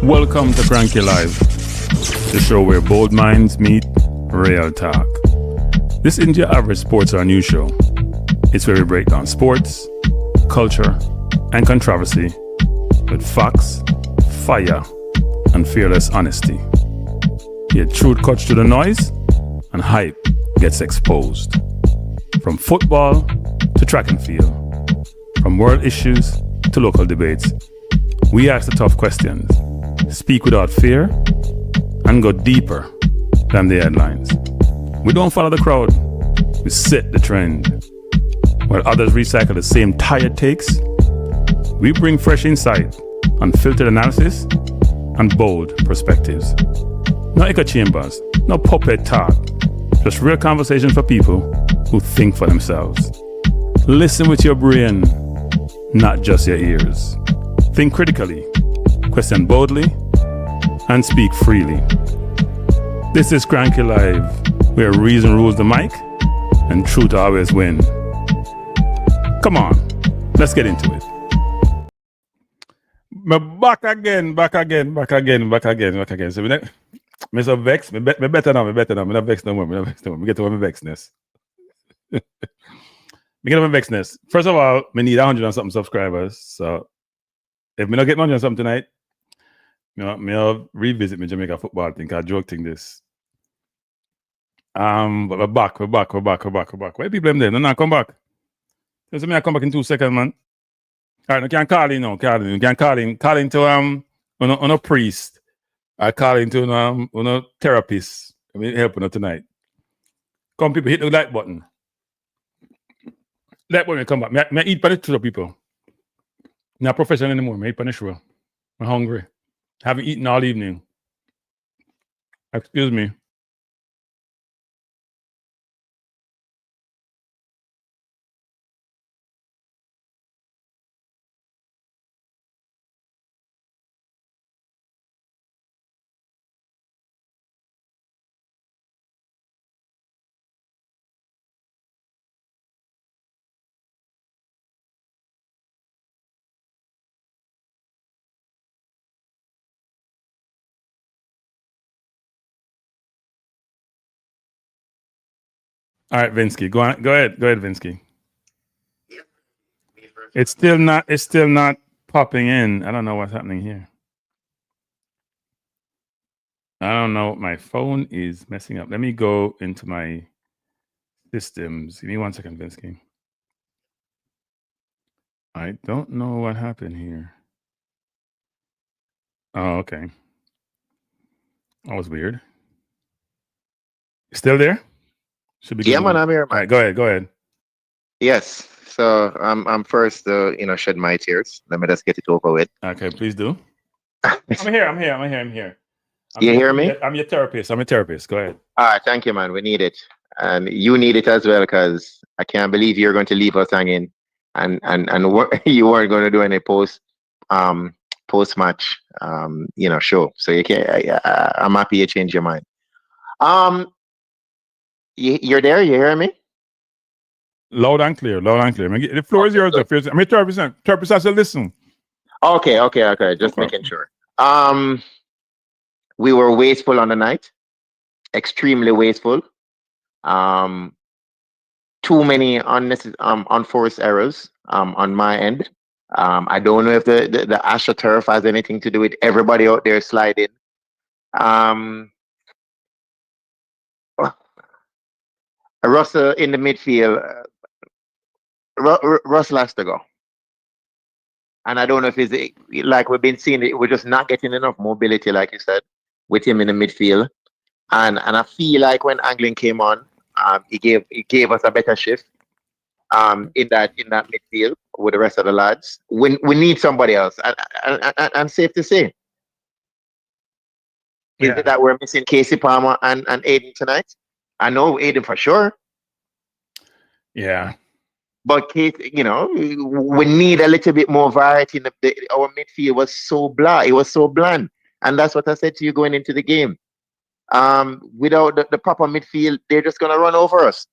Welcome to Cranky Live, the show where bold minds meet real talk. This isn't your average sports or news show. It's where we break down sports, culture, and controversy with facts, fire, and fearless honesty. Here, truth cuts through the noise, and hype gets exposed. From football to track and field, from world issues to local debates, we ask the tough questions, speak without fear, and go deeper than the headlines. We don't follow the crowd, we set the trend. While others recycle the same tired takes, we bring fresh insight, unfiltered analysis, and bold perspectives. No echo chambers, no puppet talk, just real conversation for people who think for themselves. Listen with your brain, not just your ears. Think critically, question boldly, and speak freely. This is Cranky Live, where reason rules the mic and truth always win. Come on, let's get into it. Me back again. So me so vex. Me better now. Me not vex no more. Me get over my vexness. Me get over my vexness. First of all, me need 100 and something subscribers. So if me not get 100 and something tonight, I'll revisit my Jamaica football thing. I joke thing this. But we're back. Why people them there? No, come back. So me I come back in 2 seconds, man. All right, you can call in now. You can call in to on a priest. I call in to on a therapist. I mean, helping tonight. Come, people, hit the like button. Like button, come back. I eat punish to the people. Not professional anymore. I eat punish. I'm hungry. Haven't eaten all evening. Excuse me. All right, Vinsky, go ahead, Vinsky. It's still not popping in. I don't know what's happening here. I don't know. My phone is messing up. Let me go into my systems. Give me 1 second, Vinsky. I don't know what happened here. Oh, okay. That was weird. Still there? Should be. Yeah, man, I'm here, man. All right, go ahead. Yes. So I'm first shed my tears. Let me just get it over with. Okay, please do. I'm here. You hear me? I'm your therapist. Go ahead. All right, thank you, man. We need it. And you need it as well, because I can't believe you're going to leave us hanging and you weren't going to do any post match show. So you can't. I'm happy you changed your mind. You're there? You hear me? Loud and clear. The floor is yours. I'm a therapist. Therapist has to listen. Okay. Just making sure. We were wasteful on the night. Extremely wasteful. Too many unforced errors on my end. I don't know if the AstroTurf has anything to do with everybody out there sliding. Russell in the midfield, Russell has to go. And I don't know if it's like we've been seeing it, we're just not getting enough mobility, like you said, with him in the midfield. And I feel like when Anglin came on, he gave us a better shift in that midfield with the rest of the lads. We need somebody else. And safe to say, is it that we're missing Casey Palmer and Aiden tonight? I know Aiden for sure. Yeah. But Casey, we need a little bit more variety. Our midfield was so blah. It was so bland. And that's what I said to you going into the game. Without the proper midfield, they're just gonna run over us.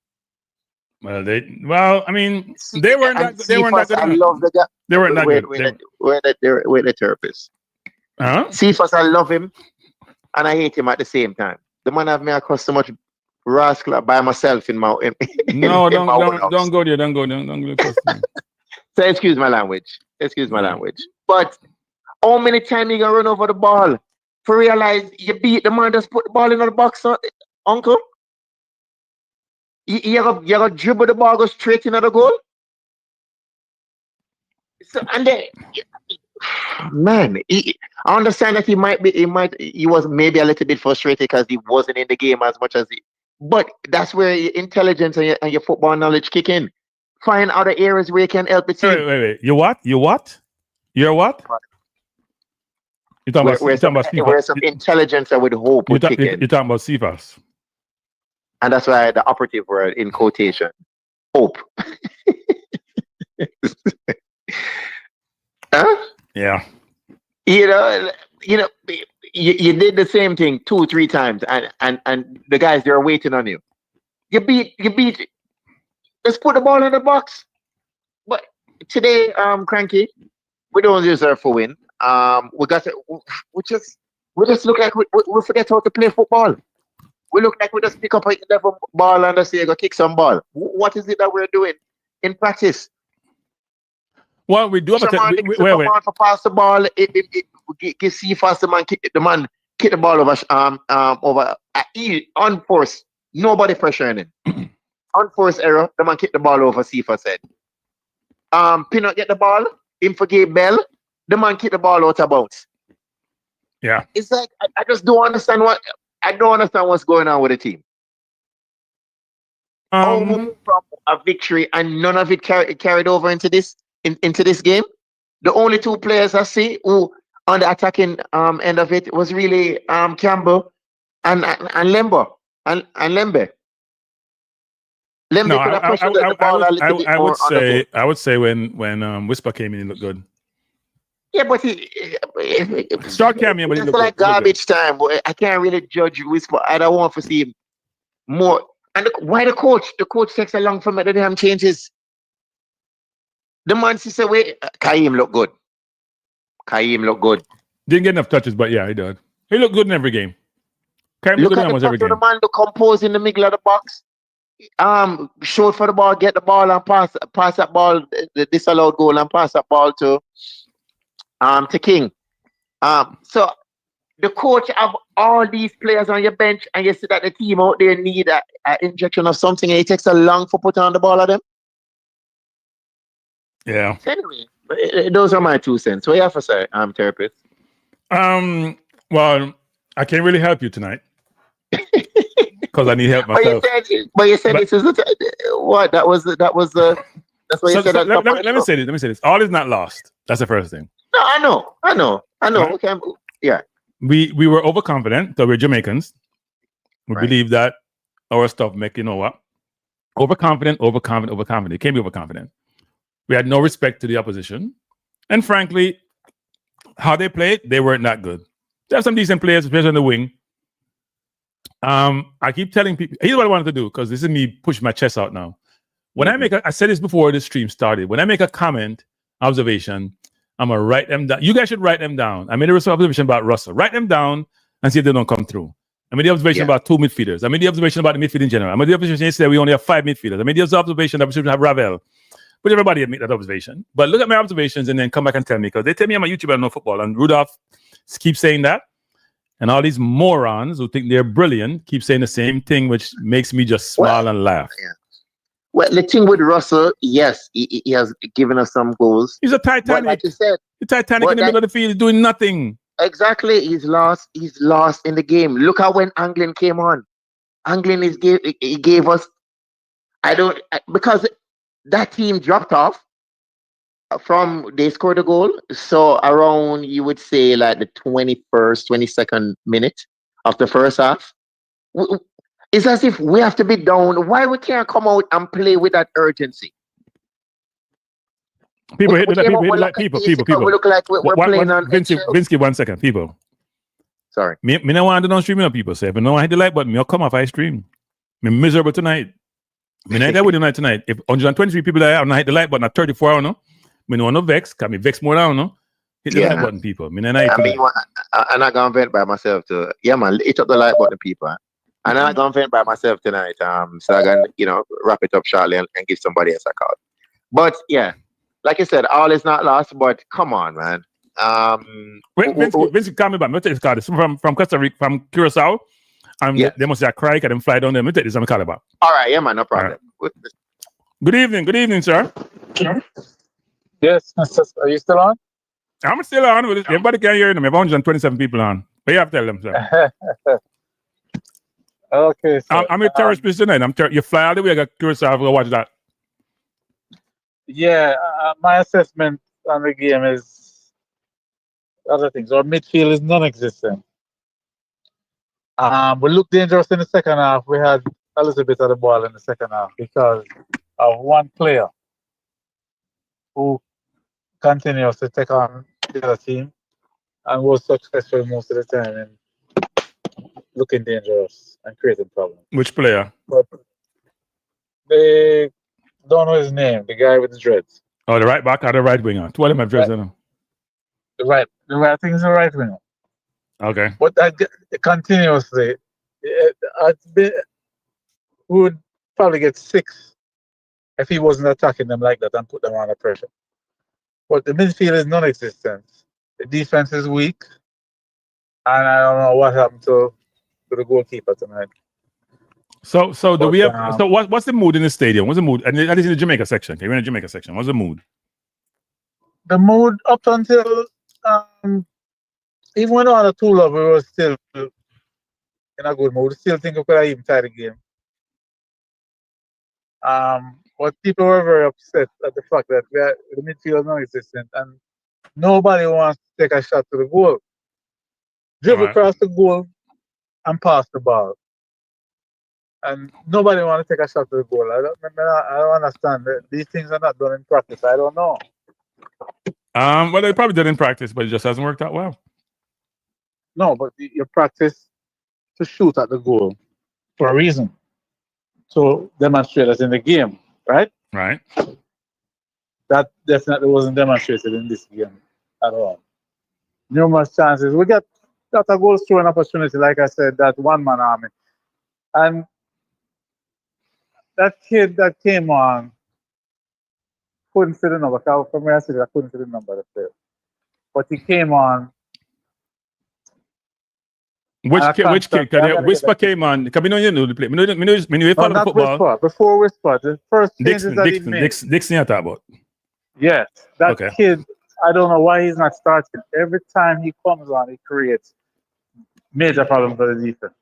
Well, they weren't that good. I love the guy. They weren't that good. We're the therapist. Cephas, I love him and I hate him at the same time. The man have me across so much rascal by myself in my No, don't go there. Don't go there. So excuse my language. But how many times you gonna run over the ball for realize you beat the man just put the ball in the box, uncle? You gotta dribble the ball, go straight into the goal. So and then, man, I understand that he was maybe a little bit frustrated because he wasn't in the game as much as he. But that's where your intelligence and your football knowledge kick in. Find other areas where you can help the team. Wait. You what? You're what? You're talking about where some intelligence I would hope would kick in. You're talking about Cephas. And that's why the operative word in quotation. Hope. Huh? Yeah. You know, you did the same thing 2-3 times, and the guys they're waiting on you. You beat. Let's put the ball in the box. But today, Cranky, we don't deserve for win. We just look like we forget how to play football. We look like we just pick up a level ball and just say go kick some ball. What is it that we're doing in practice? Well, we do have to pass the ball. Give Cephas the man kick the ball over unforced. Nobody pressuring him. Unforced error. The man kick the ball over Cephas head. Pinot get the ball. Him forgave Bell. The man kick the ball out of bounds. Yeah. It's like I just don't understand what's going on with the team. From a victory and none of it carried over into this game. The only 2 players I see who on the attacking end of it was really Campbell and Lembe. Lembe could have pushed the ball a little bit more. I would say when Whisper came in, he looked good. Yeah, but Start Cammy, but it's like garbage time. I can't really judge Whisper. I don't want to see him more. And why the coach? The coach takes a long for me. The damn changes. The man says, "Wait, Kaim look good. Didn't get enough touches, but yeah, he did. He looked good in every game. Kaim looked good in almost every game. The man to compose in the middle of the box. Shoot for the ball, get the ball, and pass that ball. The disallowed goal and pass that ball to King. So the coach have all these players on your bench, and you see that the team out there need an injection of something, and it takes a long for put on the ball at them. Yeah. So anyway, those are my 2 cents. What you have to say, therapist? Well, I can't really help you tonight because I need help myself. But you said this is what that was. That's what you said. Let me say this. All is not lost. That's the first thing. No, I know. Right? Okay, yeah. We were overconfident that we're Jamaicans. We believe that our stuff make overconfident. It can't be overconfident. We had no respect to the opposition, and frankly, how they played, they weren't that good. They have some decent players, especially on the wing. I keep telling people, here's what I wanted to do, because this is me pushing my chest out now. When I said this before the stream started, when I make a comment, observation, I'm going to write them down. You guys should write them down. I made a observation about Russell. Write them down and see if they don't come through. I made the observation about 2 midfielders. I made the observation about the midfield in general. I made the observation yesterday we only have 5 midfielders. I made the observation that we should have Ravel. But everybody make that observation. But look at my observations and then come back and tell me, because they tell me I'm a YouTuber and no football. And Rudolph keeps saying that. And all these morons who think they're brilliant keep saying the same thing, which makes me just smile and laugh. Yeah. Well, the thing with Russell, yes, he has given us some goals. He's a Titanic. But like you said, the Titanic in the middle of the field doing nothing. Exactly. He's lost in the game. Look how when Anglin came on. Anglin gave us, because that team dropped off from they scored a goal. So around, you would say, like the 21st, 22nd minute of the first half. It's as if we have to be down. Why we can't come out and play with that urgency? People hit people. We look like we're playing on Vinsky, 1 second. People. Sorry. Me no want to don't stream up people. Say, if no one hit the like button, I'll come off I stream. I'm miserable tonight. Me not there with you tonight. If 123 people there, I'm not hit the like button at 34, no. Me no want no vex, because me vex more now, no. Hit the like button, people. I'm not gonna vent by myself too. Yeah, man, hit up the like button, people. And I'm not gonna vent by myself tonight. So I can, wrap it up shortly and give somebody else a call. But yeah, like I said, all is not lost. But come on, man. Vince, call me back. I'm gonna take this call. This from Costa Rica, from Curaçao. They must have cried and fly down there. Let me take this. I'm call back. All right, yeah, man, no problem. Right. Good evening, sir. Yes, are you still on? I'm still on. Everybody can hear them. We have 127 people on. But you have to tell them, sir. Okay. So, I'm a terrorist person tonight. You fly all the way. I got Curaçao. Go watch that. Yeah, my assessment on the game is other things. Our midfield is non-existent. We looked dangerous in the second half. We had a little bit of the ball in the second half because of one player who continues to take on the other team and was successful most of the time in looking dangerous and creating problems. Which player? But they don't know his name, the guy with the dreads. Oh, the right back or the right winger? Two of them have dreads on them. I think it's the right winger. Okay. But that continuously, we would probably get 6 if he wasn't attacking them like that and put them under pressure. But the midfield is non-existent. The defense is weak, and I don't know what happened to the goalkeeper tonight. So do we have? So what's the mood in the stadium? What's the mood? And that is in the Jamaica section. Okay, we're in the Jamaica section. What's the mood? The mood up until even when on the 2-0, we were still in a good mood. We still think we could have even tied the game. But people were very upset at the fact that the midfield is non-existent and nobody wants to take a shot to the goal. Dribble across the goal and pass the ball. And nobody wants to take a shot to the goal. I don't understand. These things are not done in practice. I don't know. Well, they probably did in practice, but it just hasn't worked out well. No, but you practice to shoot at the goal for a reason. To demonstrate that in the game, right? Right. That definitely wasn't demonstrated in this game at all. Numerous chances. We got a goal scoring opportunity, like I said, that one-man army. And that kid that came on couldn't fit the number. From where I said I couldn't fit the number of the player. But he came on. Which kid? Whisper came on. Because we know you know the play. We know follow the football. Whisper. Before Whisper, the first changes that he made. Dixon, you talk about. Yes, that kid. I don't know why he's not starting. Every time he comes on, he creates major problems for the defense.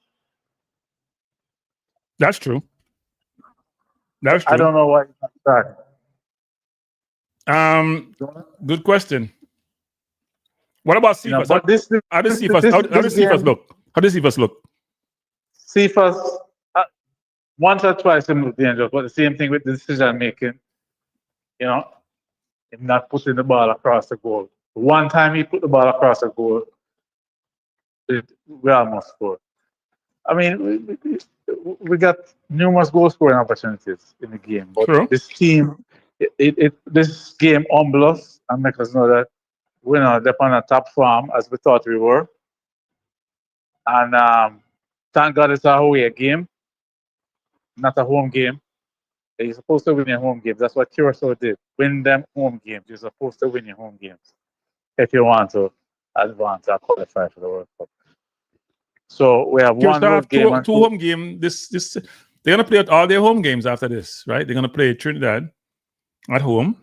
That's true. I don't know why he's not starting. Good question. What about Cephas? How does Cephas look? How does Cephas look? Cephas, once or twice he moved dangerous, but the same thing with the decision making. Him not putting the ball across the goal. One time he put the ball across the goal, we almost scored. I mean, we got numerous goal scoring opportunities in the game, but this team, this game humbles us and make us know that we're not on a top form as we thought we were. And thank God it's a away game, not a home game. You're supposed to win your home games. That's what Curaçao did. Win them home games. You're supposed to win your home games if you want to advance or qualify for the World Cup. So we have one road game and two home games. This they're gonna play all their home games after this, right? They're gonna play Trinidad at home.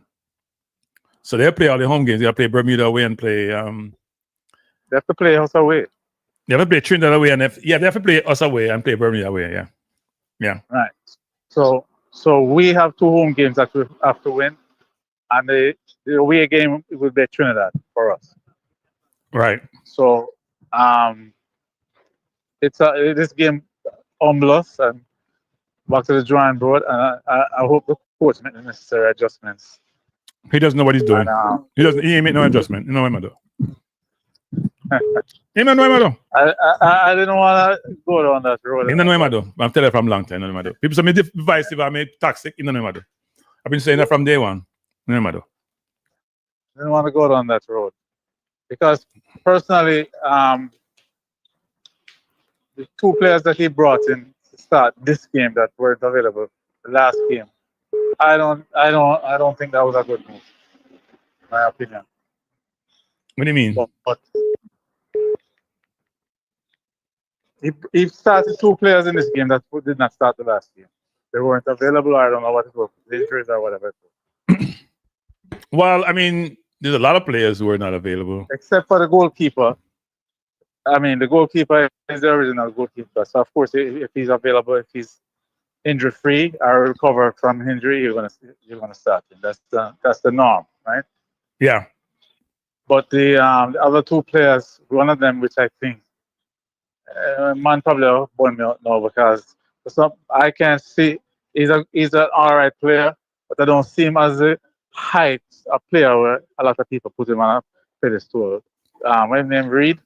So they'll play all the home games. They'll play Bermuda away and play. They have to play us away. They have to play Trinidad away and they have to play us away and play Bermuda away. Yeah. Right. So we have 2 home games that we have to win, and the away game will be Trinidad for us. Right. So this game humbles us and back to the drawing board, and I hope the coach make the necessary adjustments. He doesn't know what he's doing. He ain't make no adjustment. You know what I'm doing. He don't know what I'm doing. I didn't want to go down that road. He don't know what I'm doing. I'm telling you from a long time. People say me divisive, I made toxic. He don't know what I'm doing. I've been saying that from day one. You know what I'm doing. I didn't want to go down that road. Because personally, the two players that he brought in to start this game that weren't available the last game, I don't think that was a good move, my opinion. What do you mean? But he started two players in this game that did not start the last game. They weren't available. I don't know what it was, injuries or whatever. Well, I mean, there's a lot of players who are not available. Except for the goalkeeper. I mean, the goalkeeper is the original goalkeeper. So, of course, if he's available, if he's injury-free or recover from injury, you're gonna start him. That's the norm, right? Yeah. But the other two players, one of them, which I think, man, probably won't know because I can't see. He's an all right player, but I don't see him as a height a player where a lot of people put him on a pedestal. When his name Reed.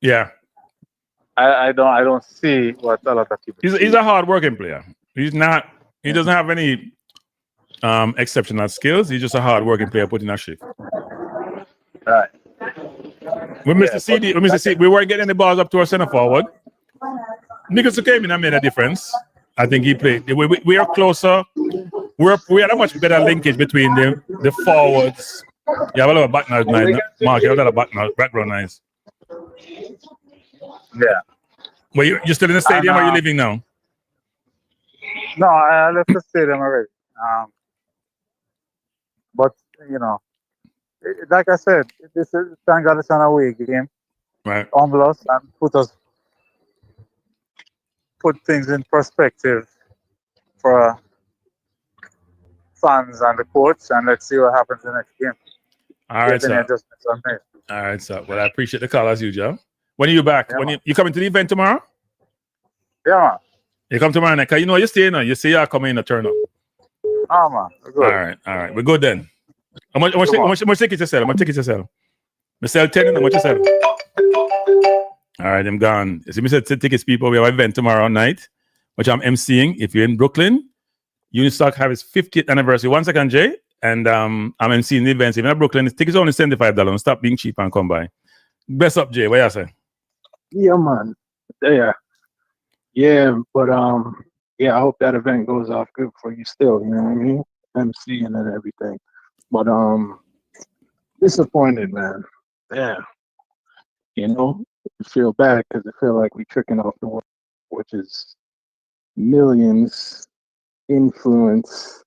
Yeah. I don't see what a lot of people. He's a hard working player. He's not. He doesn't have any exceptional skills. He's just a hard working player putting that shit. Right. With Mr. CD, we weren't getting the balls up to our center forward. Nichols came in and made a difference. I think he played. We are closer. We had a much better linkage between the forwards. Yeah, a lot of background noise. Mark, you have a lot of background noise. Yeah. Well, you still in the stadium or are you leaving now? No, I left the stadium already. But, you know, like I said, this is thank God it's an away game. Right. Humble us and put things in perspective for fans and the coach, and let's see what happens in the next game. All right, sir. All right, sir. Well, I appreciate the call as usual. When are you back? Yeah, you coming to the event tomorrow? Yeah, man. You come tomorrow night. Cause you know you're staying now. You say you're coming in a turn up. Oh, man. Good. All right. We're good then. How much tickets you sell? How much tickets you sell? We sell 10 and how much you sell? All right, I'm gone. So we said tickets, people. We have an event tomorrow night, which I'm emceeing. If you're in Brooklyn, Unistock have its 50th anniversary. 1 second, Jay. And I'm emceeing the events. If you're in Brooklyn, the tickets are only $75. Stop being cheap and come by. Best up, Jay. What you say? Yeah, man. Yeah, but yeah, I hope that event goes off good for you still, you know what I mean? MCing and everything. But disappointed, man. Yeah. You know, I feel bad because I feel like we tricking off the world, which is millions, influence,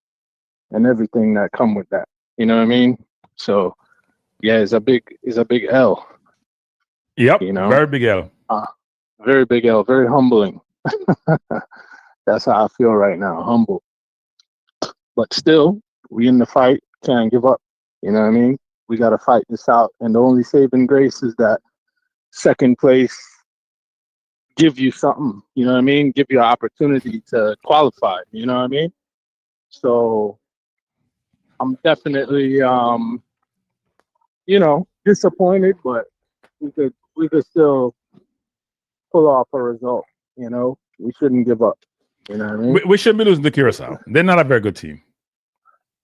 and everything that come with that. You know what I mean? So yeah, it's a big L. Yep. You know? Very big L. Very big L, very humbling. That's how I feel right now, humble. But still, we in the fight, can't give up. You know what I mean? We got to fight this out. And the only saving grace is that second place give you something, you know what I mean? Give you an opportunity to qualify, you know what I mean? So I'm definitely, you know, disappointed, but we could still pull off a result, you know? We shouldn't give up, you know what I mean? We shouldn't be losing to Curaçao. They're not a very good team.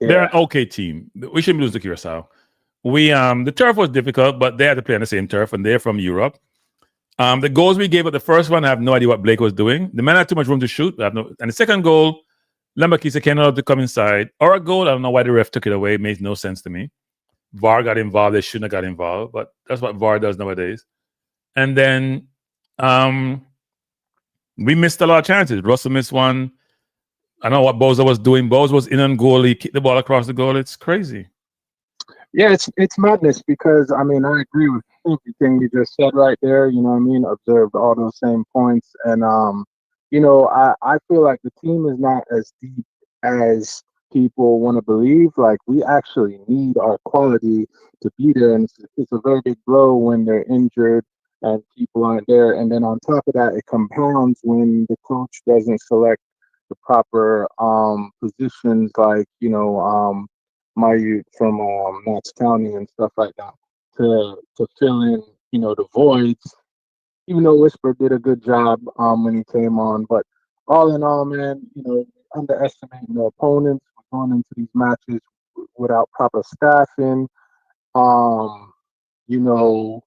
Yeah. They're an okay team. We shouldn't be losing to Curaçao. The turf was difficult, but they had to play on the same turf, and they're from Europe. The goals we gave up, the first one, I have no idea what Blake was doing. The man had too much room to shoot. And the second goal, Lambakisa came out to come inside. Or a goal, I don't know why the ref took it away. It made no sense to me. VAR got involved. They shouldn't have got involved, but that's what VAR does nowadays. And then we missed a lot of chances. Russell missed one. I don't know what Boza was doing. Boza was in on goal. He kicked the ball across the goal. It's crazy. Yeah, it's madness because, I mean, I agree with everything you just said right there. You know what I mean? Observed all those same points. And, you know, I feel like the team is not as deep as people want to believe. Like, we actually need our quality to be there. And it's a very big blow when they're injured and people aren't there. And then on top of that, it compounds when the coach doesn't select the proper positions, like, you know, my youth from Knox County and stuff like that to fill in, you know, the voids. Even though Whisper did a good job when he came on, but all in all, man, you know, underestimating the opponents, going into these matches without proper staffing. you know,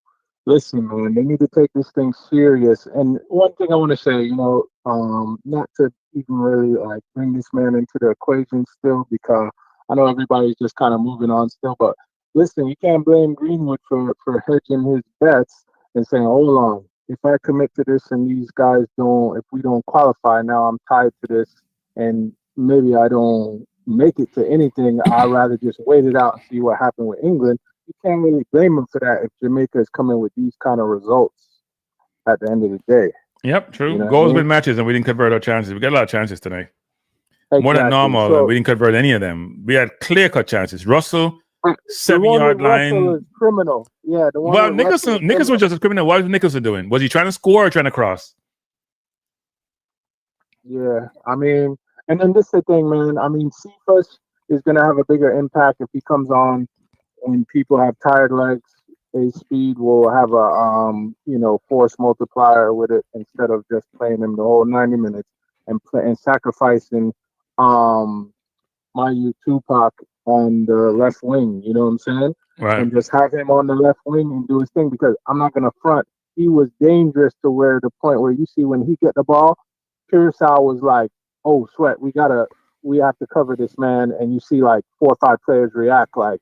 listen, man, they need to take this thing serious. And one thing I want to say, not to even really like bring this man into the equation still, because I know everybody's just kind of moving on still. But listen, you can't blame Greenwood for hedging his bets and saying, hold on, if I commit to this and these guys don't, if we don't qualify, now I'm tied to this, and maybe I don't make it to anything. I'd rather just wait it out and see what happened with England. You can't really blame him for that if Jamaica is coming with these kind of results at the end of the day. Yep, true. You know Goals what I win mean? matches, and we didn't convert our chances. We got a lot of chances tonight. More than Exactly. normal, and So we didn't convert any of them. We had clear-cut chances. Russell, the one 7-yard with Russell line. is criminal. Yeah, the one Well, with Russell is Nicholson was just a criminal. What was Nicholson doing? Was he trying to score or trying to cross? Yeah, I mean, and then this is the thing, man. I mean, Cephas is going to have a bigger impact if he comes on when people have tired legs. A speed will have a force multiplier with it instead of just playing him the whole 90 minutes and sacrificing my Tupac on the left wing. You know what I'm saying? Right. And just have him on the left wing and do his thing, because I'm not gonna front. He was dangerous to where the point where you see when he get the ball, Curaçao was like, "Oh, sweat, we have to cover this man," and you see like 4 or 5 players react like,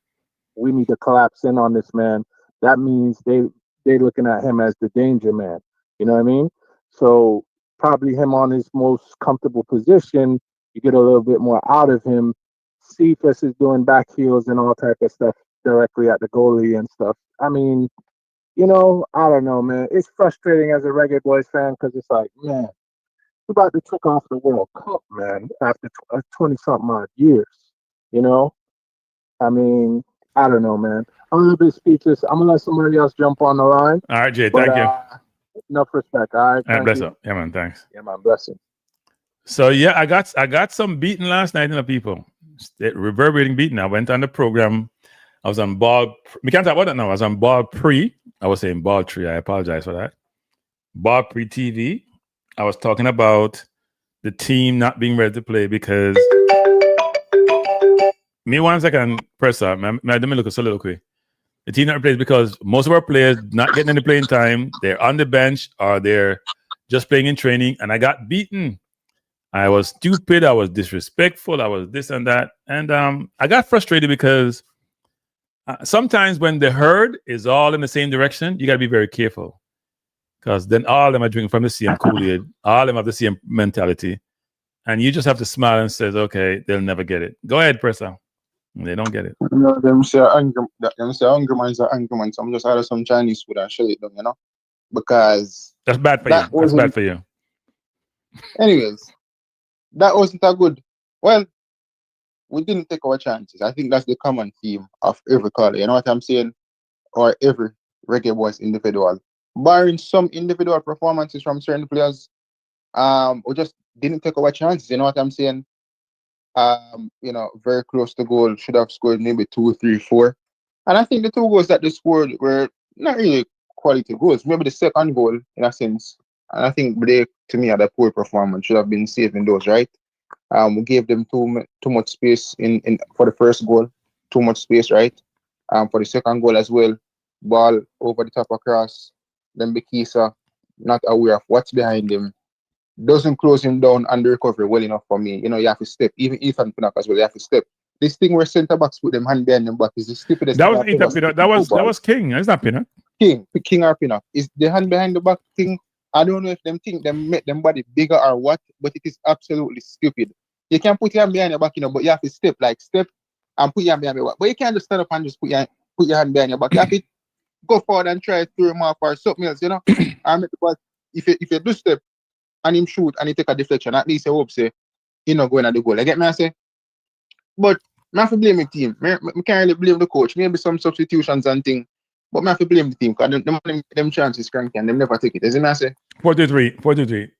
"We need to collapse in on this man." That means they looking at him as the danger man. You know what I mean? So probably him on his most comfortable position, you get a little bit more out of him. Cephas is doing back heels and all type of stuff directly at the goalie and stuff. I mean, I don't know, man. It's frustrating as a Reggae Boyz fan because it's like, man, we're about to kick off the World Cup, man, after 20-something odd years. You know? I mean, I don't know, man. I'm a little bit speechless. I'm going to let somebody else jump on the line. All right, Jay, But, thank you. enough respect, all right? All right, Thank bless you. up. Yeah, man, thanks. Yeah, man, blessing. So, yeah, I got some beating last night in the people. Reverberating beating. I went on the program. I was on ball. We can't talk about that now. I was on ball pre. I was saying ball tree. I apologize for that. Ball pre TV. I was talking about the team not being ready to play because me 1 second, press up. Let me look a soliloquy. The team not plays because most of our players not getting any playing time. They're on the bench or they're just playing in training. And I got beaten. I was stupid. I was disrespectful. I was this and that. And I got frustrated because sometimes when the herd is all in the same direction, you got to be very careful. Because then all of them are drinking from the same Kool-Aid. All of them have the same mentality. And you just have to smile and say, okay, they'll never get it. Go ahead, Presser. They don't get it. Them say hungry man's are angry man. So I'm just order some Chinese food and shut it down, because that's bad for you. That's bad for you. Anyways, that wasn't a good. Well, we didn't take our chances. I think that's the common theme of every caller. You know what I'm saying? Or every Reggae Boyz individual, barring some individual performances from certain players, we just didn't take our chances. You know what I'm saying? Very close to goal. Should have scored maybe 2, 3, 4. And I think the 2 goals that they scored were not really quality goals. Maybe the second goal, in a sense. And I think they, to me, had a poor performance. Should have been saving those, right? We gave them too much space in for the first goal. Too much space, right? For the second goal as well. Ball over the top across. Then Bekisa, not aware of what's behind him. Doesn't close him down and the recovery well enough for me. You have to step. Even Ethan Pinnock as well, you have to step. This thing where centre backs put them hand behind them back is the stupidest. That was Ethan Pinnock. That was King. It's not Pinnock. King or Pinnock. Is the hand behind the back thing? I don't know if them think them make them body bigger or what, but it is absolutely stupid. You can put your hand behind your back, but you have to step and put your hand behind your back. But you can't just stand up and just put your hand behind your back. You have to go forward and try to throw him off or something else, And make the ball, if you do step and him shoot and he take a deflection, at least I hope say he not going at the goal. I get me, I say. But I have to blame the team. I can't really blame the coach. Maybe some substitutions and things. But I have to blame the team because them chances cranky and them never take it. Isn't it, I say? 4-3.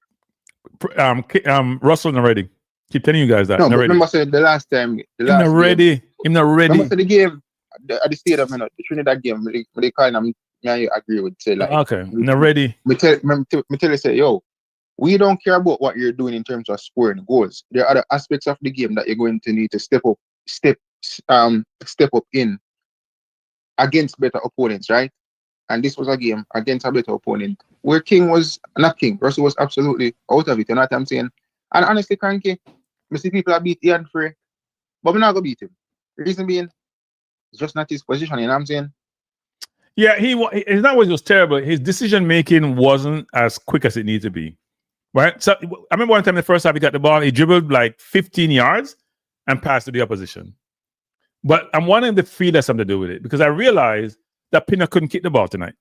Russell not ready. Keep telling you guys that. No, but remember I said the last time. Him not ready. Remember the game at the stadium, the Trinidad game, they call him, I agree with say like. Okay, not ready. Me tell you, say, yo, we don't care about what you're doing in terms of scoring goals. There are other aspects of the game that you're going to need to step up in against better opponents, right? and this was a game against a better opponent, where King was not King. Russell was absolutely out of it. You know what I'm saying? And honestly, Cranky, I see people are beat Ian Frey, but we're not gonna beat him. The reason being, it's just not his position. You know what I'm saying? Yeah, it's not what was terrible. His decision making wasn't as quick as it needed to be. Right? So I remember one time the first time he got the ball, he dribbled like 15 yards and passed to the opposition. But I'm wanting the field has something to do with it because I realized that Pinnock couldn't kick the ball tonight.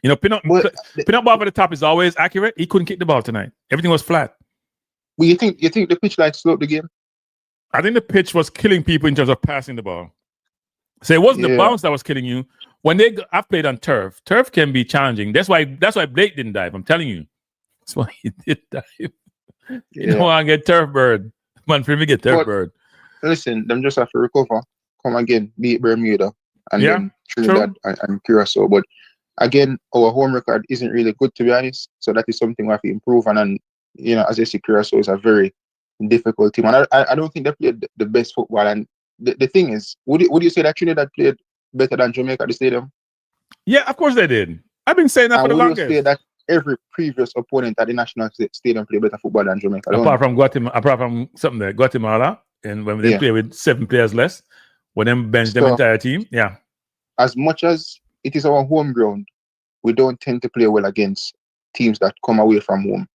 You know, Pinnock ball at the top is always accurate. He couldn't kick the ball tonight. Everything was flat. Well, you think the pitch like slowed the game? I think the pitch was killing people in terms of passing the ball. So it wasn't the bounce that was killing you. When I've played on turf. Turf can be challenging. That's why Blake didn't dive. I'm telling you. That's why he did dive. You don't want to get turf bird. Man, for me get turf bird. Listen, them just have to recover. Come again, beat Bermuda and then Trinidad and Curaçao. But again, our home record isn't really good, to be honest. So that is something we have to improve on. And you know, as I see, Curaçao is a very difficult team. And I don't think they played the best football. And the thing is, would you say that Trinidad played better than Jamaica at the stadium? Yeah, of course they did. I've been saying that for the longest. Would you say that every previous opponent at the national stadium played better football than Jamaica? Apart from something there, Guatemala, and when they play with 7 players less, when them bench them entire team, As much as it is our home ground, we don't tend to play well against teams that come away from home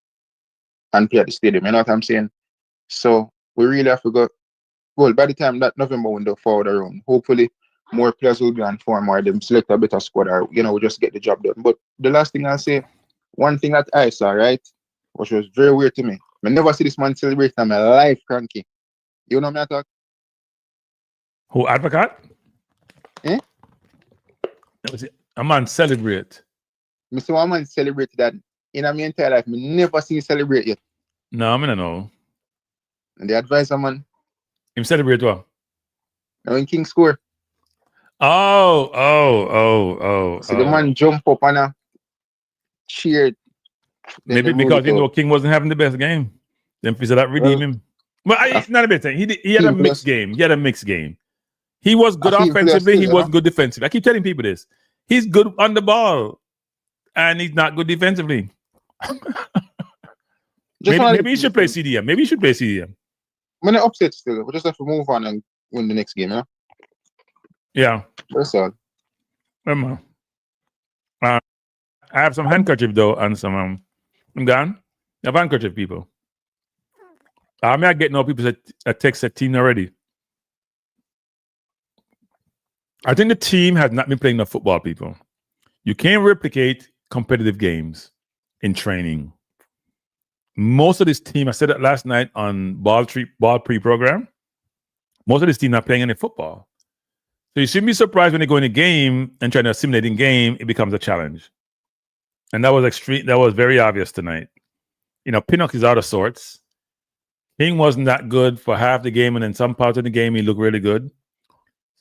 and play at the stadium. You know what I'm saying? So we really have to go. Well, by the time that November window forward around, hopefully more players will be on form or them select a better squad or, you know, we just get the job done. But the last thing I'll say, one thing that I saw, right, which was very weird to me. I never see this man celebrate in my life, Cranky. You know me I talk? Who, Advocate? Eh? A man celebrate. I see one man celebrate that in my entire life. I never seen celebrate yet. No, I don't know. And the advisor, man. Him celebrate what? Now when King score. Oh. So the man jump up and cheered. Maybe because you know King wasn't having the best game. Then he said that redeem him. But it's not a bad thing. He had a mixed game. He was good offensively. He was good defensively. I keep telling people this. He's good on the ball, and he's not good defensively. maybe he should play CDM. Maybe he should play CDM. When they're upset still, we just have to move on and win the next game, yeah? Yeah. That's all. I have some handkerchief though, and some I'm gone. I have handkerchief people. I may get no people that text a team already. I think the team has not been playing enough football, people. You can't replicate competitive games in training. Most of this team, I said it last night on ball pre-program, most of this team not playing any football. So you shouldn't be surprised when they go in a game and trying to assimilate in game, it becomes a challenge. And that was extreme. That was very obvious tonight. You know, Pinnock is out of sorts. King wasn't that good for half the game, and then some parts of the game he looked really good.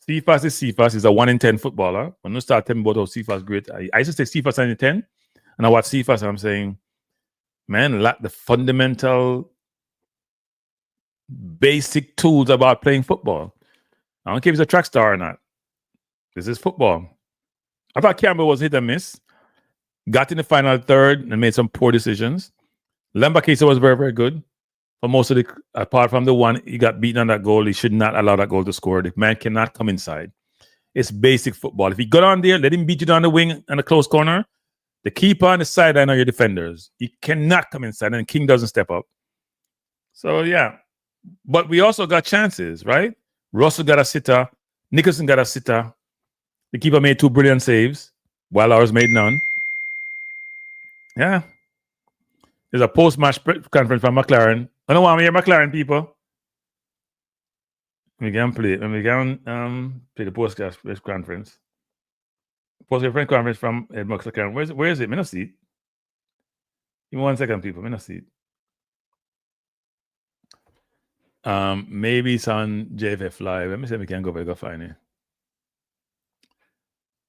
Cephas is a 1 in 10 footballer. When you start telling me about how Cephas great, I used to say Cephas 1 in 10, and I watch Cephas and I'm saying, man, lack the fundamental basic tools about playing football. I don't care if he's a track star or not. This is football. I thought Campbell was hit and miss. Got in the final third and made some poor decisions. Lambakisa was very, very good. But most of apart from the one, he got beaten on that goal. He should not allow that goal to score. The man cannot come inside. It's basic football. If he got on there, let him beat you down the wing and the close corner. The keeper and the sideline are your defenders. He cannot come inside, and King doesn't step up. So, yeah. But we also got chances, right? Russell got a sitter. Nicholson got a sitter. The keeper made 2 brilliant saves, while ours made none. Yeah. There's a post-match conference from McClaren. I don't want to hear McClaren, people. We can play the post-match press conference. Post-match conference from McClaren. Where is it? I don't see it. Give me 1 second, people. I don't see it. Maybe it's on JFF Live. Let me see if we can go find it.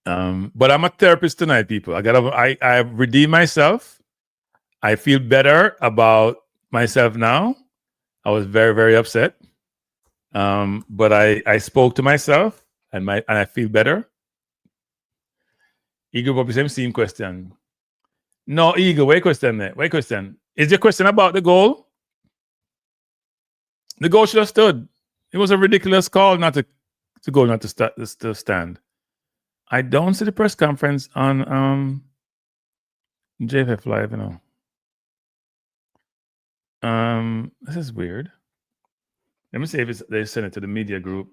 But I'm a therapist tonight, people. I've redeemed myself. I feel better about myself now. I was very, very upset. But I spoke to myself and I feel better. Eagle probably same question. No, Eagle, wait question there. Wait question. Is your question about the goal? The goal should have stood. It was a ridiculous call not to go, not to stand. I don't see the press conference on JFF Live, you know. This is weird. Let me see if they sent it to the media group.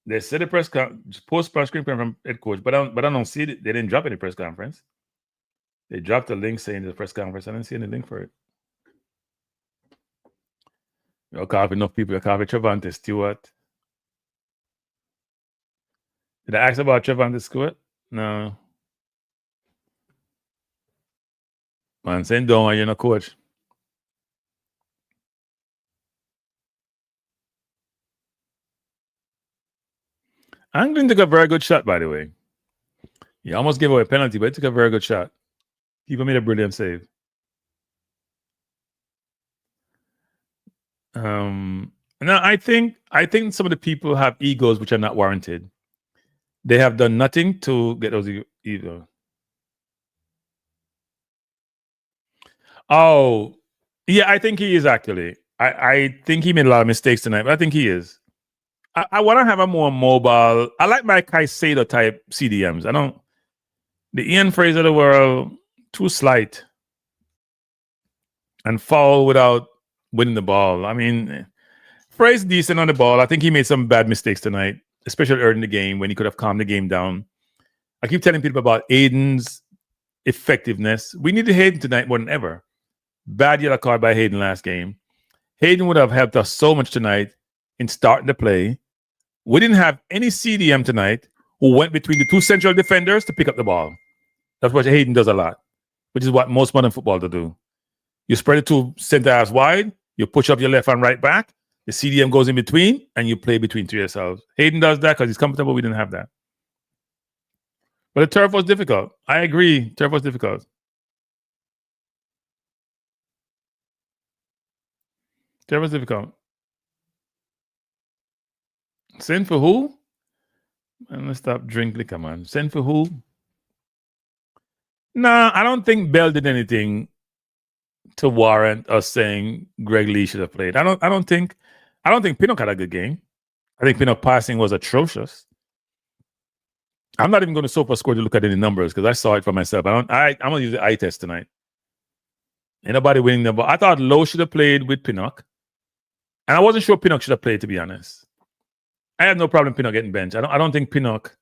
They said the post press conference from head coach, but I don't see it. They didn't drop any press conference. They dropped a link saying the press conference. I didn't see any link for it. You'll call enough people. You'll call Trevante Stewart. Did I ask about Trevante Stewart? No. Man, saying don't you're not coach. Anglin took a very good shot, by the way. He almost gave away a penalty, but he took a very good shot. Keeper made a brilliant save. Now I think some of the people have egos which are not warranted. They have done nothing to get those egos. Oh, yeah, I think he is actually. I think he made a lot of mistakes tonight, but I think he is. I want to have a more mobile. I like my Caicedo type CDMs. I don't. The Ian Fraser of the world, too slight and foul without winning the ball. I mean, Fraser's decent on the ball. I think he made some bad mistakes tonight, especially early in the game when he could have calmed the game down. I keep telling people about Aiden's effectiveness. We needed Hayden tonight more than ever. Bad yellow card by Hayden last game. Hayden would have helped us so much tonight in starting the play. We didn't have any CDM tonight who went between the two central defenders to pick up the ball. That's what Hayden does a lot, which is what most modern football do. You spread it to center halves wide, you push up your left and right back, the CDM goes in between, and you play between to yourselves. Hayden does that because he's comfortable. We didn't have that. But the turf was difficult. I agree. Turf was difficult. Turf was difficult. Send for who? And let's stop drinking. Come on. Send for who? Nah, I don't think Bell did anything to warrant us saying Greg Lee should have played. I don't think Pinnock had a good game. I think Pinnock passing was atrocious. I'm not even going to SofaScore to look at any numbers because I saw it for myself. I'm gonna use the eye test tonight. Ain't nobody winning the ball. I thought Lowe should have played with Pinnock. And I wasn't sure Pinnock should have played, to be honest. I had no problem Pinnock getting benched. I don't think Pinnock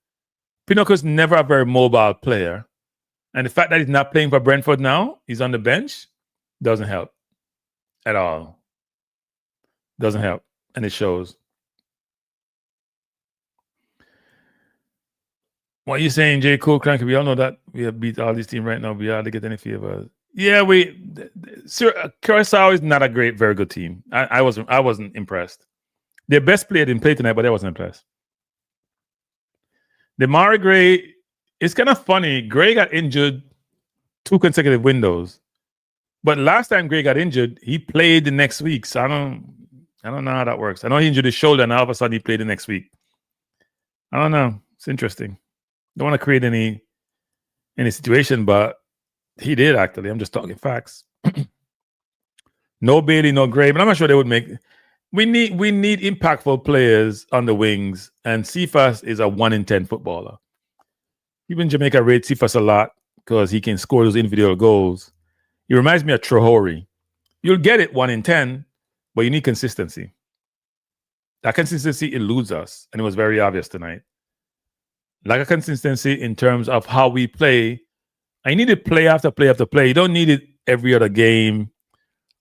was never a very mobile player. And the fact that he's not playing for Brentford now, he's on the bench, doesn't help at all. Doesn't help. And it shows. What are you saying, J. Cole Cranky? We all know that we have beat all these teams right now. We hardly get any favors. Yeah, Curaçao is not a very good team. I wasn't impressed. Their best player didn't play tonight, but I wasn't impressed. Demarai Gray, it's kind of funny. Gray got injured 2 consecutive windows. But last time Gray got injured, he played the next week. So I don't know how that works. I know he injured his shoulder and all of a sudden he played the next week. I don't know. It's interesting. Don't want to create any situation, but he did actually. I'm just talking facts. No Bailey, no Gray, but I'm not sure they would make. We need impactful players on the wings, and Cephas is a 1 in 10 footballer. Even Jamaica rates Cephas a lot because he can score those individual goals. He reminds me of Traore. You'll get it 1 in 10, but you need consistency. That consistency eludes us, and it was very obvious tonight. Like a consistency in terms of how we play. I need it play after play after play. You don't need it every other game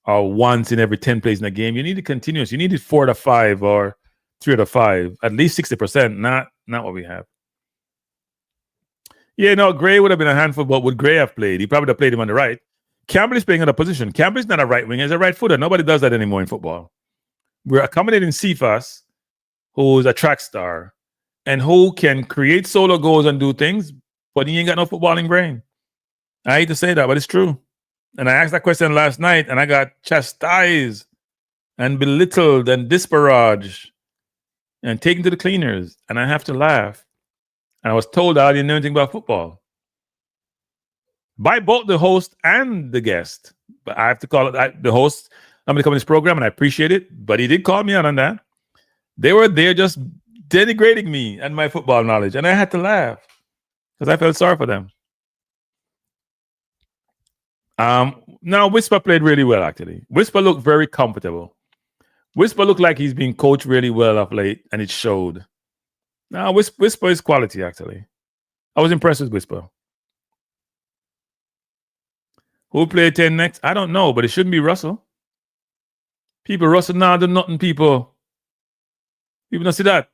or once in every 10 plays in a game. You need it continuous. You need it 4 out of 5 or 3 out of 5. At least 60%, not what we have. Yeah, no, Gray would have been a handful, but would Gray have played? He probably would have played him on the right. Campbell is playing on a position. Campbell is not a right winger. He's a right footer. Nobody does that anymore in football. We're accommodating Cephas, who's a track star, and who can create solo goals and do things, but he ain't got no footballing brain. I hate to say that, but it's true. And I asked that question last night, and I got chastised and belittled and disparaged and taken to the cleaners. And I have to laugh. And I was told I didn't know anything about football by both the host and the guest. But I have to call it the host. I'm going to come on this program, and I appreciate it. But he did call me out on that. They were there just denigrating me and my football knowledge, and I had to laugh because I felt sorry for them. Now Whisper played really well. Actually, Whisper looked very comfortable. Whisper looked like he's been coached really well of late, and it showed. Now Whisper is quality. Actually, I was impressed with Whisper. Who played 10 next? I don't know, but it shouldn't be Russell. People, Russell now do nothing, people. People don't see that.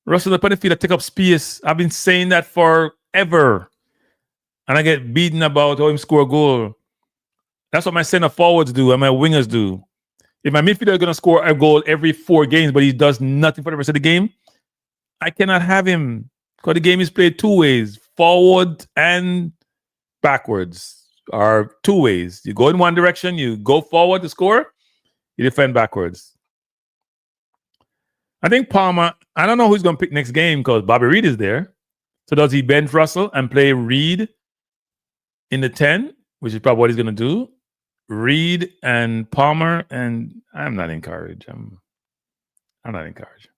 Russell up on the field to take up space. I've been saying that forever. And I get beaten about how him score a goal. That's what my center forwards do and my wingers do. If my midfielder is going to score a goal every 4 games, but he does nothing for the rest of the game, I cannot have him. Because the game is played 2 ways, forward and backwards. Or 2 ways. You go in one direction, you go forward to score, you defend backwards. I think Palmer, I don't know who's going to pick next game because Bobby Reed is there. So does he bench Russell and play Reed in the 10, which is probably what he's going to do? Reed and Palmer, and I'm not encouraged. I'm not encouraged.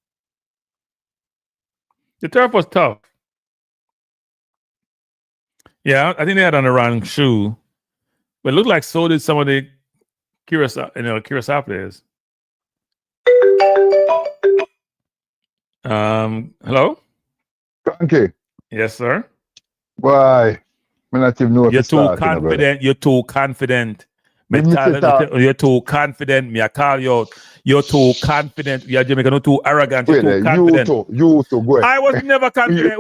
The turf was tough. Yeah, I think they had on the wrong shoe, but it looked like so did some of the Curaçao players. Hello? Frankie. Yes, sir. Why? You're too confident. You're too confident. You're too confident. Me, I call you out. You're too confident. You're Jamaican, not too arrogant. You're too confident. You too. Go ahead. I was never confident.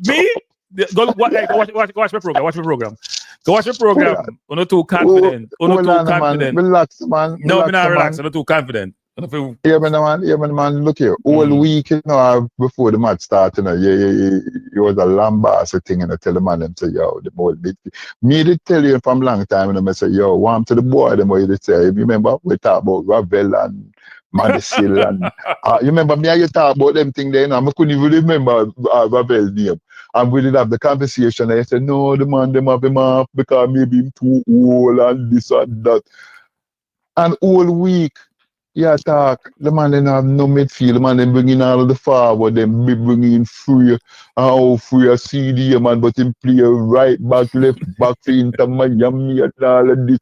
Me? Go watch my program. Watch my program. Go watch my program. You're not too confident. You're not too confident. Relax, man. No, I'm not relaxed. I'm not too confident. Yeah, man. Look here. All week, before the match started, it was a lambast thing, and I tell the man, them say, yo, the ball bit. Me did tell you from long time, and I say, yo, warm to the boy, them way they say. You remember we talk about Ravel and Manisil and you remember me? You talk about them thing there, I couldn't even remember Ravel's name. And we did have the conversation. And I said, no, the man them have him off because maybe him too old and this and that. And all week. Yeah, talk. The man then have no midfield. The man then bring in all of the forward. Then bring in free. How free a CD, man, but him play right back, left back, Inter Miami and all of this.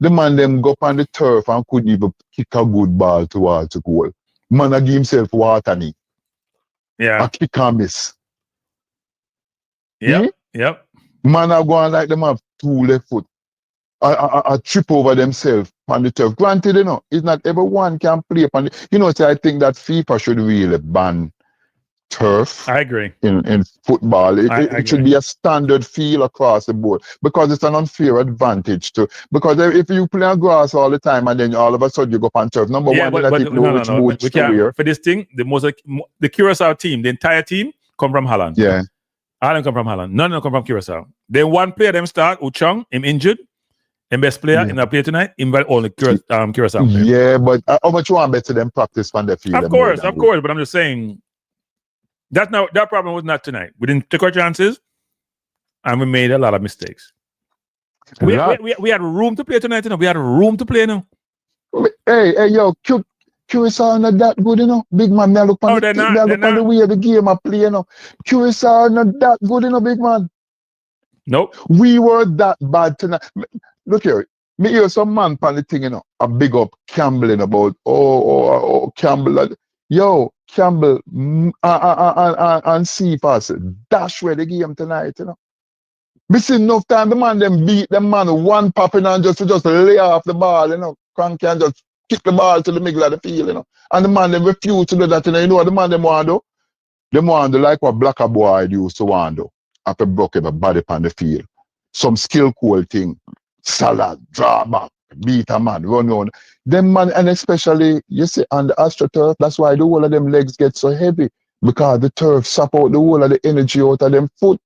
The man then go up on the turf and couldn't even kick a good ball towards the goal. Man, I give himself water. Yeah. A kick and miss. Yep. Yep. Man, I go on like them have 2 left foot. A trip over themselves on the turf. Granted, it's not everyone can play upon the, so I think that FIFA should really ban turf. I agree. In football. It should be a standard feel across the board because it's an unfair advantage to, because if you play on grass all the time and then all of a sudden you go on turf, number one, we can't, for this thing, the Curaçao team, the entire team come from Holland. Yeah. Holland come from Holland. None of them come from Curaçao. Then one player them start, Uchong, him injured. And best player in the play tonight, invite only Curaçao. Yeah, but how much you want better than practice on the field? Of course, but I'm just saying that problem was not tonight. We didn't take our chances, and we made a lot of mistakes. We had room to play tonight. We had room to play now. Hey, yo, Curaçao not that good, Big man, me look on the way of the game I play, Curaçao not that good, big man. Nope. We were that bad tonight. Look here, me hear some man on the thing, a big up Campbell about, Campbell. Yo, Campbell and Cephas, dash where the game tonight, Me see enough time the man them beat them man one popping and just lay off the ball, Cranky and just kick the ball to the middle of the field, And the man them refuse to do that, you know what the man them want to do? Them want to like what Blacker Boy used to want to do. After broke everybody on the field. Some skill cool thing. Salad, draw back, beat a man, run on. Them man, and especially, you see, on the AstroTurf, that's why the whole of them legs get so heavy. Because the turf sap out the whole of the energy out of them foot.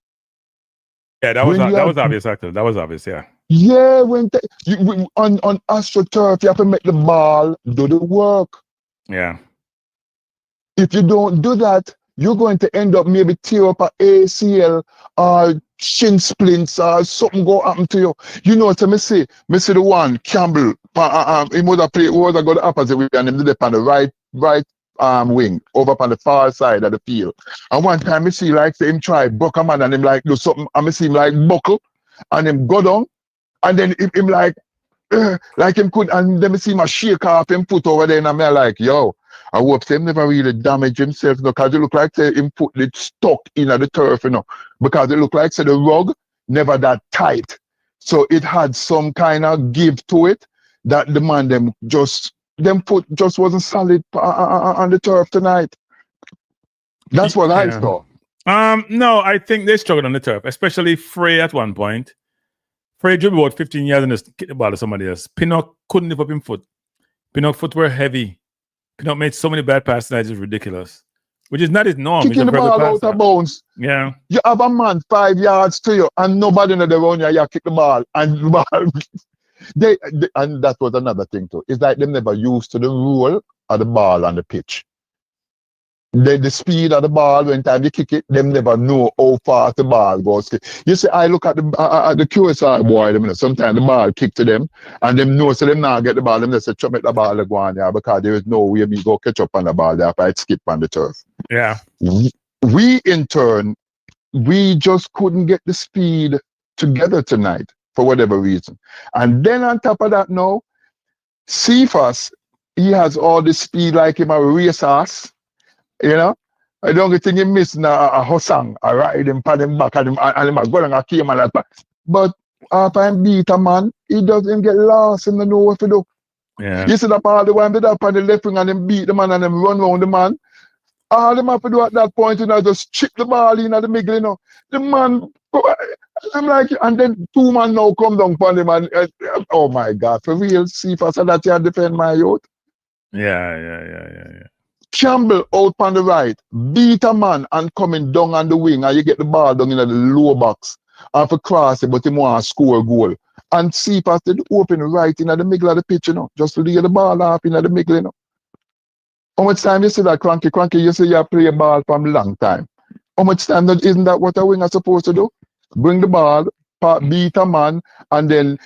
Yeah, that was obvious, actually. That was obvious, yeah. Yeah, on AstroTurf, you have to make the ball do the work. Yeah. If you don't do that, you're going to end up maybe tear up a ACL or shin splints or something go happen to you. You know what I say the one, Campbell, he would have played, was go the opposite way and him did it on the right wing, over on the far side of the field. And one time I see like say him try buck a man and him like do something, and I see him like buckle and him go down and then him like him could, and then I see him shake off him foot over there and I'm like, yo, I hope him never really damage himself, because it look like say him foot it stuck in the turf, because it look like say the rug never that tight. So it had some kind of give to it that the man them foot just wasn't solid on the turf tonight. That's what I saw. No, I think they struggled on the turf, especially Frey at one point. Frey dribbled about 15 yards and just kicked the ball to somebody else. Pinnock couldn't lift up his foot. Pinnock's foot were heavy. Pinnock made so many bad passes that it's just ridiculous. Which is not his norm. Kicking the ball out of bounds. Yeah. You have a man 5 yards to you and nobody in the round you kick the ball and the ball. And that was another thing too. It's like them never used to the rule of the ball on the pitch. The speed of the ball, when time you kick it, them never know how fast the ball goes. You see, I look at the Curaçao boy, sometimes the ball kick to them, and them know so them not get the ball, them just say, chop the ball go on there, because there is no way me go catch up on the ball there if I skip on the turf. Yeah. We in turn, we just couldn't get the speed together tonight for whatever reason. And then on top of that now, Cephas, he has all the speed like him a racehorse. I don't think he missing a Hosang, I ride him, pad him back, and him go down a came and that. But after him beat a man, he doesn't get lost and know what to do. Yeah. You see that all the one did up on the left wing and him beat the man and him run round the man. All them have to do at that point, just chip the ball in at the middle, The man, I'm like, and then two man now come down upon him and, oh my God, for real, see if I said that you defend my youth. Yeah. Campbell out on the right, beat a man and coming down on the wing, and you get the ball down in the lower box. And for cross it, but he want to score a goal. And Cephas did open right in the middle of the pitch, just lay the ball off in the middle, How much time you see that Cranky, you see you play a ball from a long time. How much time isn't that what a winger supposed to do? Bring the ball, beat a man, and then,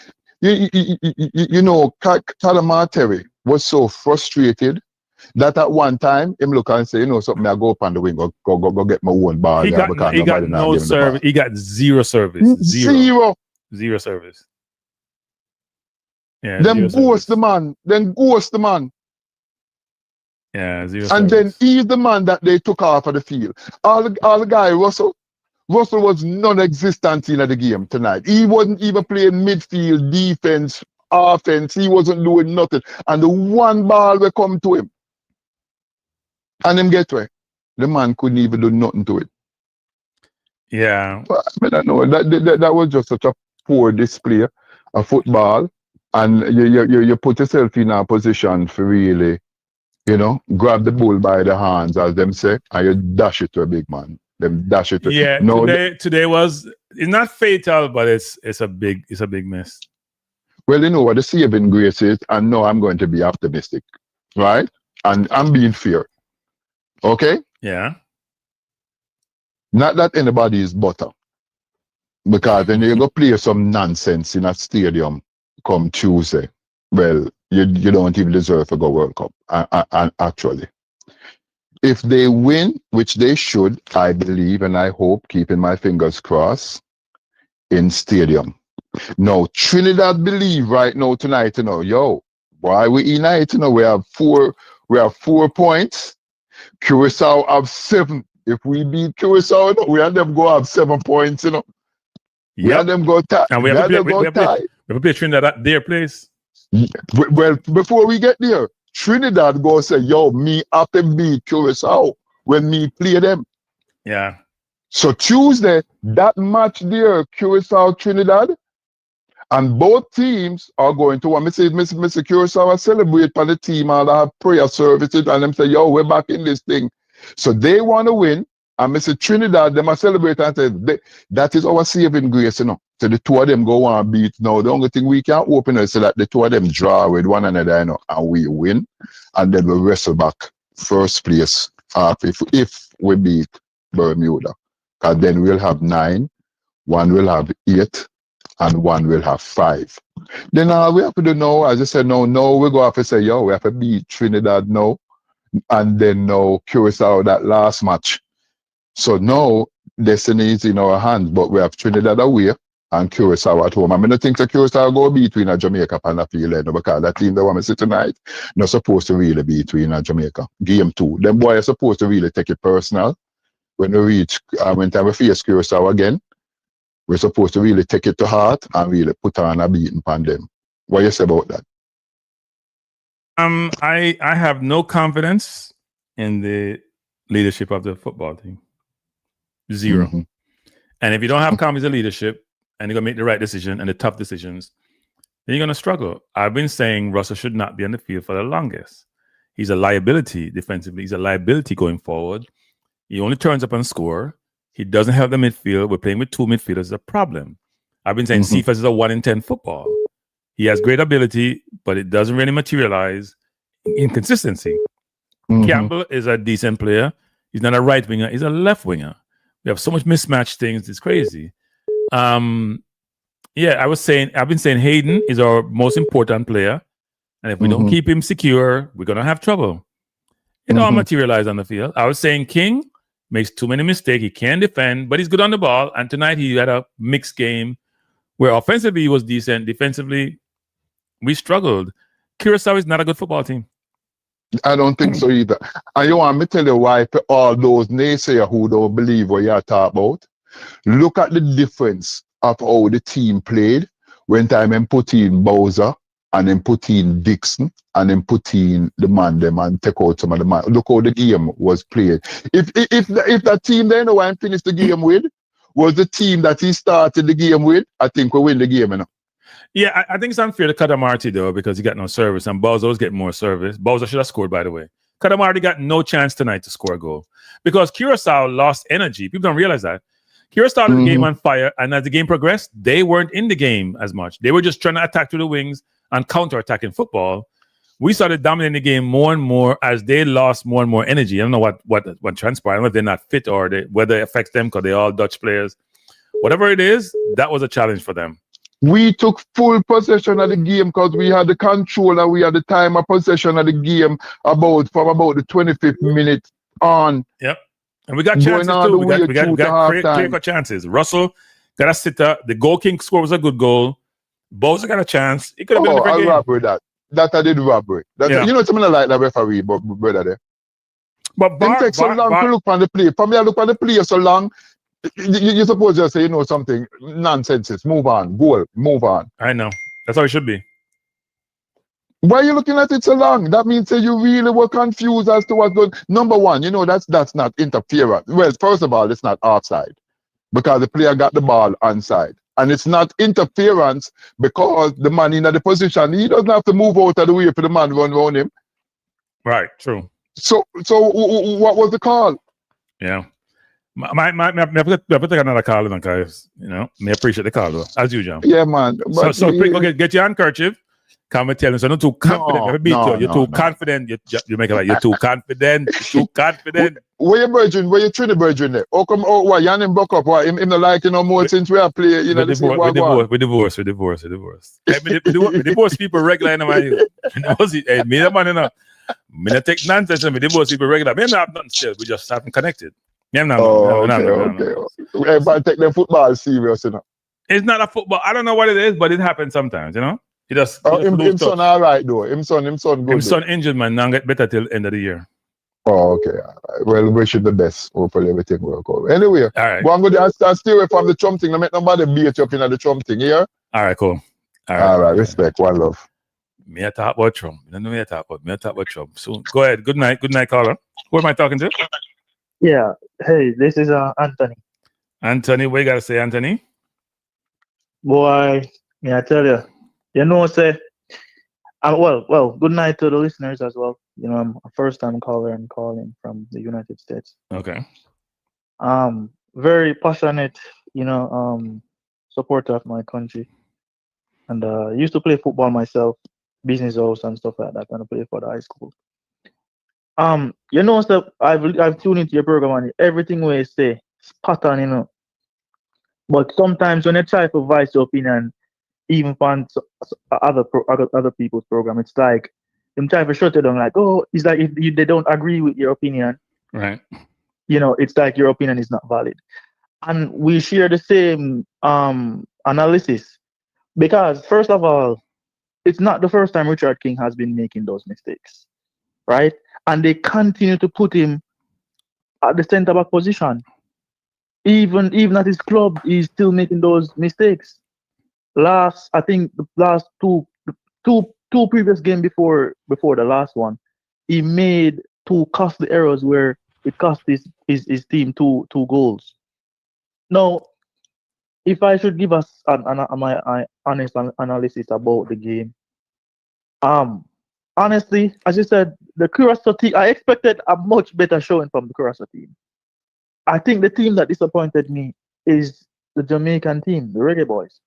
Calamar Terry was so frustrated that at one time, him look and say, something, I go up on the wing, go get my own ball. He got no service. He got zero service. Zero service. Yeah. Then ghost the man. Yeah, zero and service. then he's the man that they took off of the field. All the guy, Russell was non-existent in the game tonight. He wasn't even playing midfield, defense, offense. He wasn't doing nothing. And the one ball will come to him. And him get where? The man couldn't even do nothing to it. Yeah. But, I don't know. That was just such a poor display of football. And you put yourself in a position for really, grab the bull by the hands, as them say, and you dash it to a big man. Them dash it to. Yeah. No, today it's not fatal, but it's a big miss. Well, you know what the saving grace is, and now I'm going to be optimistic, right? And I'm being fair. Okay? Yeah. Not that anybody is butter. Because then you go play some nonsense in a stadium come Tuesday. Well, you don't even deserve to go World Cup, actually. If they win, which they should, I believe and I hope, keeping my fingers crossed, in stadium. Now, Trinidad believe right now tonight, why we unite, we have 4 points. Curaçao have 7. If we beat Curaçao, we and them go have 7 points, We and them go tie. And we have to play Trinidad at their place. Well, before we get there, Trinidad go say, me have to beat Curaçao when me play them. Yeah. So Tuesday, that match there, Curaçao, Trinidad, and both teams are going to want Mr. Curaçao celebrate for the team and have prayer services and them say, we're back in this thing. So they want to win, and Mr. Trinidad, them are celebrate and say, that is our saving grace, So the two of them go on beat now. The only thing we can open is so that the two of them draw with one another, and we win, and then we wrestle back first place. If we beat Bermuda. Because then we'll have 9, one will have 8, and one will have 5. Then all we have to do now, as I said, no, we go have to say, yo, we have to beat Trinidad now, and then now Curaçao that last match. So now destiny is in our hands, but we have Trinidad away and Curaçao at home. I mean, I think the Curaçao go between a Jamaica and a field because that team that want to see tonight not supposed to really be between a Jamaica. Game 2. Them boys are supposed to really take it personal. When we reach, when time we face Curaçao again, we're supposed to really take it to heart and really put on a beating upon them. What you say about that? I have no confidence in the leadership of the football team. 0. Mm-hmm. And if you don't have confidence in leadership and you're going to make the right decision and the tough decisions, then you're going to struggle. I've been saying Russell should not be on the field for the longest. He's a liability defensively. He's a liability going forward. He only turns up and score. He doesn't have the midfield. We're playing with 2 midfielders. It's a problem. I've been saying Cephas is a 1 in 10 football. He has great ability, but it doesn't really materialize in consistency. Campbell is a decent player. He's not a right winger. He's a left winger. We have so much mismatched things. It's crazy. I've been saying Hayden is our most important player. And if we don't keep him secure, we're going to have trouble. It all materialized on the field. I was saying King makes too many mistakes. He can't defend, but he's good on the ball. And tonight he had a mixed game where offensively he was decent. Defensively, we struggled. Curaçao is not a good football team. I don't think so either. And you want me to tell you why for all those naysayers who don't believe what you're talking about? Look at the difference of how the team played when time and put in Bowser and then put in Dixon and then put in the man them and take out some of the man. Look how the game was played. If that team they know and finished the game with was the team that he started the game with, I think we win the game, you know. Yeah, I think it's unfair to Kadamarti, though, because he got no service, and Bowser was getting more service. Bowser should have scored, by the way. Kadamarti got no chance tonight to score a goal because Curaçao lost energy. People don't realize that. Curaçao started the game on fire, and as the game progressed, they weren't in the game as much. They were just trying to attack through the wings and counter-attacking football. We started dominating the game more and more as they lost more and more energy. I don't know what transpired. I don't know if they're not fit or whether it affects them because they're all Dutch players. Whatever it is, that was a challenge for them. We took full possession of the game because we had the control and we had the time of possession of the game from about the 25th minute on. Yep. And we got chances too. We got clear chances. Russell got a sitter. The goal king score was a good goal. Bowser got a chance. It could have been a different game. Robbery that I did robbery. You know something like that referee, but brother there. But it takes so long to look on the play. For me, I look on the play so long. You suppose you say, something nonsense. Move on, goal, move on. I know. That's how it should be. Why are you looking at it so long? That means that you really were confused as to what's going. Number one, that's not interference. Well, first of all, it's not offside because the player got the ball onside. And it's not interference because the man in the position, he doesn't have to move out of the way for the man run around him. Right, true. So what was the call? Yeah. I put another call in, guys. May appreciate the call though, as usual. Yeah, man. So quick, get your handkerchief. Come and tell me. So not too confident. You're too confident. You make it like you're too confident. You're too confident. Where you Trinidad virgin there? Why you and him broke up? Why him not like more since we are playing? We divorce. We divorce people regular in my hey, me the man enough. Me not take nonsense and we divorce people regular. Me not have nothing still. We just haven't connected. Yeah, okay. Everybody take their football serious, It's not a football. I don't know what it is, but it happens sometimes, He just. Him son all right though. Him son good. Him son injured, man. Now get better till end of the year. Oh, okay. Right. Well, wish you the best. Hopefully everything will go. Anyway, all right. Go and go there and stay away from the Trump thing. Don't make nobody beat you up in the Trump thing, yeah? All right, cool. All right. Respect. One love. Me I talk about Trump. You don't know me I talk about Trump. So go ahead. Good night, caller. Who am I talking to? Yeah. Hey, this is Anthony. Anthony, what you gotta say, Anthony? Boy, I tell you, say, well, good night to the listeners as well. I'm a first-time caller and calling from the United States. Okay. Very passionate, supporter of my country, and used to play football myself, business house and stuff like that, and I play for the high school. You know, so I've tuned into your program and everything where you say spot on, you know. But sometimes when you try to voice your opinion, even on other people's program, it's like them try to shut it down. Like, oh, it's like if they don't agree with your opinion, Right. you know, it's like your opinion is not valid. And we share the same analysis because first of all, it's not the first time Richard King has been making those mistakes, right? And they continue to put him at the centre back position. Even at his club, he's still making those mistakes. I think the last two previous game before the last one, he made two costly errors where it cost his team two goals. Now, if I should give us my honest analysis about the game, honestly, as you said, the Curaçao team, I expected a much better showing from the Curaçao team. I think the team that disappointed me is the Jamaican team, the Reggae Boys,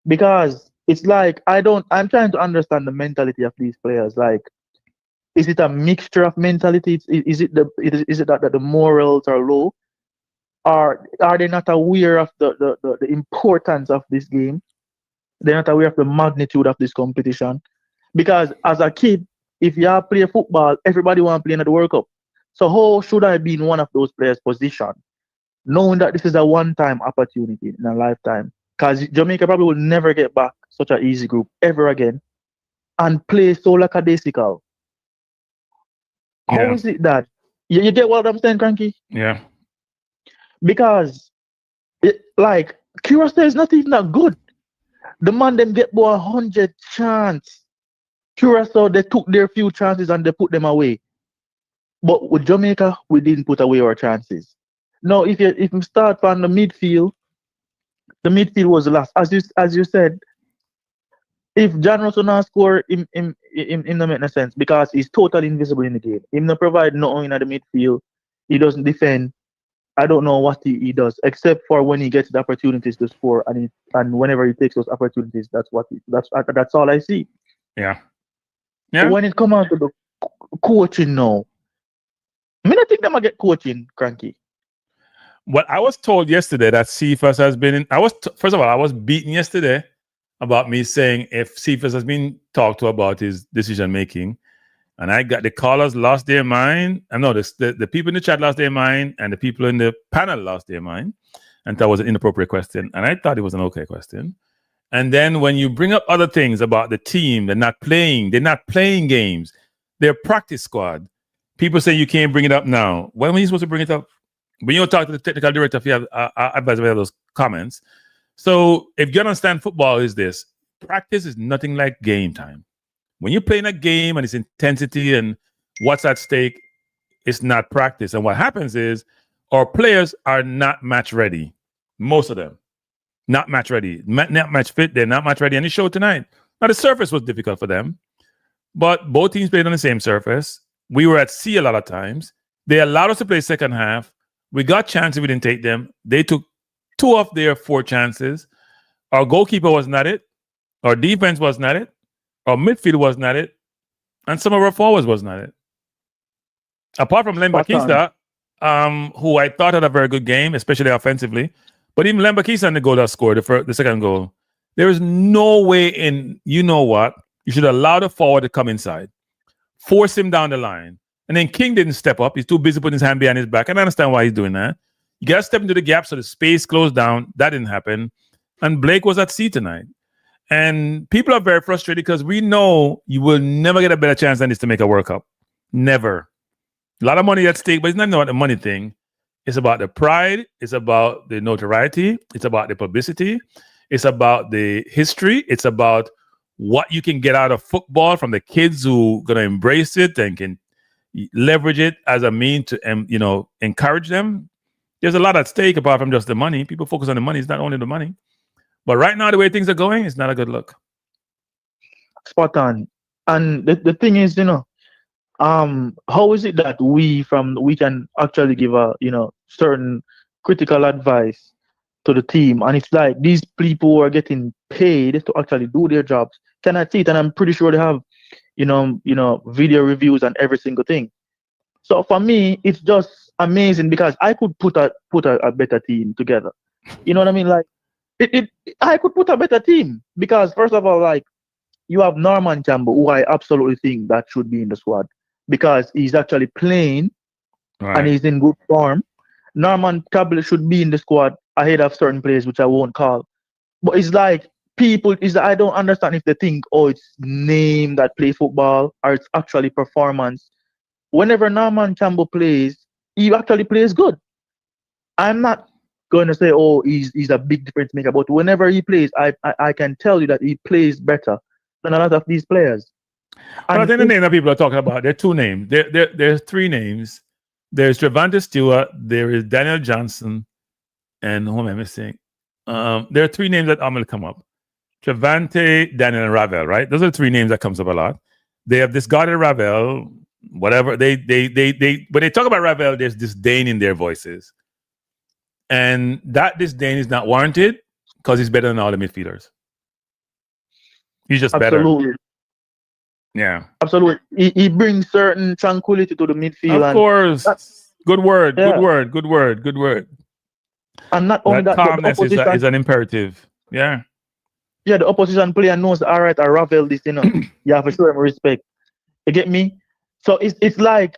because it's like I'm trying to understand the mentality of these players. Like, is it a mixture of mentality? Is it that the morals are low? Are they not aware of the importance of this game? They're not aware of the magnitude of this competition. Because as a kid, if you play football, everybody want to play in the World Cup. So how should I be in one of those players' position, knowing that this is a one-time opportunity in a lifetime? Because Jamaica probably will never get back such an easy group ever again and play so lackadaisical. How is it that you get what I'm saying, Cranky? Yeah. Because like Curaçao is not even that good. The man them get 100 chance. Curaçao, they took their few chances and they put them away. But with Jamaica, we didn't put away our chances. Now, if you start from the midfield was the last. As you said, if John Russell not score, him not make no sense because he's totally invisible in the game. He not provide nothing in the midfield. He doesn't defend. I don't know what he does, except for when he gets the opportunities to score, and whenever he takes those opportunities, that's all I see. Yeah. But when it comes out to the coaching now, I mean, I think they might get coaching, Cranky. Well, I was told yesterday that Cephas has been in. First of all, I was beaten yesterday about me saying if Cephas has been talked to about his decision making, and I got the callers lost their mind. I know the people in the chat lost their mind, and the people in the panel lost their mind, and that was an inappropriate question, and I thought it was an okay question. And then when you bring up other things about the team, they're not playing games, they're practice squad. People say you can't bring it up now. When were you supposed to bring it up? When you talk to the technical director, if you have advice about those comments. So if you understand football is this, practice is nothing like game time. When you're playing a game and it's intensity and what's at stake, it's not practice. And what happens is our players are not match ready. Most of them. Not match ready. Not match fit. They're not match ready. And it showed tonight. Now, the surface was difficult for them. But both teams played on the same surface. We were at sea a lot of times. They allowed us to play second half. We got chances. We didn't take them. They took 2 of their 4 chances. Our goalkeeper was not it. Our defense was not it. Our midfield was not it. And some of our forwards was not it. Apart from Lembakisa, who I thought had a very good game, especially offensively. But even Lembakisa and the goal that scored, the second goal, there is no way in, you know what, you should allow the forward to come inside. Force him down the line. And then King didn't step up. He's too busy putting his hand behind his back. And I understand why he's doing that. You got to step into the gap so the space closed down. That didn't happen. And Blake was at sea tonight. And people are very frustrated because we know you will never get a better chance than this to make a World Cup. Never. A lot of money at stake, but it's not about the money thing. It's about the pride. It's about the notoriety. It's about the publicity. It's about the history. It's about what you can get out of football from the kids who are going to embrace it and can leverage it as a mean to, encourage them. There's a lot at stake apart from just the money. People focus on the money. It's not only the money. But right now, the way things are going, it's not a good look. Spot on. And the thing is, how is it that we can actually give a, certain critical advice to the team? And it's like these people who are getting paid to actually do their jobs cannot see it. And I'm pretty sure they have, video reviews and every single thing. So for me, it's just amazing because I could put a better team together. You know what I mean? Like I could put a better team because first of all, like you have Norman Campbell, who I absolutely think that should be in the squad because he's actually playing and he's in good form. Norman Campbell should be in the squad ahead of certain players, which I won't call. But it's like I don't understand if they think, oh, it's name that play football or it's actually performance. Whenever Norman Campbell plays, he actually plays good. I'm not going to say, oh, he's a big difference maker, but whenever he plays, I can tell you that he plays better than a lot of these players. Well, I think the name that people are talking about, there are two names. There's three names. There's Trevante Stewart, there is Daniel Johnson, and who am I missing? There are three names that I'm going to come up. Trevante, Daniel, and Ravel, right? Those are the three names that comes up a lot. They have discarded Ravel, whatever. When they talk about Ravel, there's disdain in their voices. And that disdain is not warranted because he's better than all the midfielders. He's just Absolutely. better. Yeah. Absolutely. He brings certain tranquility to the midfield. Of course. Good word. Good word. And not only that, calmness is an imperative. Yeah. Yeah, the opposition player knows, all right, I Ravel this, you have to show him respect. You get me? So it's like,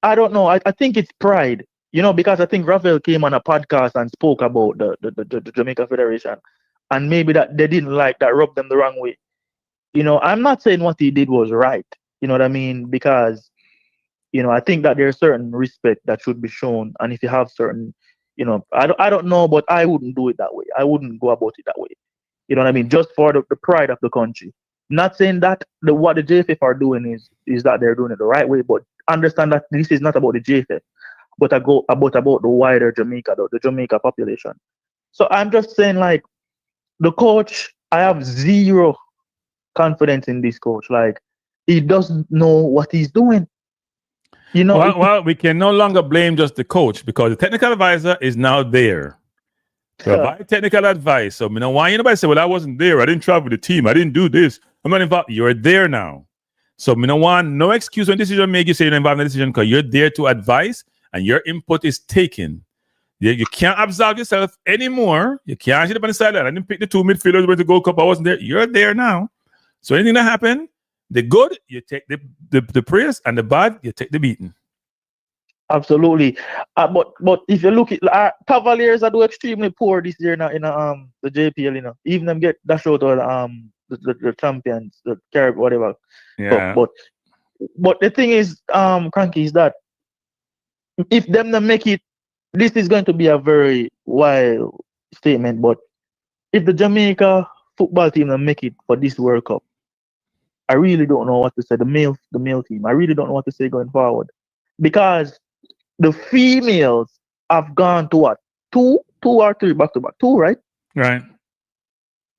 I don't know, I think it's pride, because I think Ravel came on a podcast and spoke about the Jamaica Federation. And maybe that they didn't like that, rubbed them the wrong way. I'm not saying what he did was right. You know what I mean? Because, I think that there's certain respect that should be shown. And if you have certain, I don't know, but I wouldn't do it that way. I wouldn't go about it that way. You know what I mean? Just for the pride of the country. Not saying that what the JFF are doing is that they're doing it the right way, but understand that this is not about the JFF, but about the wider Jamaica, the Jamaica population. So I'm just saying, like, the coach, I have zero confidence in this coach. Like, he doesn't know what he's doing. Well, we can no longer blame just the coach because the technical advisor is now there. Provide technical advice. So, why anybody say, well, I wasn't there. I didn't travel with the team. I didn't do this. I'm not involved. You're there now. So, no excuse when decision make you say you're involved in the decision because you're there to advise and your input is taken. You can't absolve yourself anymore. You can't sit up on the sideline. I didn't pick the two midfielders went to Gold Cup. I wasn't there. You're there now. So anything that happened, the good, you take the praise, and the bad, you take the beating. Absolutely. But if you look at Cavaliers are doing extremely poor this year now in the JPL, even them get dashed out of the champions, the Carib, whatever. Yeah. But the thing is, Cranky, is that if them don't make it, this is going to be a very wild statement. But if the Jamaica football team don't make it for this World Cup, I really don't know what to say. The male team, I really don't know what to say going forward, because the females have gone to what? Two or three back-to-back? Two, right? Right.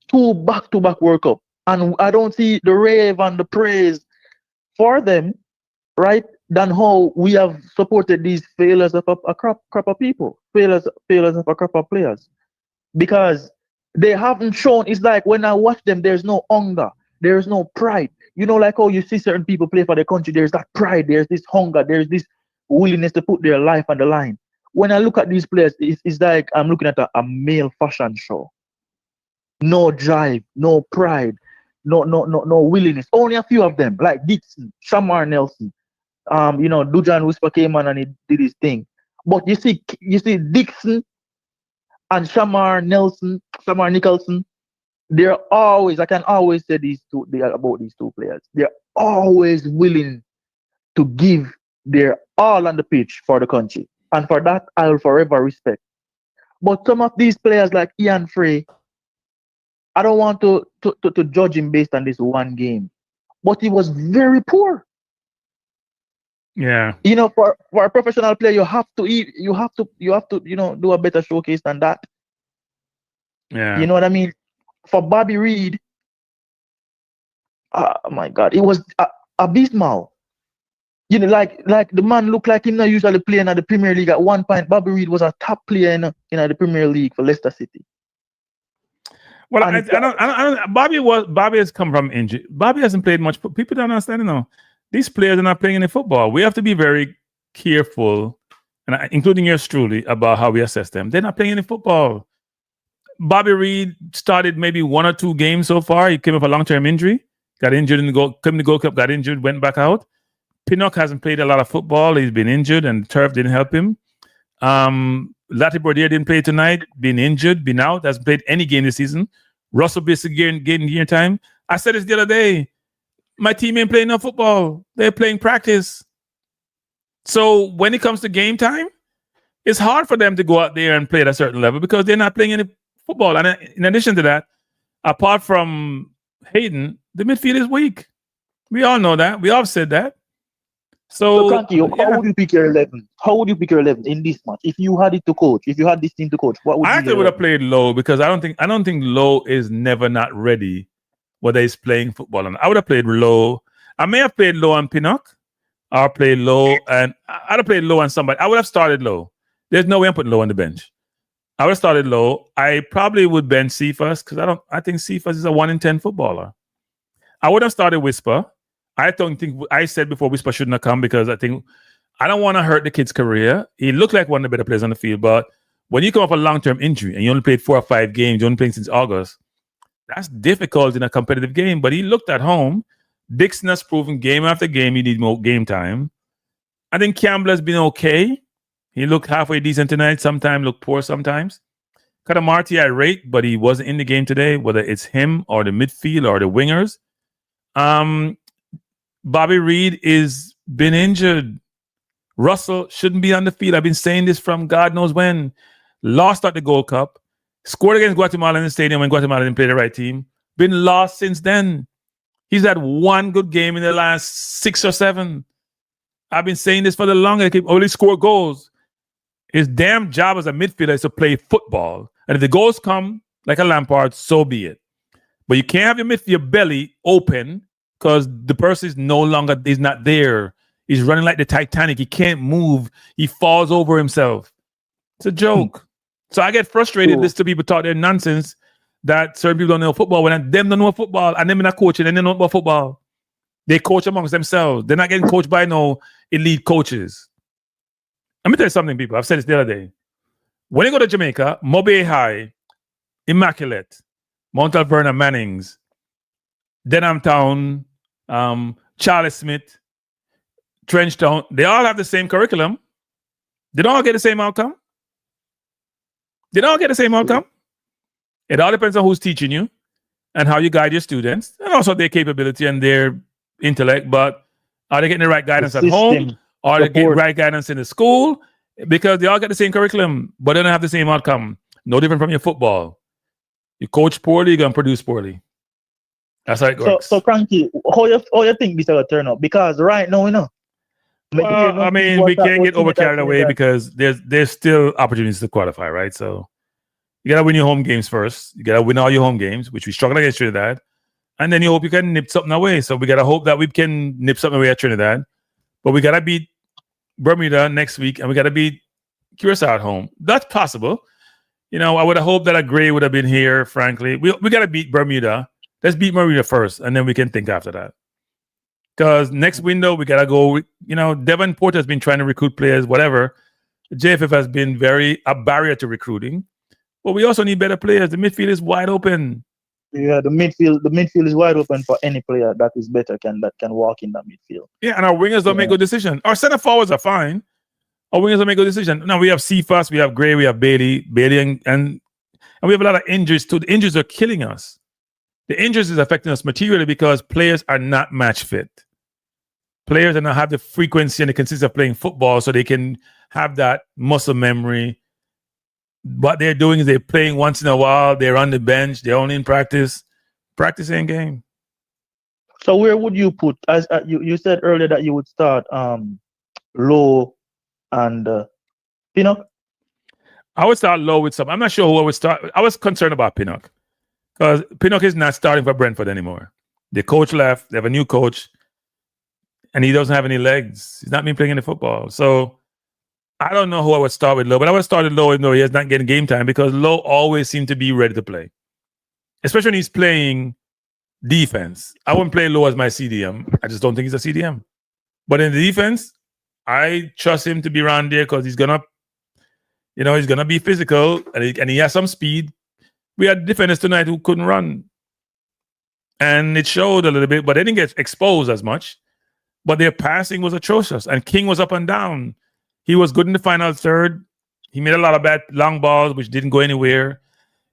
2 back-to-back World Cup. And I don't see the rave and the praise for them, right? Than how we have supported these failures of a crop of people, failures of a crop of players. Because they haven't shown, it's like when I watch them, there's no hunger, there's no pride. Like how you see certain people play for their country, there's that pride, there's this hunger, there's this willingness to put their life on the line. When I look at these players, it's like I'm looking at a male fashion show. No drive, no pride, no willingness. Only a few of them, like Dixon, Shamar Nelson. Dujan Whisper came on and he did his thing. But you see Dixon and Shamar Nicholson, they're always, I can always say about these two players. They're always willing to give their all on the pitch for the country. And for that, I'll forever respect. But some of these players like Ian Frey, I don't want to judge him based on this one game. But he was very poor. Yeah. For a professional player, you have to do a better showcase than that. Yeah. You know what I mean? For Bobby Reid, oh my God, it was abysmal. Like the man looked like him not usually playing at the Premier League. At one point, Bobby Reid was a top player in the Premier League for Leicester City. Well, I don't. Bobby has come from injury. Bobby hasn't played much. People don't understand. These players are not playing any football. We have to be very careful, and including yours truly, about how we assess them. They're not playing any football. Bobby Reed started maybe 1 or 2 games so far. He came off a long-term injury, got injured in the Gold Cup, got injured, went back out. Pinnock hasn't played a lot of football. He's been injured, and turf didn't help him. Latibordier didn't play tonight, been injured, been out, hasn't played any game this season. Russell basically getting gear time. I said this the other day. My team ain't playing no football. They're playing practice. So when it comes to game time, it's hard for them to go out there and play at a certain level because they're not playing any football. And in addition to that, apart from Hayden, the midfield is weak. We all know that. We all said that. So Kanki, how would you pick your 11? How would you pick your 11 in this match? If you had it to coach, if you had this team to coach, what would I you actually would have played Low because I don't think Low is never not ready whether he's playing football. And I would have played Low. I may have played Low on Pinnock or played Low, and I'd have played Low on somebody. I would have started Low. There's no way I'm putting Low on the bench. I would have started Low. I probably would bench Cephas because I think Cephas is a 1 in 10 footballer. I would have started Whisper. I said before Whisper shouldn't have come because I don't want to hurt the kid's career. He looked like one of the better players on the field, but when you come off a long-term injury and you only played 4 or 5 games, you only played since August, that's difficult in a competitive game. But he looked at home. Dixon has proven game after game you need more game time. I think Campbell has been okay. He looked halfway decent tonight. Sometimes looked poor sometimes. Katamarti I rate, but he wasn't in the game today, whether it's him or the midfield or the wingers. Bobby Reed is been injured. Russell shouldn't be on the field. I've been saying this from God knows when. Lost at the Gold Cup. Scored against Guatemala in the stadium when Guatemala didn't play the right team. Been lost since then. He's had 1 good game in the last 6 or 7. I've been saying this for the longest. He only score goals. His damn job as a midfielder is to play football. And if the goals come like a Lampard, so be it. But you can't have your midfield belly open because the person is not there. He's running like the Titanic. He can't move. He falls over himself. It's a joke. So I get frustrated listening to people talk their nonsense that certain people don't know football when them don't know football and them not coaching and they don't know about football. They coach amongst themselves. They're not getting coached by no elite coaches. Let me tell you something, people. I've said this the other day. When you go to Jamaica, Mobay High, Immaculate, Mount Alverna Mannings, Denham Town, Charlie Smith, Trenchtown, they all have the same curriculum. They don't all get the same outcome. They don't all get the same outcome. It all depends on who's teaching you and how you guide your students and also their capability and their intellect. But are they getting the right guidance at home? Or they getting the right guidance in the school? Because they all get the same curriculum, but they don't have the same outcome. No different from your football. You coach poorly, you're going to produce poorly. That's how it works. So Frankie, how you think this will turn out? Because right now, well, I mean, we can't get over carried away because there's still opportunities to qualify, right? So you got to win your home games first. You got to win all your home games, which we struggled against Trinidad. And then you hope you can nip something away. So we got to hope that we can nip something away at Trinidad. But we got to beat Bermuda next week and we got to beat Curaçao at home. That's possible. I would have hoped that a Gray would have been here, frankly. We got to beat Bermuda. Let's beat Bermuda first, and then we can think after that. Because next window, we got to go. Devon Porter has been trying to recruit players, whatever. The JFF has been a barrier to recruiting. But we also need better players. The midfield is wide open. Yeah, the midfield is wide open for any player that is better that can walk in that midfield. Yeah, and our wingers don't make good decisions. Our center forwards are fine. Our wingers don't make good decisions. Now we have Cephas, we have Gray, we have Bailey, and we have a lot of injuries too. The injuries are killing us. The injuries is affecting us materially because players are not match fit. Players do not have the frequency and the consistency of playing football so they can have that muscle memory. What they're doing is they're playing once in a while. They're on the bench. They're only in practice. Practice ain't game. So where would you put, as you said earlier that you would start Low and Pinnock? I would start Low with some. I'm not sure who I would start. I was concerned about Pinnock. Because Pinnock is not starting for Brentford anymore. The coach left. They have a new coach. And he doesn't have any legs. He's not been playing any football. So I don't know who I would start with Low. But I would have started Low even though he is not getting game time because Low always seemed to be ready to play. Especially when he's playing defense. I wouldn't play Low as my CDM. I just don't think he's a CDM. But in the defense, I trust him to be around there because he's gonna be physical and he has some speed. We had defenders tonight who couldn't run, and it showed a little bit, but they didn't get exposed as much. But their passing was atrocious, and King was up and down. He was good in the final third. He made a lot of bad long balls, which didn't go anywhere.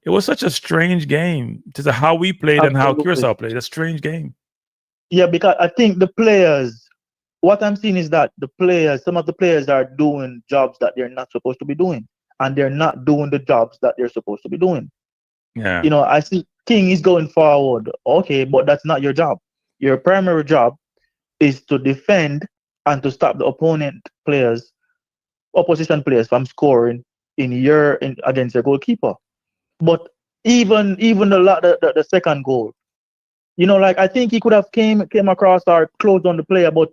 It was such a strange game. Just how we played and how Curaçao played. A strange game. Yeah, because I think the players, what I'm seeing is that some of the players are doing jobs that they're not supposed to be doing. And they're not doing the jobs that they're supposed to be doing. Yeah. I see King is going forward. Okay, but that's not your job. Your primary job is to defend and to stop the opposition players from scoring against your goalkeeper. But even the second goal, I think he could have came across or closed on the player, but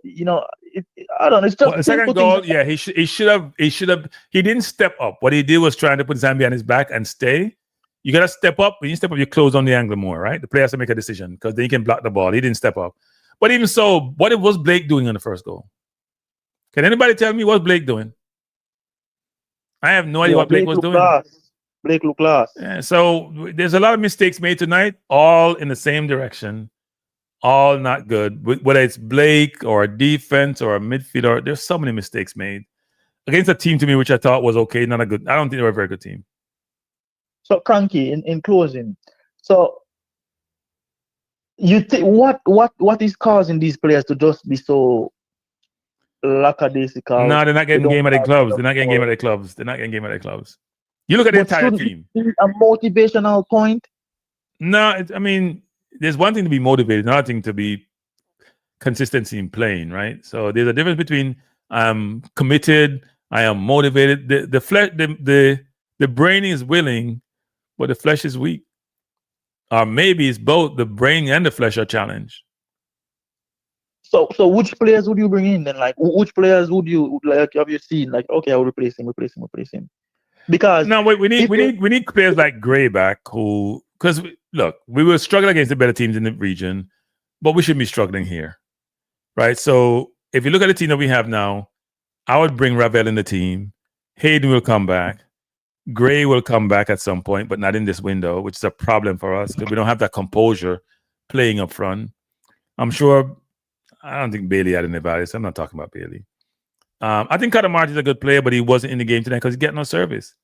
I don't know. It's just the second goal. Yeah, he should have. He didn't step up. What he did was trying to put Zambia on his back and stay. You gotta step up. When you step up, you close on the angle more, right? The player has to make a decision because then you can block the ball. He didn't step up. But even so, what was Blake doing on the first goal? Can anybody tell me what Blake doing? I have no idea what Blake was doing. Blake looked lost. Yeah, so there's a lot of mistakes made tonight, all in the same direction, all not good. Whether it's Blake or a defense or a midfielder, there's so many mistakes made against a team to me which I thought was okay, not a good. I don't think they were a very good team. So Cranky, in closing, so you think what is causing these players to just be so lackadaisical? No, they're not getting game at their clubs. They're not getting game at their clubs. They're not getting game at their clubs. You look at the entire team. A motivational point? No, there's one thing to be motivated, another thing to be consistency in playing, right? So there's a difference between I'm committed, I am motivated. The brain is willing, but the flesh is weak. Or maybe it's both the brain and the flesh are challenged. So which players would you bring in then? Like which players would you have you seen? Like, okay, I'll replace him. Because no, wait, we need players like Gray back because we were struggling against the better teams in the region, but we shouldn't be struggling here, right? So if you look at the team that we have now, I would bring Ravel in the team. Hayden will come back. Gray will come back at some point, but not in this window, which is a problem for us because we don't have that composure playing up front. I'm sure. I don't think Bailey had any value, so I'm not talking about Bailey. I think Carter Martin's a good player, but he wasn't in the game tonight because he's getting no service.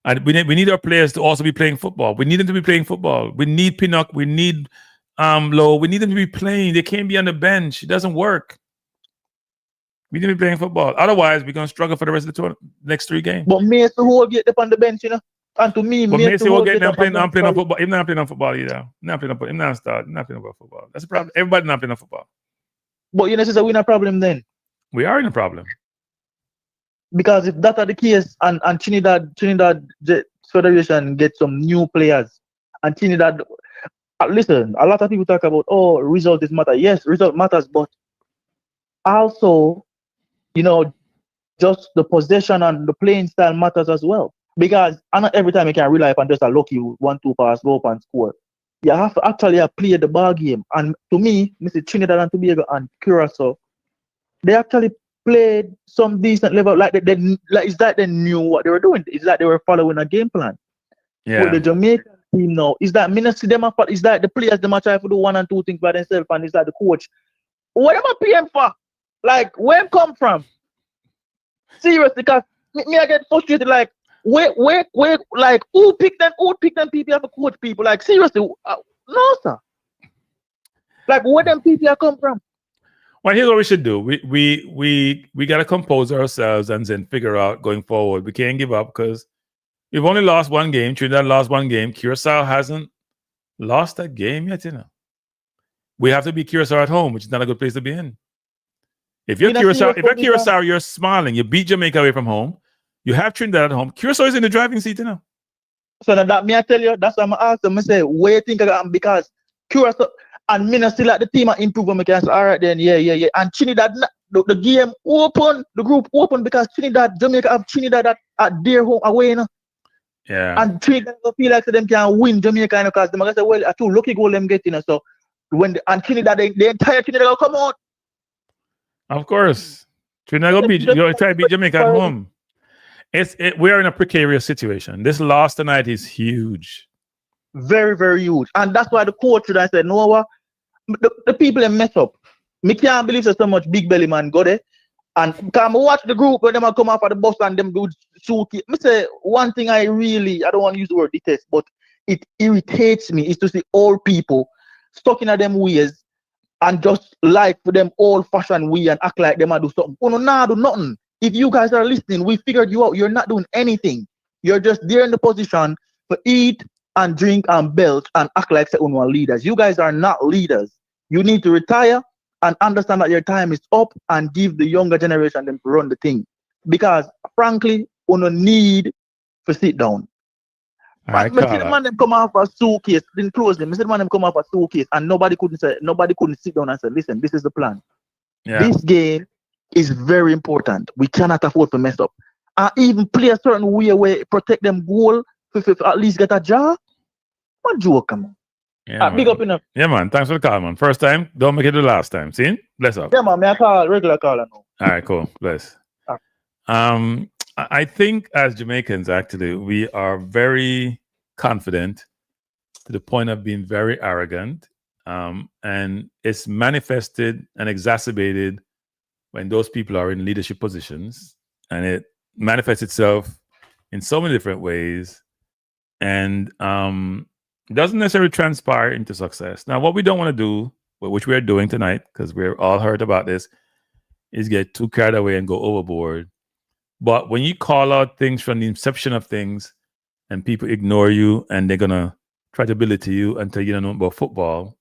And we need our players to also be playing football. We need them to be playing football. We need Pinnock. We need Lowe. We need them to be playing. They can't be on the bench. It doesn't work. We need to be playing football. Otherwise, we're going to struggle for the rest of the next 3 games. But Mason who will get up on the bench, And to me, Mason will get. I'm playing on football. He's not playing on football either. Not playing on football. That's a problem. Everybody not playing on football. But so we're in a problem then. We are in a problem. Because if that are the case, and Trinidad Federation get some new players, and Trinidad, listen, a lot of people talk about, result is matter. Yes, result matters, but also, just the possession and the playing style matters as well. Because not every time you can rely upon just a lucky 1-2 pass, go up and score. You have to actually play the ball game. And to me, Mr. Trinidad and Tobago and Curaçao, they actually played some decent level. Like it's like they knew what they were doing. It's like they were following a game plan. Yeah. With the Jamaican team now, it's that ministry them up. It's like the players them are trying to do 1 and 2 things by themselves, and it's like the coach. What am I paying for? Like where come from? Seriously, because me I get frustrated. Like where like who picked them people have to coach people? Like seriously, no sir. Like where them people come from? Well, here's what we should do. We gotta compose ourselves and then figure out going forward. We can't give up because we've only lost 1 game. Trinidad lost 1 game. Curaçao hasn't lost that game yet. We have to beat Curaçao at home, which is not a good place to be in. If you're Curaçao, you're smiling. You beat Jamaica away from home. You have Trinidad at home. Curaçao is in the driving seat, So that me I tell you, that's why I'm asking. I say, where you think I got because Curaçao and me still like the team and improve on me. All right then, yeah. And Trinidad, the game open, the group open because Jamaica have Trinidad at their home away, Yeah. And Trinidad feel like them can win Jamaica because them say, well, a 2 lucky goal them get, So when and Trinidad, the entire Trinidad will come out. Of course. Trinidad go beat you try to beat Jamaica at home. We're in a precarious situation. This loss tonight is huge. Very, very huge. And that's why the coach should have said, no, what? The people that mess up. Me can't believe there's so much big belly man go there. And come watch the group when them come off of the bus and them do shoot. Me say one thing I don't want to use the word detest, but it irritates me is to see old people stuck in them ways and just like for them old fashioned way and act like them do something. Oh no, nah, do nothing. If you guys are listening, we figured you out. You're not doing anything. You're just there in the position to eat and drink and belt and act like leaders. You guys are not leaders. You need to retire and understand that your time is up and give the younger generation them to run the thing. Because frankly, we don't need to sit down. But see the man them come off a suitcase, then close them. See the man them come off a suitcase and nobody couldn't sit down and say, listen, this is the plan. Yeah. This game is very important. We cannot afford to mess up. And even play a certain way where protect them goal if at least get a jar. What joke, man. Yeah, big up enough. Yeah, man. Thanks for the call, man. First time, don't make it the last time. See? Bless up. Yeah, man. Me I call regular caller now. All right, cool. Bless. I think as Jamaicans, actually, we are very confident to the point of being very arrogant. And it's manifested and exacerbated when those people are in leadership positions. And it manifests itself in so many different ways. And doesn't necessarily transpire into success. Now, what we don't want to do, which we're doing tonight, because we're all heard about this, is get too carried away and go overboard. But when you call out things from the inception of things and people ignore you and they're going to try to belittle you until you don't know about football,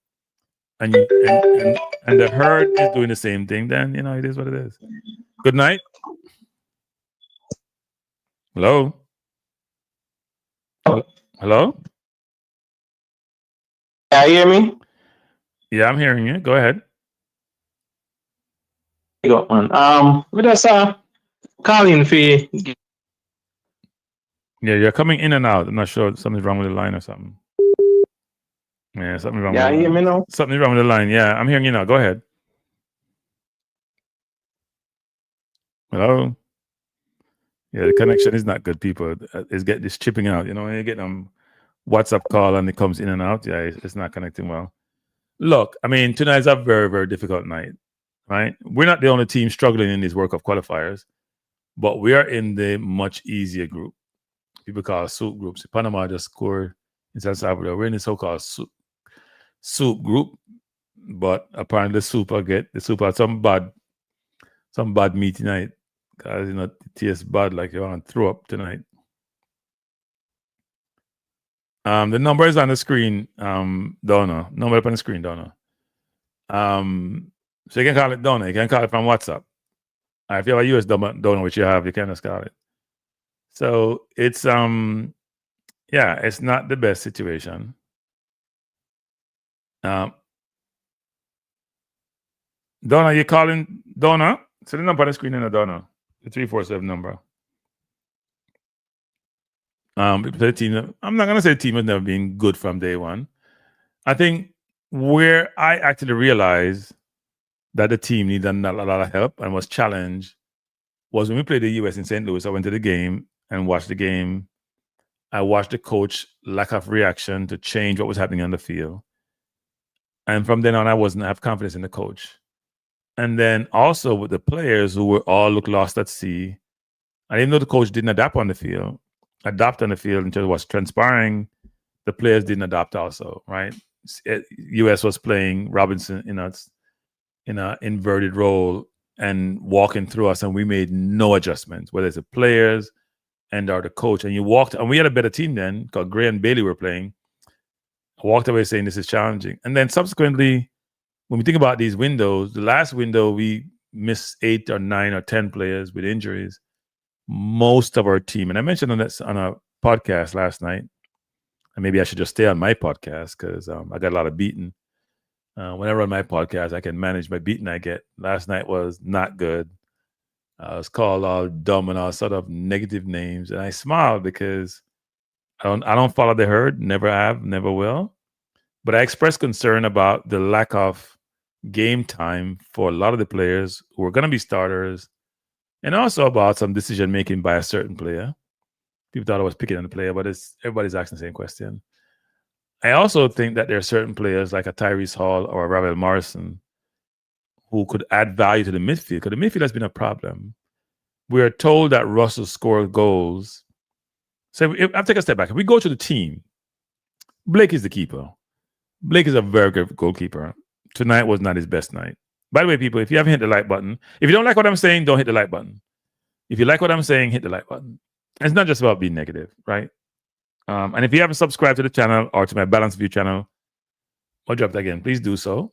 and the herd is doing the same thing, then, it is what it is. Good night. Hello? Hello? Yeah, you hear me? Yeah, I'm hearing you. Go ahead. You got one. We just calling for you. Yeah, you're coming in and out. I'm not sure something's wrong with the line or something. Yeah, something's wrong. Yeah, with you hear me now? Something's wrong with the line. Yeah, I'm hearing you now. Go ahead. Hello. Yeah, the connection is not good. People, it's chipping out. When you get them WhatsApp call and it comes in and out. Yeah, it's not connecting well. Look, I mean, tonight's a very, very difficult night, right? We're not the only team struggling in these World Cup qualifiers, but we are in the much easier group. People call soup groups. Panama just scored in San Salvador. We're in the so-called soup group, but apparently the soup had some bad meat tonight, because it tastes bad, like you want to throw up tonight. The number is on the screen, Donna. Number up on the screen, Donna. So you can call it Donna. You can call it from WhatsApp. If you have a US Donna, which you have, you can just call it. So it's it's not the best situation. Donna, you calling Donna? So the number on the screen in the Donna, the 347 number. The team, I'm not gonna say the team has never been good from day one. I think where I actually realized that the team needed a lot of help and was challenged was when we played the US in St. Louis. I went to the game and watched the game. I watched the coach lack of reaction to change what was happening on the field. And from then on, I wasn't have confidence in the coach. And then also with the players who were all look lost at sea. I didn't know the coach didn't adapt on the field in terms of what's transpiring. The players didn't adapt also, right? US was playing Robinson in an inverted role and walking through us, and we made no adjustments, whether it's the players or the coach. And we had a better team then, because Gray and Bailey were playing. I walked away saying this is challenging. And then subsequently, when we think about these windows, the last window we missed 8 or 9 or 10 players with injuries. Most of our team, and I mentioned on a podcast last night, and maybe I should just stay on my podcast because I got a lot of beating. When I run my podcast, I can manage my beating I get. Last night was not good. I was called all dumb and all sort of negative names, and I smiled because I don't follow the herd, never have, never will. But I expressed concern about the lack of game time for a lot of the players who are going to be starters and also about some decision making by a certain player. People thought I was picking on the player, but everybody's asking the same question. I also think that there are certain players like a Tyrese Hall or a Ravel Morrison who could add value to the midfield, because the midfield has been a problem. We are told that Russell scored goals. So I'll take a step back. If we go to the team, Blake is the keeper. Blake is a very good goalkeeper. Tonight was not his best night. By the way, people, if you haven't hit the like button, if you don't like what I'm saying, don't hit the like button. If you like what I'm saying, hit the like button. And it's not just about being negative, right? And if you haven't subscribed to the channel or to my Balance View channel, I'll drop that again. Please do so.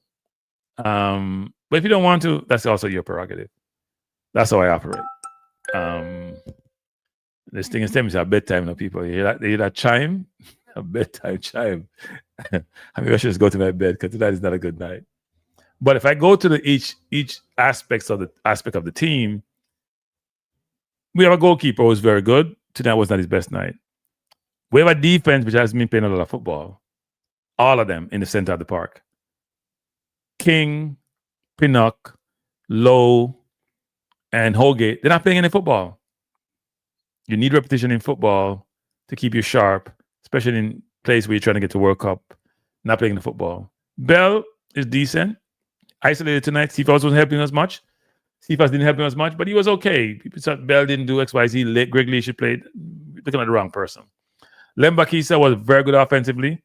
But if you don't want to, that's also your prerogative. That's how I operate. This thing is telling me it's a bedtime now, people. You hear that chime? A bedtime chime. Maybe I should just go to my bed because tonight is not a good night. But if I go to the each aspect of the team, we have a goalkeeper who's very good. Tonight was not his best night. We have a defense which has been playing a lot of football. All of them in the center of the park. King, Pinnock, Lowe, and Holgate, they're not playing any football. You need repetition in football to keep you sharp, especially in place where you're trying to get to World Cup, not playing the football. Bell is decent. Isolated tonight. Cephas wasn't helping us much. Cephas didn't help him as much, but he was okay. People thought Bell didn't do XYZ. Greg Lee should play. Looking at the wrong person. Lembakisa was very good offensively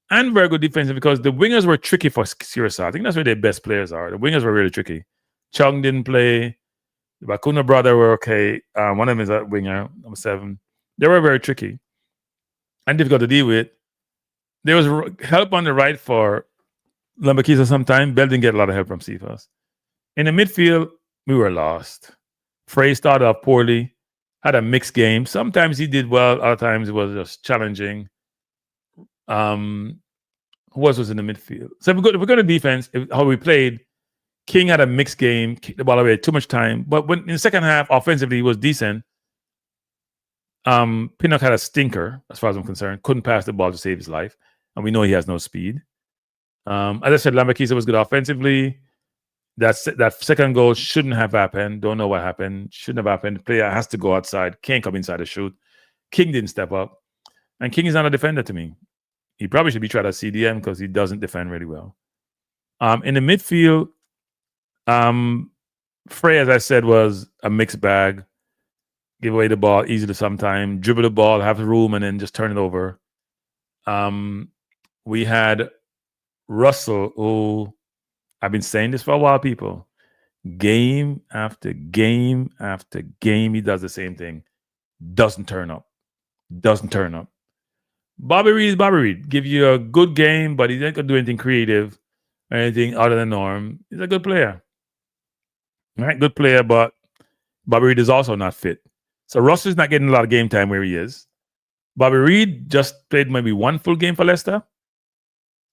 and very good defensively because the wingers were tricky for Curaçao. I think that's where their best players are. The wingers were really tricky. Chung didn't play. The Bakuna brother were okay. One of them is a winger, number 7. They were very tricky and difficult to deal with. There was help on the right for Lembakisa sometime. Bell didn't get a lot of help from Cephas. In the midfield, we were lost. Frey started off poorly, had a mixed game. Sometimes he did well, other times it was just challenging. Who else was in the midfield? So if we go to defense, how we played, King had a mixed game, kicked the ball away, too much time. But when in the second half, offensively, he was decent. Pinnock had a stinker, as far as I'm concerned. Couldn't pass the ball to save his life. And we know he has no speed. As I said, Lambakisa was good offensively. That second goal shouldn't have happened. Don't know what happened. Shouldn't have happened. The player has to go outside. Can't come inside to shoot. King didn't step up. And King is not a defender to me. He probably should be tried at CDM because he doesn't defend really well. In the midfield, Frey, as I said, was a mixed bag. Give away the ball easily sometimes. Dribble the ball, have the room, and then just turn it over. We had Russell, who I've been saying this for a while, people. Game after game after game, he does the same thing. Doesn't turn up. Bobby Reed is Bobby Reed. Give you a good game, but he ain't gonna do anything creative or anything other than norm. He's a good player. Right? Good player, but Bobby Reed is also not fit. So Russell's not getting a lot of game time where he is. Bobby Reed just played maybe one full game for Leicester.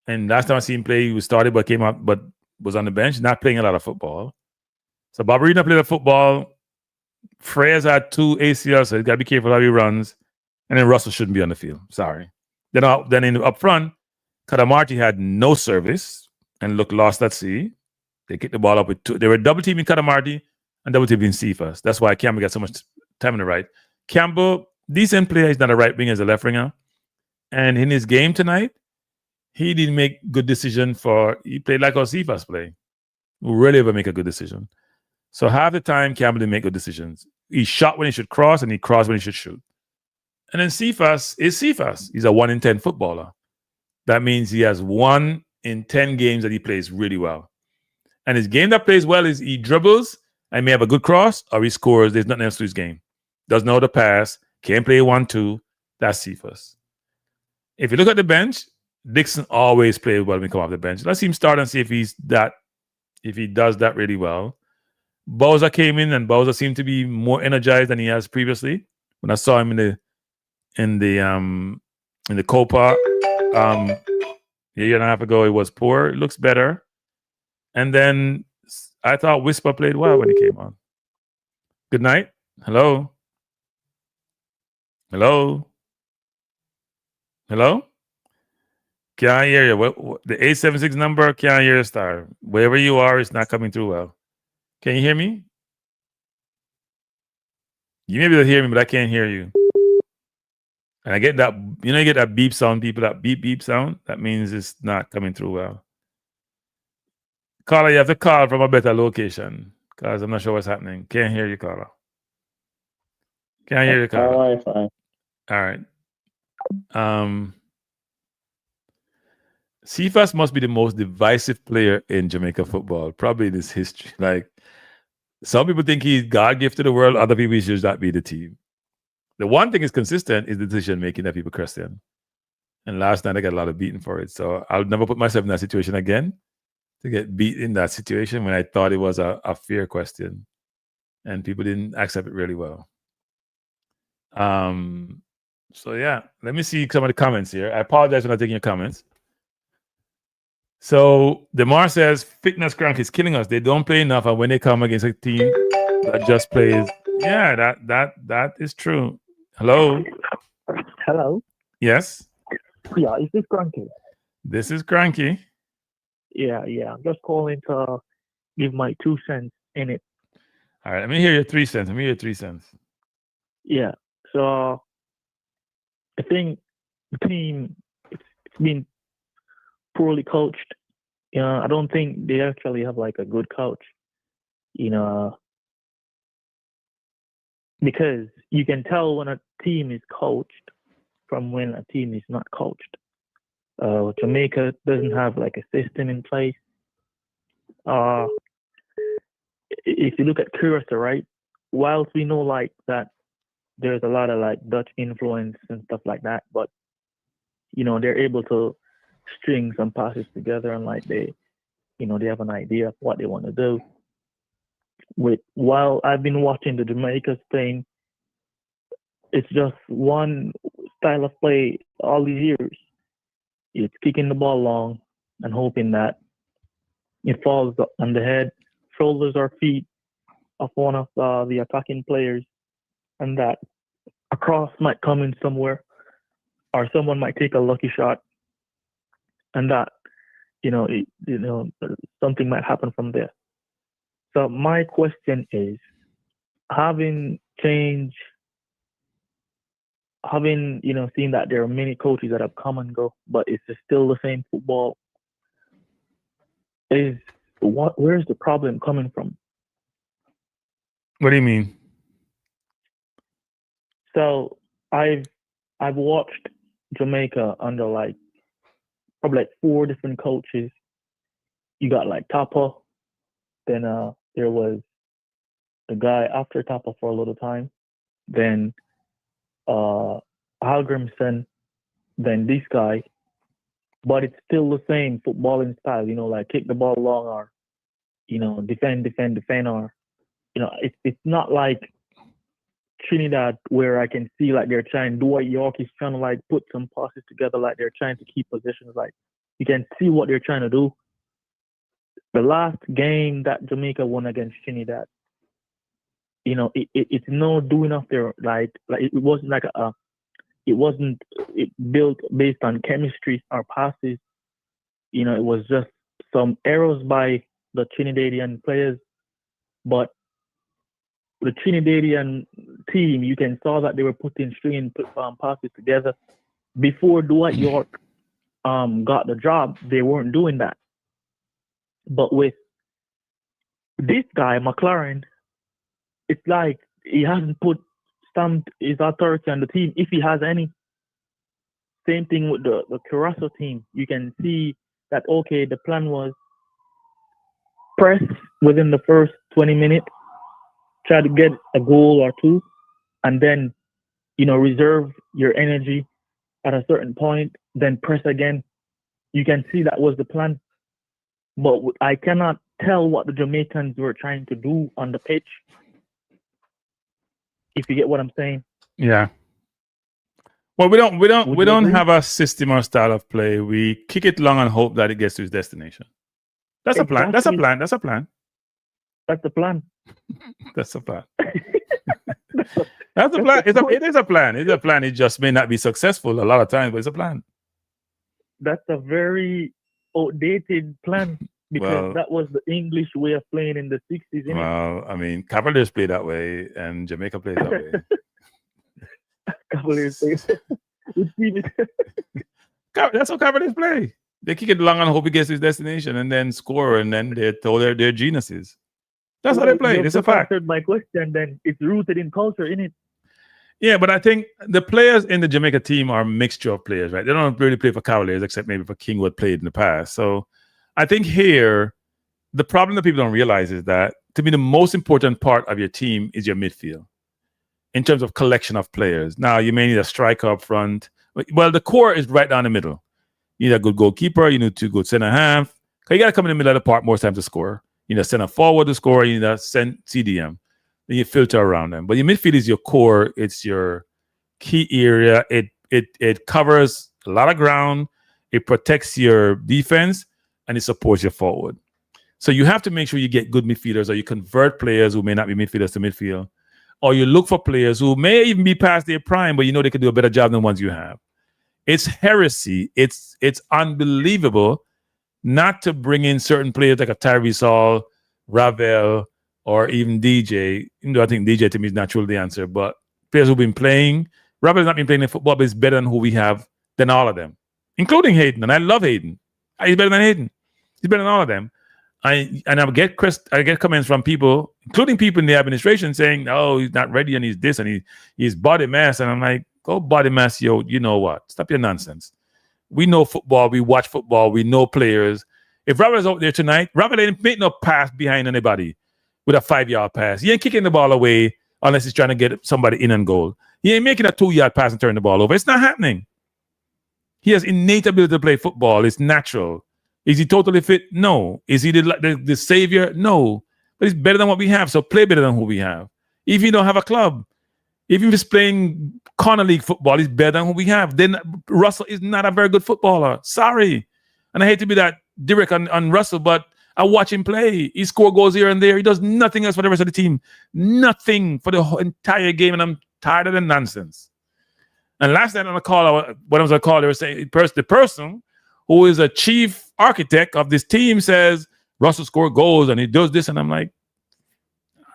And last time I seen him play, he was started but came out, but was on the bench, not playing a lot of football. So Bobby Reed not playing football. Freya's had 2 ACLs, so he's got to be careful how he runs. And then Russell shouldn't be on the field. Sorry. Then up front, Kadamarti had no service and looked lost at sea. They kicked the ball up with 2. They were double teaming Kadamarti and double teaming Cephas. That's why Campbell got so much time on the right. Campbell, decent player. He's not a right winger, he's a left winger. And in his game tonight, he didn't make good decision he played like how Cephas play. Who really ever make a good decision. So half the time, Campbell didn't make good decisions. He shot when he should cross and he crossed when he should shoot. And then Cephas is Cephas. He's a 1 in 10 footballer. That means he has 1 in 10 games that he plays really well. And his game that plays well is he dribbles and may have a good cross or he scores. There's nothing else to his game. Doesn't know the pass. Can't play 1-2. That's Cephas. If you look at the bench, Dixon always plays well when he comes off the bench. Let's see him start and see if he does that really well. Bowser came in and Bowser seemed to be more energized than he has previously. When I saw him in the Copa a year and a half ago, it was poor. It looks better. And then I thought Whisper played well when he came on. Good night. Hello. Can't hear you. The 876 number, can't hear a star. Wherever you are, it's not coming through well. Can you hear me? You may be able to hear me, but I can't hear you. And I get that, you know, you get that beep sound, people, that beep, beep sound. That means it's not coming through well. Caller, you have to call from a better location because I'm not sure what's happening. Can't hear you, caller. Can't hear you, caller. Wi-Fi. All right. Cephas must be the most divisive player in Jamaica football, probably in its history. Like, some people think he's God gifted to the world, other people he should not be the team. The one thing is consistent is the decision making that people question. And last night I got a lot of beating for it. So I'll never put myself in that situation again to get beat in that situation when I thought it was a fair question. And people didn't accept it really well. So yeah, let me see some of the comments here. I apologize for not taking your comments. So Demar says fitness crank is killing us. They don't play enough, and when they come against a team that just plays, yeah, that is true. Hello. Hello. Yes. Yeah, is this Cranky? This is Cranky. Yeah. I'm just calling to give my 2 cents in it. All right, let me hear your 3 cents. Let me hear your 3 cents. Yeah. So I think the team it's been poorly coached. You know, I don't think they actually have like a good coach. You know, because you can tell when a team is coached from when a team is not coached. Jamaica doesn't have like a system in place. If you look at Curaçao, right? Whilst we know like that there's a lot of like Dutch influence and stuff like that, but you know, they're able to string some passes together and like they have an idea of what they want to do. While I've been watching the Jamaica's playing, it's just one style of play all these years. It's kicking the ball long and hoping that it falls on the head, shoulders, or feet of one of the attacking players, and that a cross might come in somewhere, or someone might take a lucky shot, and that something might happen from there. So my question is, having seen that there are many coaches that have come and go, but it's still the same football. Where's the problem coming from? What do you mean? So I've watched Jamaica under probably 4 different coaches. You got like Tapa, then there was the guy after Tapa for a little time, then Halgrimson, then this guy, but it's still the same footballing style, like kick the ball long or, defend, or, it's not like Trinidad where I can see like they're trying, Dwight York is trying to like put some passes together, like they're trying to keep positions, like you can see what they're trying to do. The last game that Jamaica won against Trinidad, it's no doing of their like it wasn't like it built based on chemistry or passes. It was just some errors by the Trinidadian players, but the Trinidadian team, you can saw that they were putting stringing passes together. Before Dwight York got the job, they weren't doing that. But with this guy, McClaren, it's like he hasn't stamped his authority on the team, if he has any. Same thing with the Curaçao team. You can see that, okay, the plan was press within the first 20 minutes, try to get a goal or 2, and then, reserve your energy at a certain point, then press again. You can see that was the plan. But I cannot tell what the Jamaicans were trying to do on the pitch, if you get what I'm saying. Yeah. Well, we don't have a system or style of play. We kick it long and hope that it gets to its destination. That's a plan. That's a plan. That's a plan. That's the plan. That's a plan. That's a plan. It is a plan. It's a plan. It just may not be successful a lot of times, but it's a plan. That's a very outdated plan because that was the English way of playing in the 60s, innit? Well, I mean, Cavaliers play that way, and Jamaica plays that way. Cavaliers play. That's how Cavaliers play. They kick it long and hope he gets his destination, and then score, and then they're told they're geniuses. That's how they play. It's a fact. Answered my question. Then it's rooted in culture, innit? Yeah, but I think the players in the Jamaica team are a mixture of players, right? They don't really play for Cavaliers, except maybe for King, what played in the past. So I think here, the problem that people don't realize is that, to me, the most important part of your team is your midfield in terms of collection of players. Now, you may need a striker up front. Well, the core is right down the middle. You need a good goalkeeper. You need 2 good center half. You got to come in the middle of the park more times to score. You need a center forward to score. You need a CDM. Then you filter around them. But your midfield is your core. It's your key area. It covers a lot of ground. It protects your defense, and it supports your forward. So you have to make sure you get good midfielders, or you convert players who may not be midfielders to midfield, or you look for players who may even be past their prime, but you know they can do a better job than the ones you have. It's heresy. It's unbelievable not to bring in certain players like a Tyrese Hall, Ravel, or even DJ. Even though I think DJ to me is not truly the answer, but players who've been playing. Ravel's not been playing in football, but he's better than who we have than all of them, including Hayden. And I love Hayden. He's better than Hayden. He's better than all of them. I get comments from people, including people in the administration, saying, "Oh, he's not ready, and he's this, and he's body mass." And I'm like, "Go body mass, yo! You know what? Stop your nonsense. We know football. We watch football. We know players. If Ravel's out there tonight, Ravel ain't make no pass behind anybody with a 5-yard pass. He ain't kicking the ball away unless he's trying to get somebody in and goal. He ain't making a 2-yard pass and turn the ball over. It's not happening. He has innate ability to play football. It's natural. Is he totally fit? No. Is he the savior? No. But he's better than what we have, so play better than who we have. If you don't have a club, even if he's playing corner league football, he's better than who we have. Then Russell is not a very good footballer. Sorry. And I hate to be that direct on Russell, but I watch him play. He score goals here and there. He does nothing else for the rest of the team. Nothing for the whole entire game, and I'm tired of the nonsense. And last night on a call, when I was on a call, they were saying the person who is a chief architect of this team says Russell scored goals and he does this, and I'm like,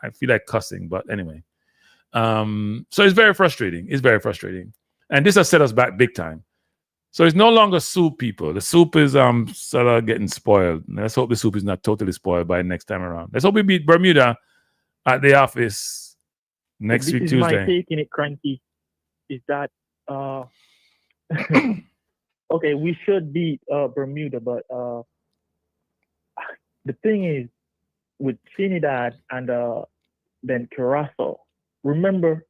I feel like cussing, but anyway. So it's very frustrating. It's very frustrating. And this has set us back big time. So it's no longer soup, people. The soup is sort of getting spoiled. Let's hope the soup is not totally spoiled by next time around. Let's hope we beat Bermuda at the office next week, Tuesday. My take in it, Cranky, is that okay, we should beat Bermuda, but the thing is with Trinidad and then Curaçao, remember,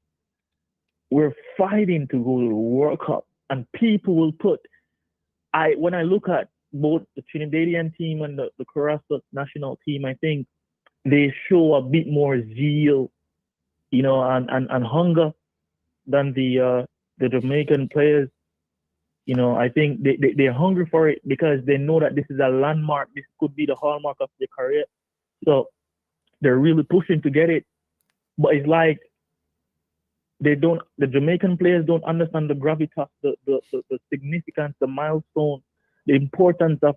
we're fighting to go to the World Cup. And people will put, when I look at both the Trinidadian team and the Curaçao national team, I think they show a bit more zeal, and hunger than the Jamaican players. I think they're hungry for it because they know that this is a landmark. This could be the hallmark of their career. So they're really pushing to get it. But it's like, the Jamaican players don't understand the gravitas, the significance, the milestone, the importance of,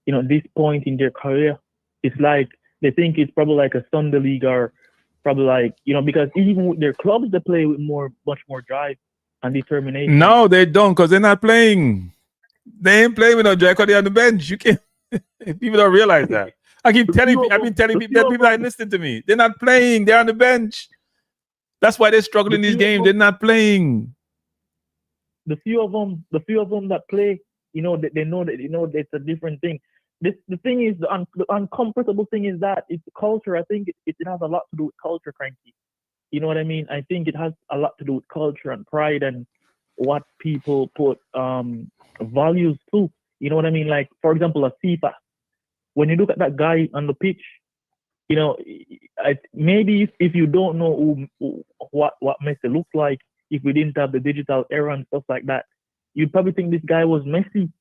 this point in their career. It's like they think it's probably like a Sunday league, or probably like, because even with their clubs, they play with much more drive and determination. No, they don't, because they're not playing. They ain't playing with no drive because they're on the bench. You can't. People don't realize that. I've been telling people that people aren't listening to me. They're not playing. They're on the bench. That's why they're struggling in these games. They're not playing. The few of them that play, they know that it's a different thing. The thing is, the uncomfortable thing is that it's culture. I think it has a lot to do with culture, Cranky. You know what I mean? I think it has a lot to do with culture and pride and what people put values to. You know what I mean? Like, for example, a FIFA. When you look at that guy on the pitch, maybe if you don't know what Messi looks like, if we didn't have the digital era and stuff like that, you'd probably think this guy was Messi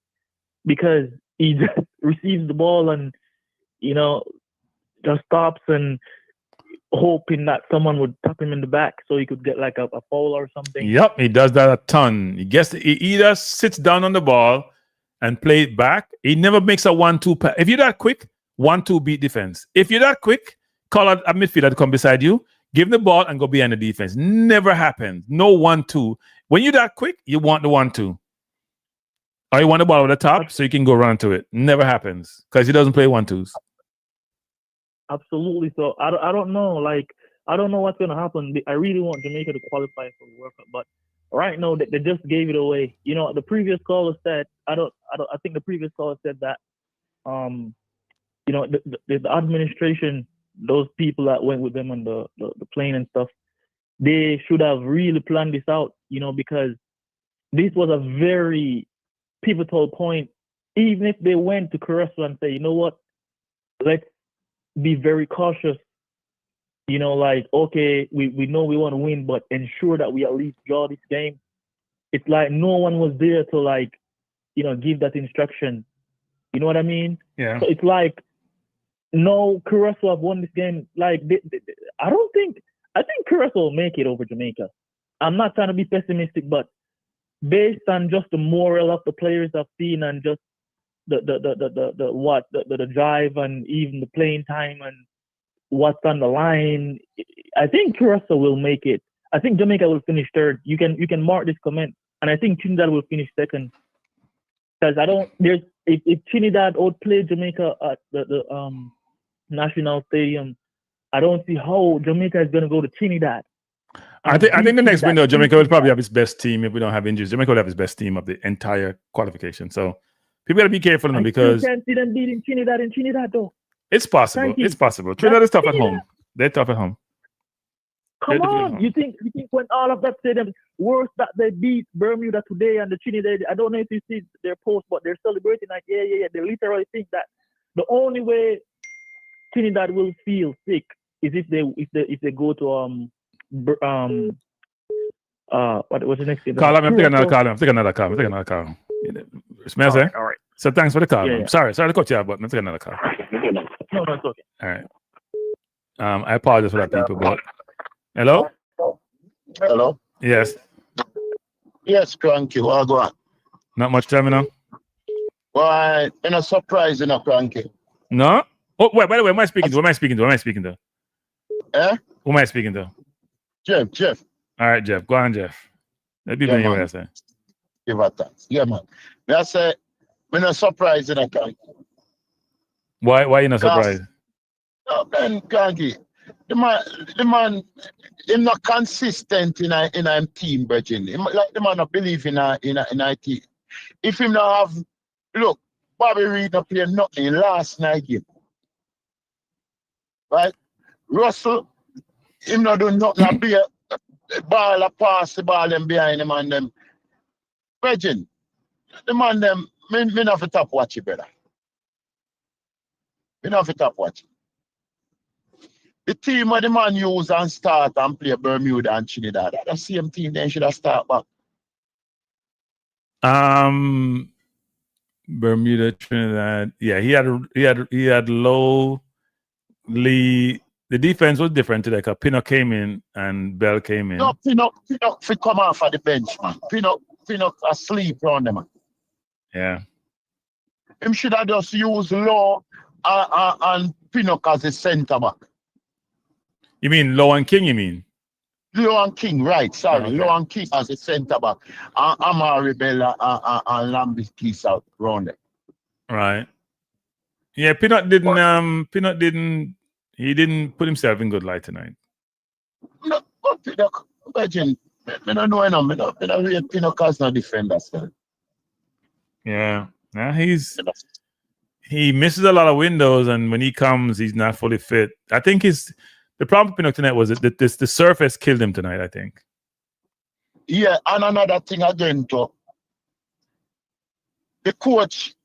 because he just receives the ball and, just stops and hoping that someone would tap him in the back so he could get like a foul or something. Yep, he does that a ton. He either sits down on the ball and play it back. He never makes a 1-2 pass. If you're that quick, 1-2 beat defense. If you're that quick, call out a midfielder to come beside you, give him the ball and go behind the defense. Never happens. No 1-2. When you're that quick, you want the 1-2. Or you want the ball over the top so you can go run to it. Never happens because he doesn't play 1-2s. Absolutely. So I don't know. Like, I don't know what's going to happen. I really want Jamaica to qualify for the World Cup, but right now they just gave it away. You know, the previous caller said I think the previous caller said that you know, the administration, those people that went with them on the plane and stuff, they should have really planned this out, you know, because this was a very pivotal point. Even if they went to Curaçao and say, you know what, let's be very cautious, you know, like, okay, we know we want to win, but ensure that we at least draw this game. It's like no one was there to, like, you know, give that instruction. You know what I mean? Yeah. So it's like, no, Curaçao have won this game. Like, I think Curaçao will make it over Jamaica. I'm not trying to be pessimistic, but based on just the morale of the players I've seen and just the drive and even the playing time and what's on the line, I think Curaçao will make it. I think Jamaica will finish third. You can mark this comment, and I think Trinidad will finish second. Because if Trinidad outplayed Jamaica at the National Stadium, I don't see how Jamaica is going to go to Trinidad. I think the next window, Jamaica will probably have its best team if we don't have injuries. Jamaica will have its best team of the entire qualification. So people got to be careful now because you can't see them beating Trinidad in Trinidad though. It's possible. It's possible. Trinidad is tough at home. They're tough at home. Come on, you think when all of that stadiums worse that they beat Bermuda today and the Trinidad, I don't know if you see their post, but they're celebrating like yeah. They literally think that the only way Trinidad will feel sick is if they go to what's the next thing? Call him. I'm taking another call. Smells there. All right. So thanks for the call. Yeah. Sorry to cut you out, but I'm taking another call. No, it's okay. All right. I apologize for that, people. But hello. Hello. Yes. Yes, Cranky. What go on? Not much time, you know. Why? In a surprise, in a Cranky. No. Oh, wait. By the way, who am I speaking to? Eh? Who am I speaking to? Jeff. All right, Jeff. Go on, Jeff. Let me know what I say. Give her thanks. Yeah, man. I say, I'm not surprised in a Cranky. Why you not surprised? Oh, man, Cranky. The man, he's not consistent in a team, Virgin. Like the man not believe in a team. If him not have, look, Bobby Reed not play nothing in last night game. Right? Russell, him not do nothing. Not be a ball, a pass the ball them behind him and them. Virgin, the man them, me not for top watch it, brother. Me not for top watch it. The team where the man use and start and play Bermuda and Trinidad, the same team they should have start back. Bermuda, Trinidad. Yeah, he had low lead. The defense was different today because Pinnock came in and Bell came in. No, Pinnock come off at the bench, man. Pinnock asleep on them, man. Yeah. Him should have just used Law and Pinnock as a centre back. You mean Low and King, you mean? Low and King, right, sorry. Okay. Low and King as a centre back. And Amari Bella and Lambis Keys out round there. Right. Yeah, Pinnock didn't he didn't put himself in good light tonight. No, but Pinnock, Virgin, I don't know enough. I don't read Pinnock as no defender, sir. Yeah. Now he misses a lot of windows, and when he comes, he's not fully fit. I think the problem with Pinnock tonight was that the surface killed him tonight, I think. Yeah, and another thing again, too. The coach,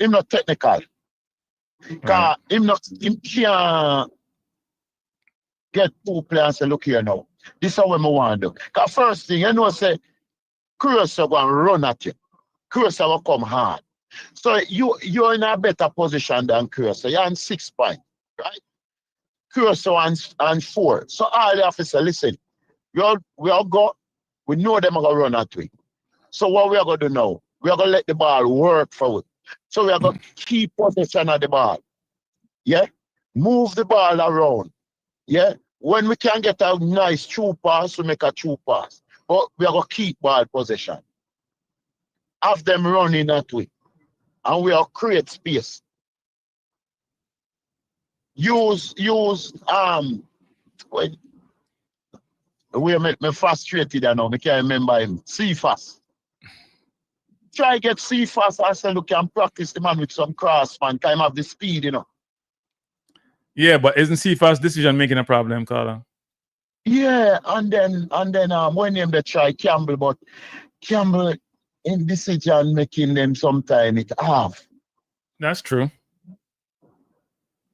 him not technical. Right. Him can't get two players and say, look here now. This is what I want to do. Because first thing, you know, say, Curaçao going to run at you. Curaçao will come hard. So you're in a better position than Curaçao. You're on 6 points, right? Curaçao and 4. So all you have to say, listen, we all go, we know them are going to run at we. So what we are going to do now, we are going to let the ball work for it. So we are going to keep possession of the ball. Yeah, move the ball around. Yeah, when we can get a nice true pass, we make a true pass. But we are going to keep ball possession. Have them running that way. And we are create space. Use when we make me frustrated now. I can't remember him. Cephas. Try get Cephas. I say, look, can practice the man with some cross, man. Can have the speed, you know. Yeah, but isn't Cephas decision making a problem, Carla? Yeah, and then when them they try Campbell, but Campbell in decision making them sometime it half. That's true.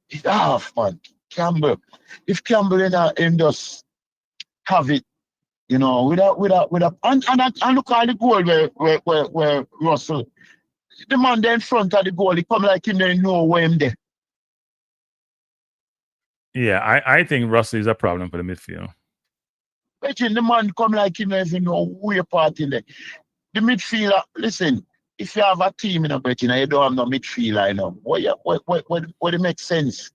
It's half, man. Campbell. If Campbell in just have it, you know, with a and look at the goal where Russell, the man there in front of the goal, he come like him there know where him there. Yeah, I think Russell is a problem for the midfield. Imagine the man come like him there, you know, way part in there. The midfielder, listen, if you have a team in a bet, you know, you don't have no midfielder, you know, what it makes sense.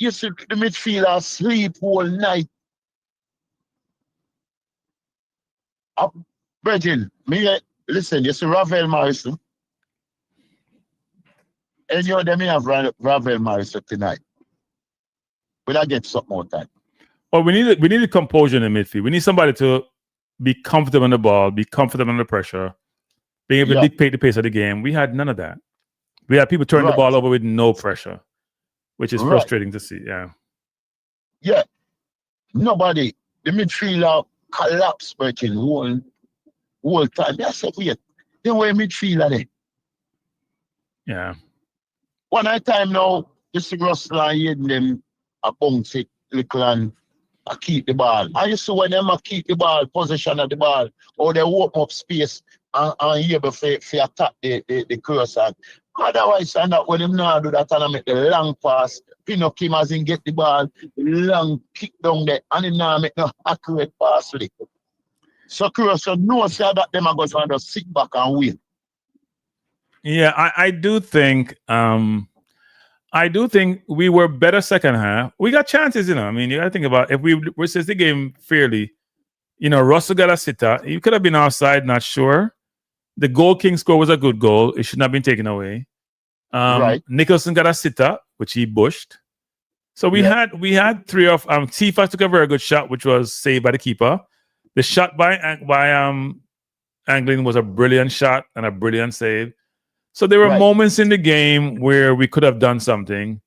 You see the midfielder sleep all night. Virgin, listen, you see Ravel Morrison. And you them have Ravel Morrison tonight. Will I get something more time? Well, we need composure in the midfield. We need somebody to be comfortable on the ball, be comfortable under pressure, being able to dictate the pace of the game. We had none of that. We had people turn the ball over with no pressure, which is frustrating to see. Yeah. Yeah. Nobody. The midfielder collapsed, Virgin, whole time. I said, wait, they were midfielder there. Yeah. One time now, you see Russell and Eden, them a bounce it little and keep the ball. And you see when them keep the ball, possession of the ball, or they open up space and able to attack the Curaçao. Otherwise, and that when them now do that and make the long pass, Pinnock him as in get the ball, long kick down there, and him now make no accurate pass with it. So Curaçao knows that them are going to just sit back and wait. Yeah, I do think we were better second half. We got chances, you know. I mean, you got to think about if we resist the game fairly. You know, Russell got a sitter. He could have been offside, not sure. The goal King score was a good goal. It should not have been taken away. Nicholson got a sitter, which he bushed. So we had three of Cephas took a very good shot, which was saved by the keeper. The shot by Anglin was a brilliant shot and a brilliant save. So there were moments in the game where we could have done something.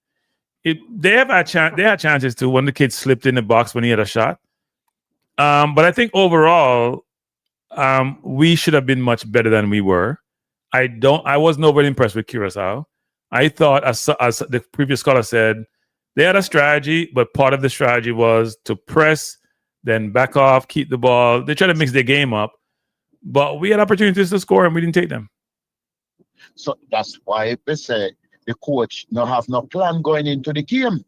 They had chances too when the kid slipped in the box when he had a shot. But I think overall, we should have been much better than we were. I wasn't overly impressed with Curaçao. I thought, as the previous caller said, they had a strategy, but part of the strategy was to press, then back off, keep the ball. They tried to mix their game up, but we had opportunities to score and we didn't take them. So that's why they say the coach don't have no plan going into the game.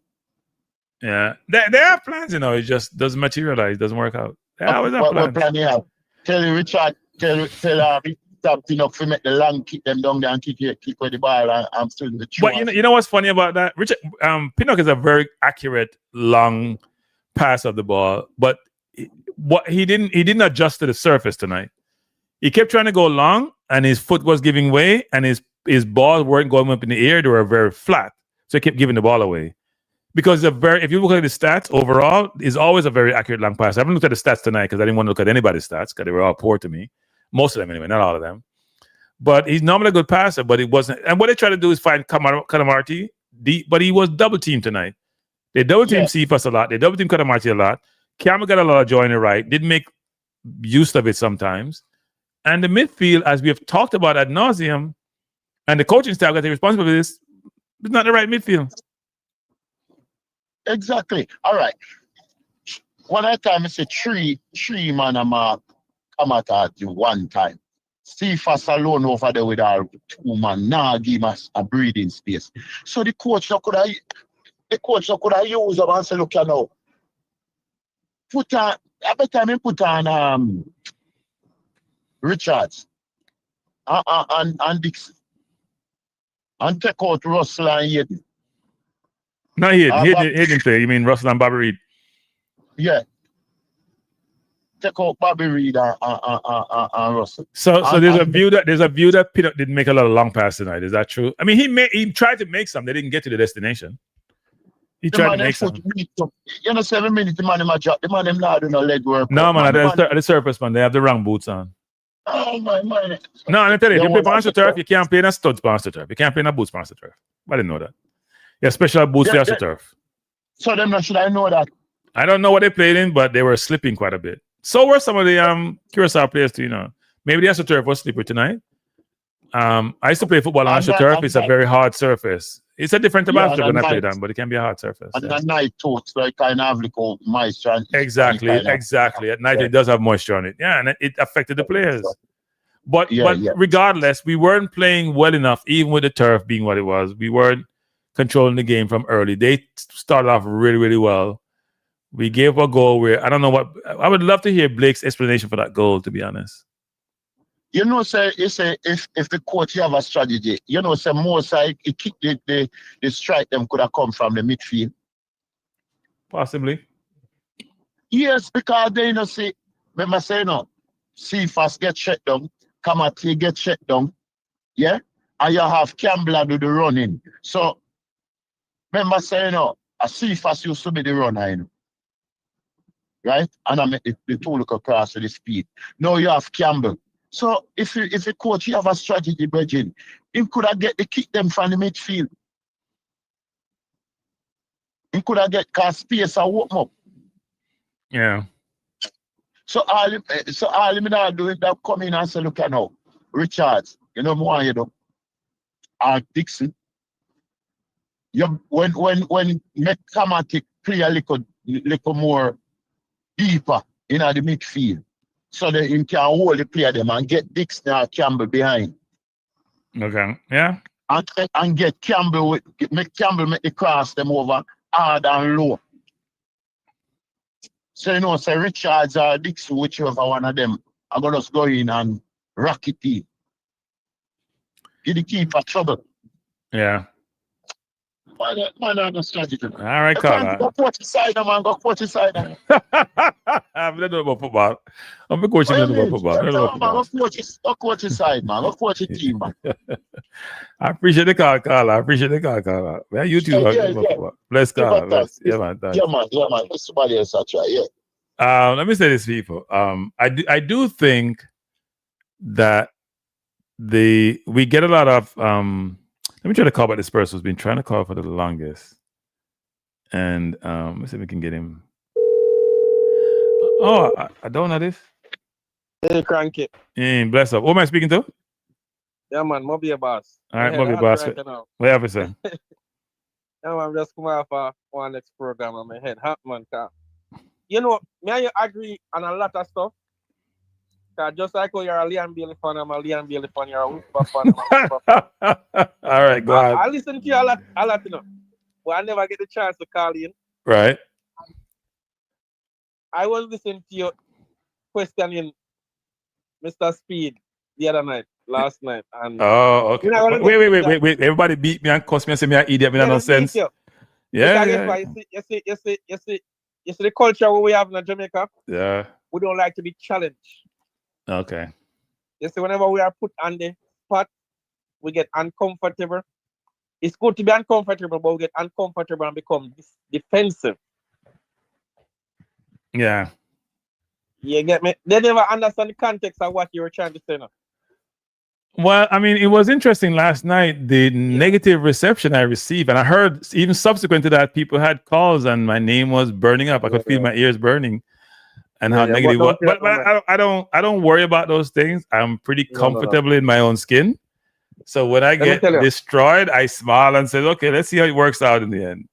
Yeah, they have plans, you know. It just doesn't materialize, doesn't work out. They always have plans. What plan you have? Tell Richard, tell Pinnock to make the long kick them down there and kick with the ball and still the true. But you know what's funny about that? Richard Pinnock is a very accurate long pass of the ball, but what he didn't adjust to the surface tonight. He kept trying to go long, and his foot was giving way, and his balls weren't going up in the air; they were very flat. So he kept giving the ball away. Because if you look at the stats overall, it's always a very accurate long pass. I haven't looked at the stats tonight because I didn't want to look at anybody's stats because they were all poor to me. Most of them anyway, not all of them. But he's normally a good passer, but it wasn't. And what they try to do is find Calamarti deep, but he was double teamed tonight. They double teamed Cephas a lot. They double teamed Calamarti a lot. Cameron got a lot of joy in the right. Didn't make use of it sometimes. And the midfield, as we have talked about ad nauseum, and the coaching staff got the responsibility for this, it's not the right midfield. Exactly. All right. One time it's a three man a mark come at you one time. Cephas alone over there with our two man. Now give us a breathing space. So the coach could have used up and say, look, you know, every time he put on Richards and Dixon and take out Russell and Eden. No, he didn't play. You mean Russell and Bobby Reed? Yeah. Take out Bobby Reed and Russell. So there's a view that Pinnock didn't make a lot of long passes tonight. Is that true? I mean, he tried to make some. They didn't get to the destination. He tried to make some. You know, 7 minutes the man in my job. The man them not doing no leg work. No, man, at the surface, man. They have the wrong boots on. Oh my man. No, I tell you, if you play Monster Turf, you can't play in a studs Monster Turf. You can't play in a boots Monster Turf. I didn't know that. Yeah, special boots for Turf. So them should I know that? I don't know what they played in, but they were slipping quite a bit. So were some of the Curaçao players too, you know. Maybe the Turf was slippery tonight. I used to play football on Turf. It's a very hard surface. It's a different Turf when I played on, but it can be a hard surface. And the night totes like kind of like moisture. Exactly. At night it does have moisture on it. Yeah, and it affected the players. But regardless, we weren't playing well enough, even with the turf being what it was. We weren't controlling the game from early. They started off really, really well. We gave a goal where I don't know what. I would love to hear Blake's explanation for that goal, to be honest. You know, say if the coach have a strategy, you know, say more side he kick the strike them could have come from the midfield. Possibly. Yes, because they know see, remember say no, Cephas get shut down, Kamati get shut down, yeah, and you have Campbell do the running. So remember say no, a Cephas used to be the runner, you know. Right? And I make the two look across with the speed. Now you have Campbell. So if the coach you have a strategy, Bridging, he could have get the kick them from the midfield. He could have get cast space and walk up. Yeah. So all him now do is that come in and say, look at now, Richards, you know more you do. Or Dixon. When McClaren play a little more deeper in the midfield. So that he can hold the player them and get Dixon or Campbell behind. Okay. Yeah. And get Campbell make the cross them over hard and low. So you know, say Richards or Dixon, whichever one of them, I'm gonna just go in and rock it in. Give the keeper trouble. Yeah. Man, I'm a strategy. All right, Carla. Go coach side, man. Go coach side. I don't know about football. I'm coaching about football. I don't know about football. Go coach side, man. Go coach team, man. I appreciate the call, Carla. Yeah, you too. Yeah. Bless Carla. Yeah, man. There's somebody else I try. Yeah. Let me say this, people. I do think that we get a lot of let me try to call back this person who's been trying to call for the longest. And let's see if we can get him. Oh, I don't know this. Hey, Cranky. Bless up. Who am I speaking to? Yeah, man. Moby Boss. All right, Moby Boss. What have you said? Yeah, man. I'm just coming off of one next program on my head. Hot, man. You know, me and you agree on a lot of stuff. Just like you're a Liam Bailey fan, I'm a Liam Bailey fan, you're a Whisper fan. All right, go ahead. I listen to you a lot, you know, but I never get the chance to call in. Right. I was listening to you questioning Mr. Speed the other night, last night. And okay. You know, wait. Everybody beat me and cuss me and say me an idiot, me no sense. Yeah. You see the culture we have in Jamaica? Yeah. We don't like to be challenged. Okay. You see, whenever we are put on the spot, we get uncomfortable. It's good to be uncomfortable, but we get uncomfortable and become defensive. Yeah. You get me? They never understand the context of what you were trying to say now. Well, I mean, it was interesting last night, the negative reception I received. And I heard even subsequent to that, people had calls and my name was burning up. I could feel my ears burning. And how negative it was. But I don't worry about those things. I'm pretty comfortable in my own skin. So when I get destroyed, I smile and say, okay, let's see how it works out in the end.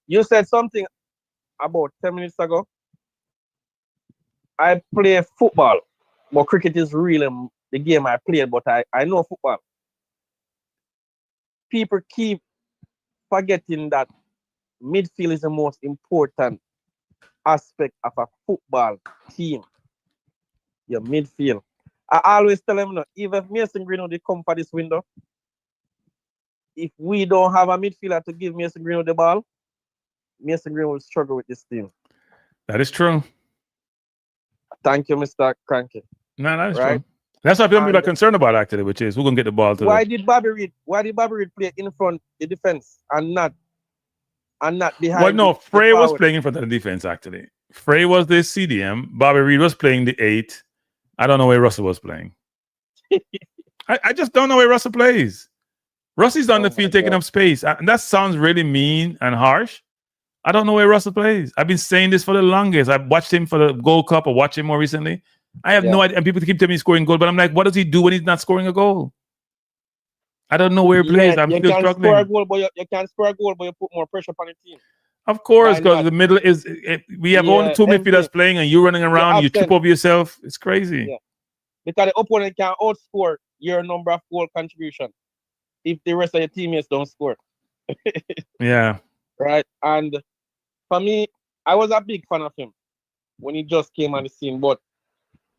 You said something about 10 minutes ago. I play football, but cricket is really the game I play, but I know football. People keep forgetting that midfield is the most important aspect of a football team. Your midfield. I always tell them, no, even if Mason Greenwood they come for this window, if we don't have a midfielder to give Mason Greenwood the ball, Mason Green will struggle with this team. That is true. Thank you, Mr. Cranky. No, that is Right? true. That's what people And are concerned about, actually, which is who's going to get the ball to why them. did Bobby Reid play in front the defense and not behind? Well, no, the Frey was forward? playing in front of the defense, actually. Frey was the CDM. Bobby Reid was playing the 8. I don't know where Russell was playing. I just don't know where Russell plays. Russell's on the field taking up space. And that sounds really mean and harsh. I don't know where Russell plays. I've been saying this for the longest. I've watched him for the Gold Cup or watched him more recently. I have no idea. And people keep telling me he's scoring goal, but I'm like, what does he do when he's not scoring a goal? I don't know where he plays. I'm still struggling. Score a goal, but you can score a goal, but you put more pressure upon the team. Of course, because the middle is we have only 2 midfielders playing and you running around, you trip over yourself. It's crazy. Yeah. Because the opponent can outscore your number of goal contribution if the rest of your teammates don't score. Yeah. Right. And for me, I was a big fan of him when he just came on the scene, but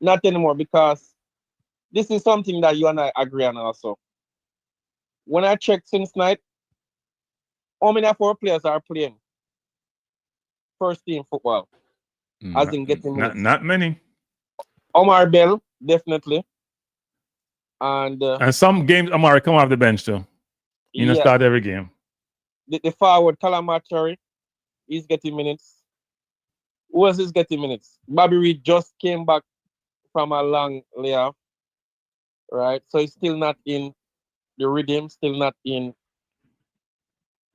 not anymore, because this is something that you and I agree on also. When I checked since night, how many of our players are playing first team football? As in getting minutes. Not many. Omar Bell, definitely. And some games, Omar come off the bench too. You know, start every game. The forward, Calamatari, he's getting minutes. Who else is getting minutes? Bobby Reid just came back from a long layoff, right? So he's still not in the rhythm, still not in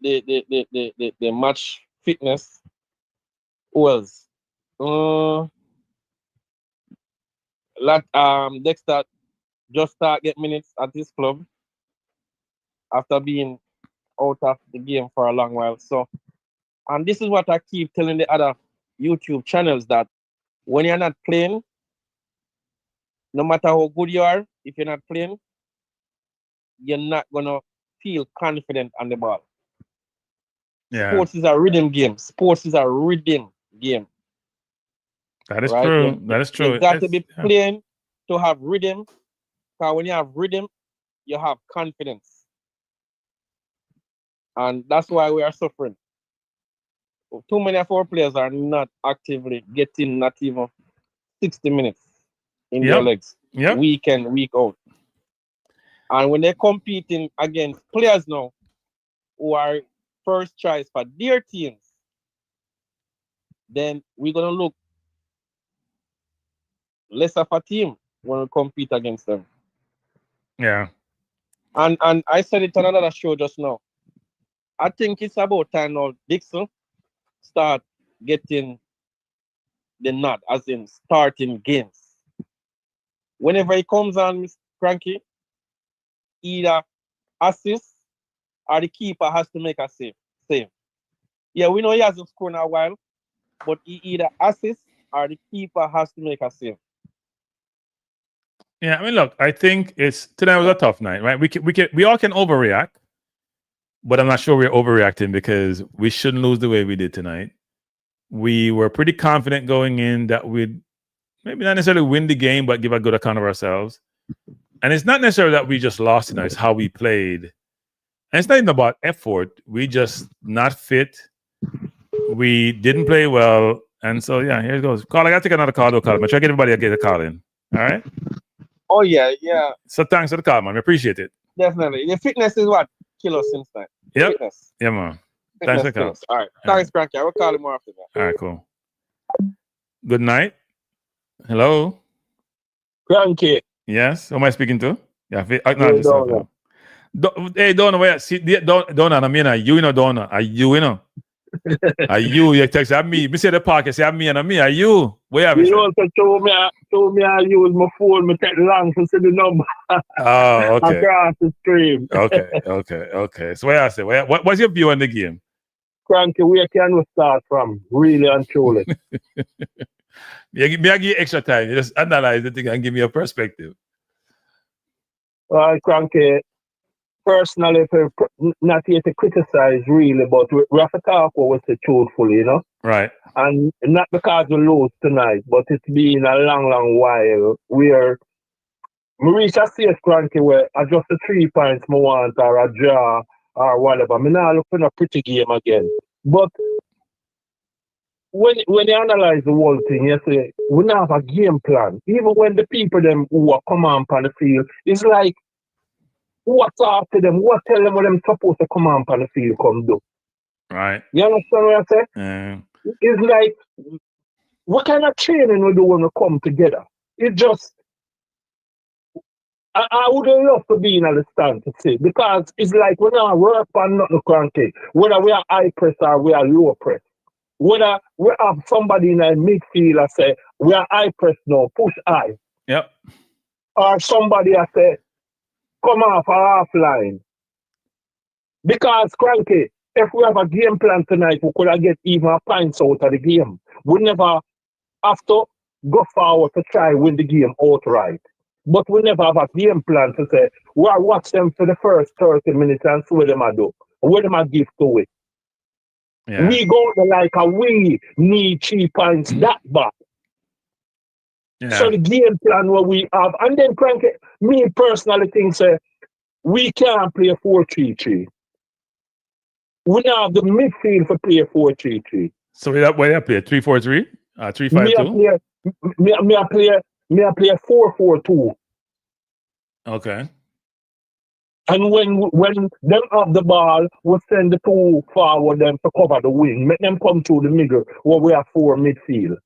the match fitness. Who else? Dexter just start get minutes at his club after being out of the game for a long while. So, and this is what I keep telling the other YouTube channels, that when you're not playing, no matter how good you are, if you're not playing, you're not gonna feel confident on the ball. Yeah. Sports is a rhythm game. Sports is a rhythm game. That is true. That is true. You got to be playing to have rhythm. Because when you have rhythm, you have confidence. And that's why we are suffering. Too many of our players are not actively getting not even 60 minutes in their legs. Week in, week out. And when they're competing against players now who are first choice for their teams, then we're going to look less of a team when we compete against them. Yeah. And I said it on another show just now. I think it's about time now Dixon start getting the nod, as in starting games. Whenever he comes on, Mr. Cranky, either assist or the keeper has to make a save. Yeah, we know he hasn't scored in a while, but he either assists or the keeper has to make a save. Yeah, I mean, look, I think tonight was a tough night, right? We all can overreact, but I'm not sure we're overreacting because we shouldn't lose the way we did tonight. We were pretty confident going in that we'd maybe not necessarily win the game, but give a good account of ourselves. And it's not necessarily that we just lost tonight, it's how we played. And it's not even about effort. We just not fit. We didn't play well. And so, yeah, here it goes. Carl, I got to take another call, though, Carl. But try to get everybody to get a call in. All right? Oh, yeah. So thanks for the call, man. We appreciate it. Definitely. The fitness is what kills us since then. Yep. Fitness. Yeah, man. Thanks for the call. All right. Thanks, Cranky. I will call you more after that. All right, cool. Good night. Hello. Cranky. Yes. Who am I speaking to? Yeah. Hey, Donna, where? See, Donna, I mean, you know, Donna. Are you know? Are you text at me? Me say the park, say me and me. Are you? Where are you? You know, told me I use my phone, me take long to see the number. Oh, okay. Across the stream. Okay. So where I say, what's your view on the game? Cranky, where can we start from? Really and truly. I give you extra time. You just analyze the thing and give me a perspective. Cranky, personally, not here to criticize really, but we have to talk what we say truthfully, you know? Right. And not because we lose tonight, but it's been a long while where we reach a stage, Cranky, where I just the 3 points I want or a draw or whatever. I'm not looking a pretty game again. But when you analyze the whole thing, you say we don't have a game plan. Even when the people them who are come on the field, it's like what talk to them, what tell them what them supposed to come on the field come do. Right. You understand what I say? Yeah. It's like what kind of training we do when we come together? It just I would love to be in the stand to say because it's like we now work on nothing cranky, whether we are high press or we are low press. Whether we have somebody in the midfield and say, we are high press now, push high. Yep. Or somebody I say, come off a half line. Because, cranky, if we have a game plan tonight, we could have get even a points out of the game. We never have to go forward to try win the game outright. But we never have a game plan to say, we'll watch them for the first 30 minutes and see what them I do. What them I give to it. Yeah. We go there like we need 3 points that bad. Yeah. So the game plan what we have, and then cranky, me personally think say we can't play 4-3-3. We now have the midfield for play 4-3-3. So we have play 3-4-3? 3-5-2? Me I play 4-4-2. Okay. And when them have the ball, we send the 2 forward them to cover the wing. Make them come through the middle where we have 4 midfield.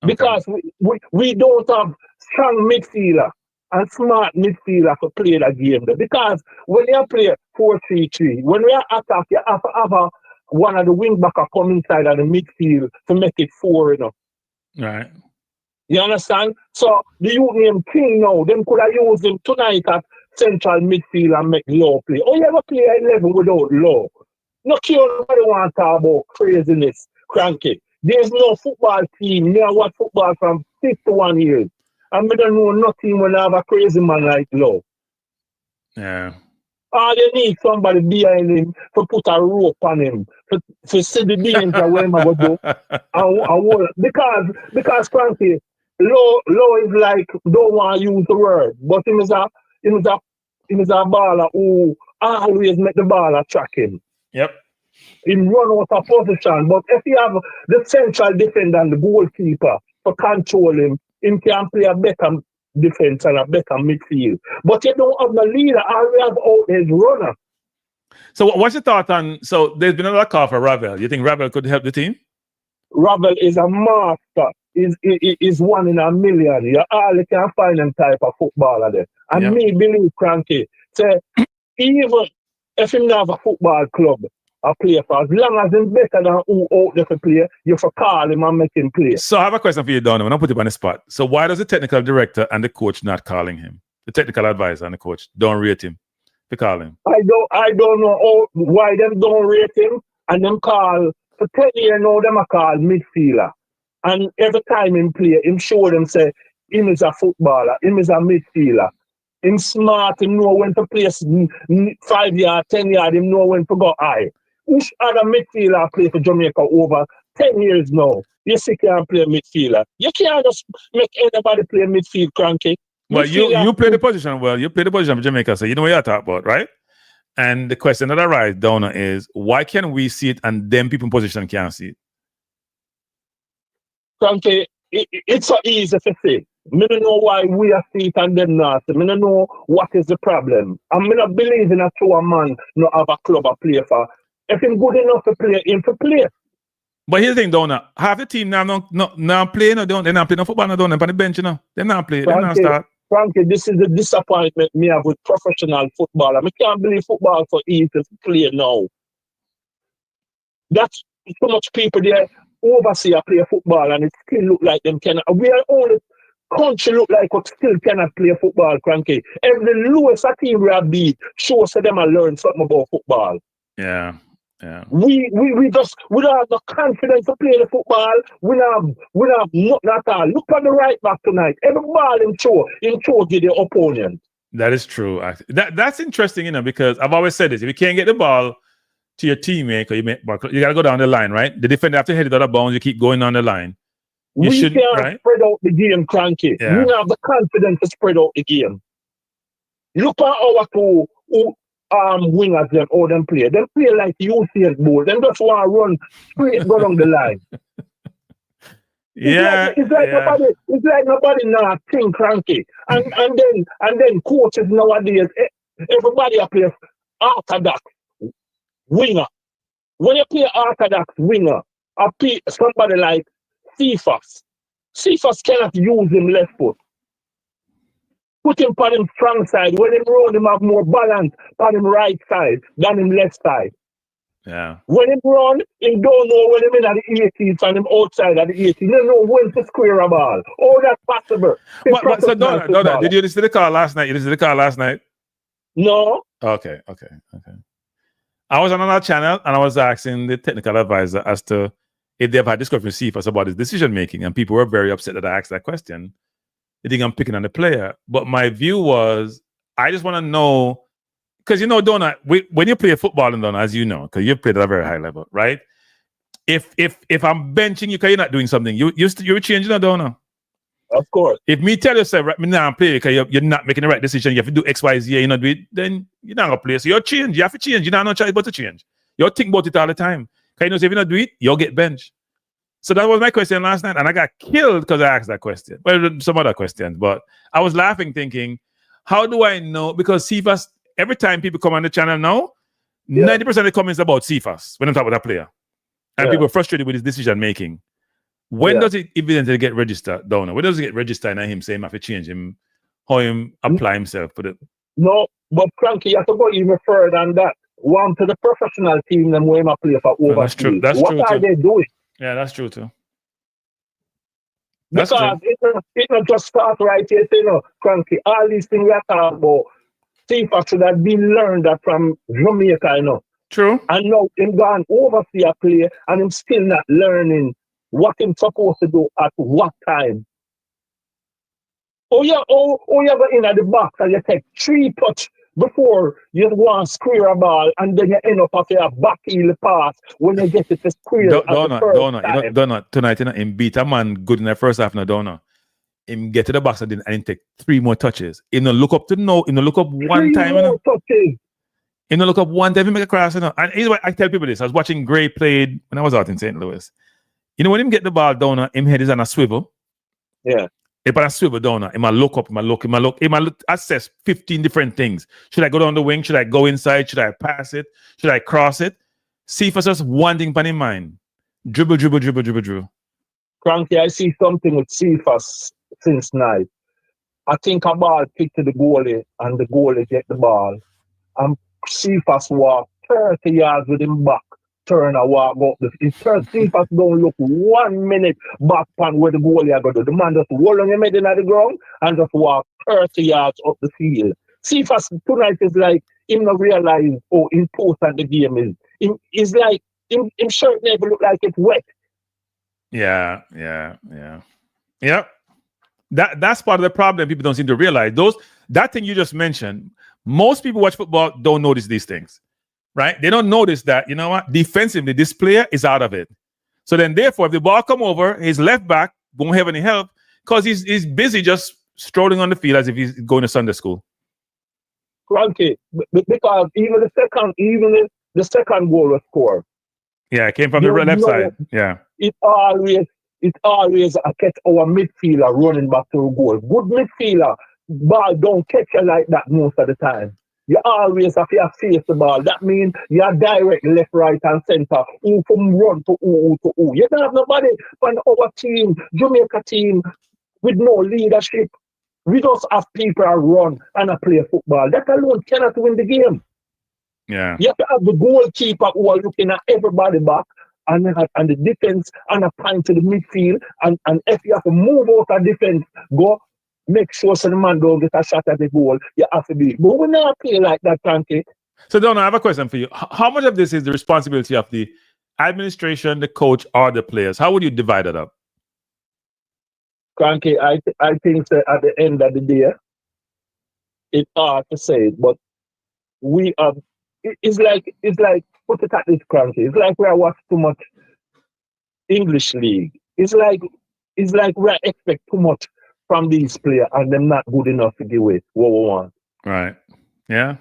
Okay. Because we don't have strong midfielder and smart midfielder to play that game there. Because when you play 4-3-3, when we attack, you have to have one of the wing backer come inside of the midfield to make it 4 enough. Right. You understand? So the Union team now, them could have used him tonight at central midfield and make Low play. Oh, you ever play 11 without Low? No care nobody want to talk about craziness, cranky. There's no football team. Me I watch football from 51 years. And I don't know nothing when I have a crazy man like Low. Yeah. All you need somebody behind him to put a rope on him, to see the danger where I'm going to do. Because cranky, Low is like, don't want to use the word, but him is a baller who always make the baller track him. Yep. Him run out of position, but if you have the central defender and the goalkeeper to control him can play a better defense and a better midfield. But you don't have the leader, all we have out is runner. So what's your thought on, so there's been another call for Ravel. You think Ravel could help the team? Ravel is a master. Is 1 in a million. You all can find them type of footballer there. And me believe cranky. Say, even if you have a football club, a player for as long as he's better than who out there to play, you have to call him and make him play. So I have a question for you, Don. I'm going to put you on the spot. So why does the technical director and the coach not calling him? The technical advisor and the coach don't rate him to call him. I don't know why them don't rate him and them call for 10 years now them a call midfielder. And every time him play, him show them say him is a footballer, him is a midfielder. Him smart, him know when to place 5 yard, 10 yard, him know when to go high. Which other midfielder play for Jamaica over 10 years now? You see can't play midfielder. You can't just make anybody play midfield cranky. Well, you play the position well. You play the position for Jamaica, so you know what you're talking about, right? And the question that arises, Donna, is why can we see it and them people in position can't see it? Cranky, it's so easy to say. I don't know why we are see it and them not. I don't know what is the problem. I'm not believing that a man not have a club to play for. If he's good enough to play, him to play. But here's the thing, Donna. Half the team now play, no, they're not playing no football, no, don't on the bench, you know. They're not playing, they're not start. Frankly, this is the disappointment me have with professional football. I can't believe football so easy to play now. That's so much people there overseas play football and it still look like them cannot. We are only country look like we still cannot play football, cranky. Every lowest team we have beat shows them and learn something about football. Yeah. We don't have the confidence to play the football. We don't have nothing at all. Look at the right back tonight. Every ball in throw to the opponent. That is true. That's interesting, you know, because I've always said this: if you can't get the ball to your teammate, you gotta go down the line, right? The defender have to hit it out of bounds. You keep going down the line. We can't spread out the game, cranky. Yeah. We don't have the confidence to spread out the game. Look at our two wingers them or them play. They play like UCS Bowl. Them just want to run straight go down the line. It's like nobody now think cranky. And then coaches nowadays, everybody play orthodox winger. When you play orthodox winger, somebody like Cephas cannot use him left foot. Put him on him strong side. When him run, him have more balance on him right side than him left side. Yeah. When him run, him don't know when him in at the 18th and him outside at the 18th. He don't know when to square a ball. All that possible. But so Donna, did you listen to the call last night? You listened to the call last night? No. Okay. I was on another channel and I was asking the technical advisor as to if they've had discussion with Cephas about his decision making, and people were very upset that I asked that question. They think I'm picking on the player, but my view was I just want to know, because Donna, when you play football in Donna, as you know, because you've played at a very high level, right? If I'm benching you because you're not doing something, you're changing, Donna. Of course. If me tell you, say, right, me now play because you're not making the right decision, you have to do X, Y, Z, you do it, then you're not gonna play. So you're change. You have to change. You don't have no choice but to change. You think about it all the time. Because if you don't do it, you'll get benched. So that was my question last night, and I got killed because I asked that question. Well, some other questions, but I was laughing, thinking, how do I know? Because Cephas, every time people come on the channel now, 90% of the comments about Cephas when I'm talking about a player, and people are frustrated with his decision making. When does it eventually get registered, Donna? When does it get registered and him saying I have to change him, how him apply himself? No, but Cranky, you have to go even further than that. One to the professional team, them where him play for overseas. That's true. That's what true are too. they doing? Yeah, that's true too. Because it not just start right here, Cranky. All these things we are talking about, Cephas should have been learned that from Jamaica, True. And now him gone overseas a play, and him still not learning what him supposed to do at what time. You go in at the box and you take 3 touch before you want to square a ball, and then you end up after a back heel pass when you get it to square. Donna, tonight, him beat a man good in the first half. Donna, him get to the box and then take 3 more touches. Him no look up to him no look up one time. Him no look up one time. He make a cross. And I tell people this. I was watching Gray played when I was out in St. Louis. When him get the ball down, him head is on a swivel. Yeah. If I swivel down, he might look up, he might look, assess 15 different things. Should I go down the wing? Should I go inside? Should I pass it? Should I cross it? Cephas just one thing on his mind. Dribble. Cranky, I see something with Cephas since night. I think a ball kick to the goalie and the goalie get the ball. And Cephas walk 30 yards with him back. Turn and walk up. Cephas don't look 1 minute back on where the goalie are going to do. The man just hold on your head in the ground and just walk 30 yards up the field. Cephas tonight is like him not realize how important the game is. It's like him shirt never look like it's wet. Yeah. That's part of the problem people don't seem to realize. That thing you just mentioned, most people watch football don't notice these things. Right? They don't notice that, defensively, this player is out of it. So then, therefore, if the ball come over, his left back won't have any help because he's busy just strolling on the field as if he's going to Sunday school. Cranky, because even the second goal was scored. Yeah, it came from the left side. Yeah. It always catch our midfielder running back to the goal. Good midfielder, ball don't catch you like that most of the time. You always have to face the ball. That means you're direct left, right, and center. Who from run to who to who. You don't have nobody on our team, Jamaica team, with no leadership. We just have people that run and play football. That alone cannot win the game. Yeah. You have to have the goalkeeper who are looking at everybody back and the defense and a point to the midfield. And if you have to move out of defense, go. Make sure so the man don't get a shot at the goal. You have to be. But we not play like that, Cranky. So, Donna, I have a question for you. How much of this is the responsibility of the administration, the coach, or the players? How would you divide it up? Cranky, I think that at the end of the day, it's hard to say, but we are. It's like put it at this, Cranky. It's like we are watching too much English league. It's like we expect too much from these players and them not good enough to give away what we want. Right. Yeah.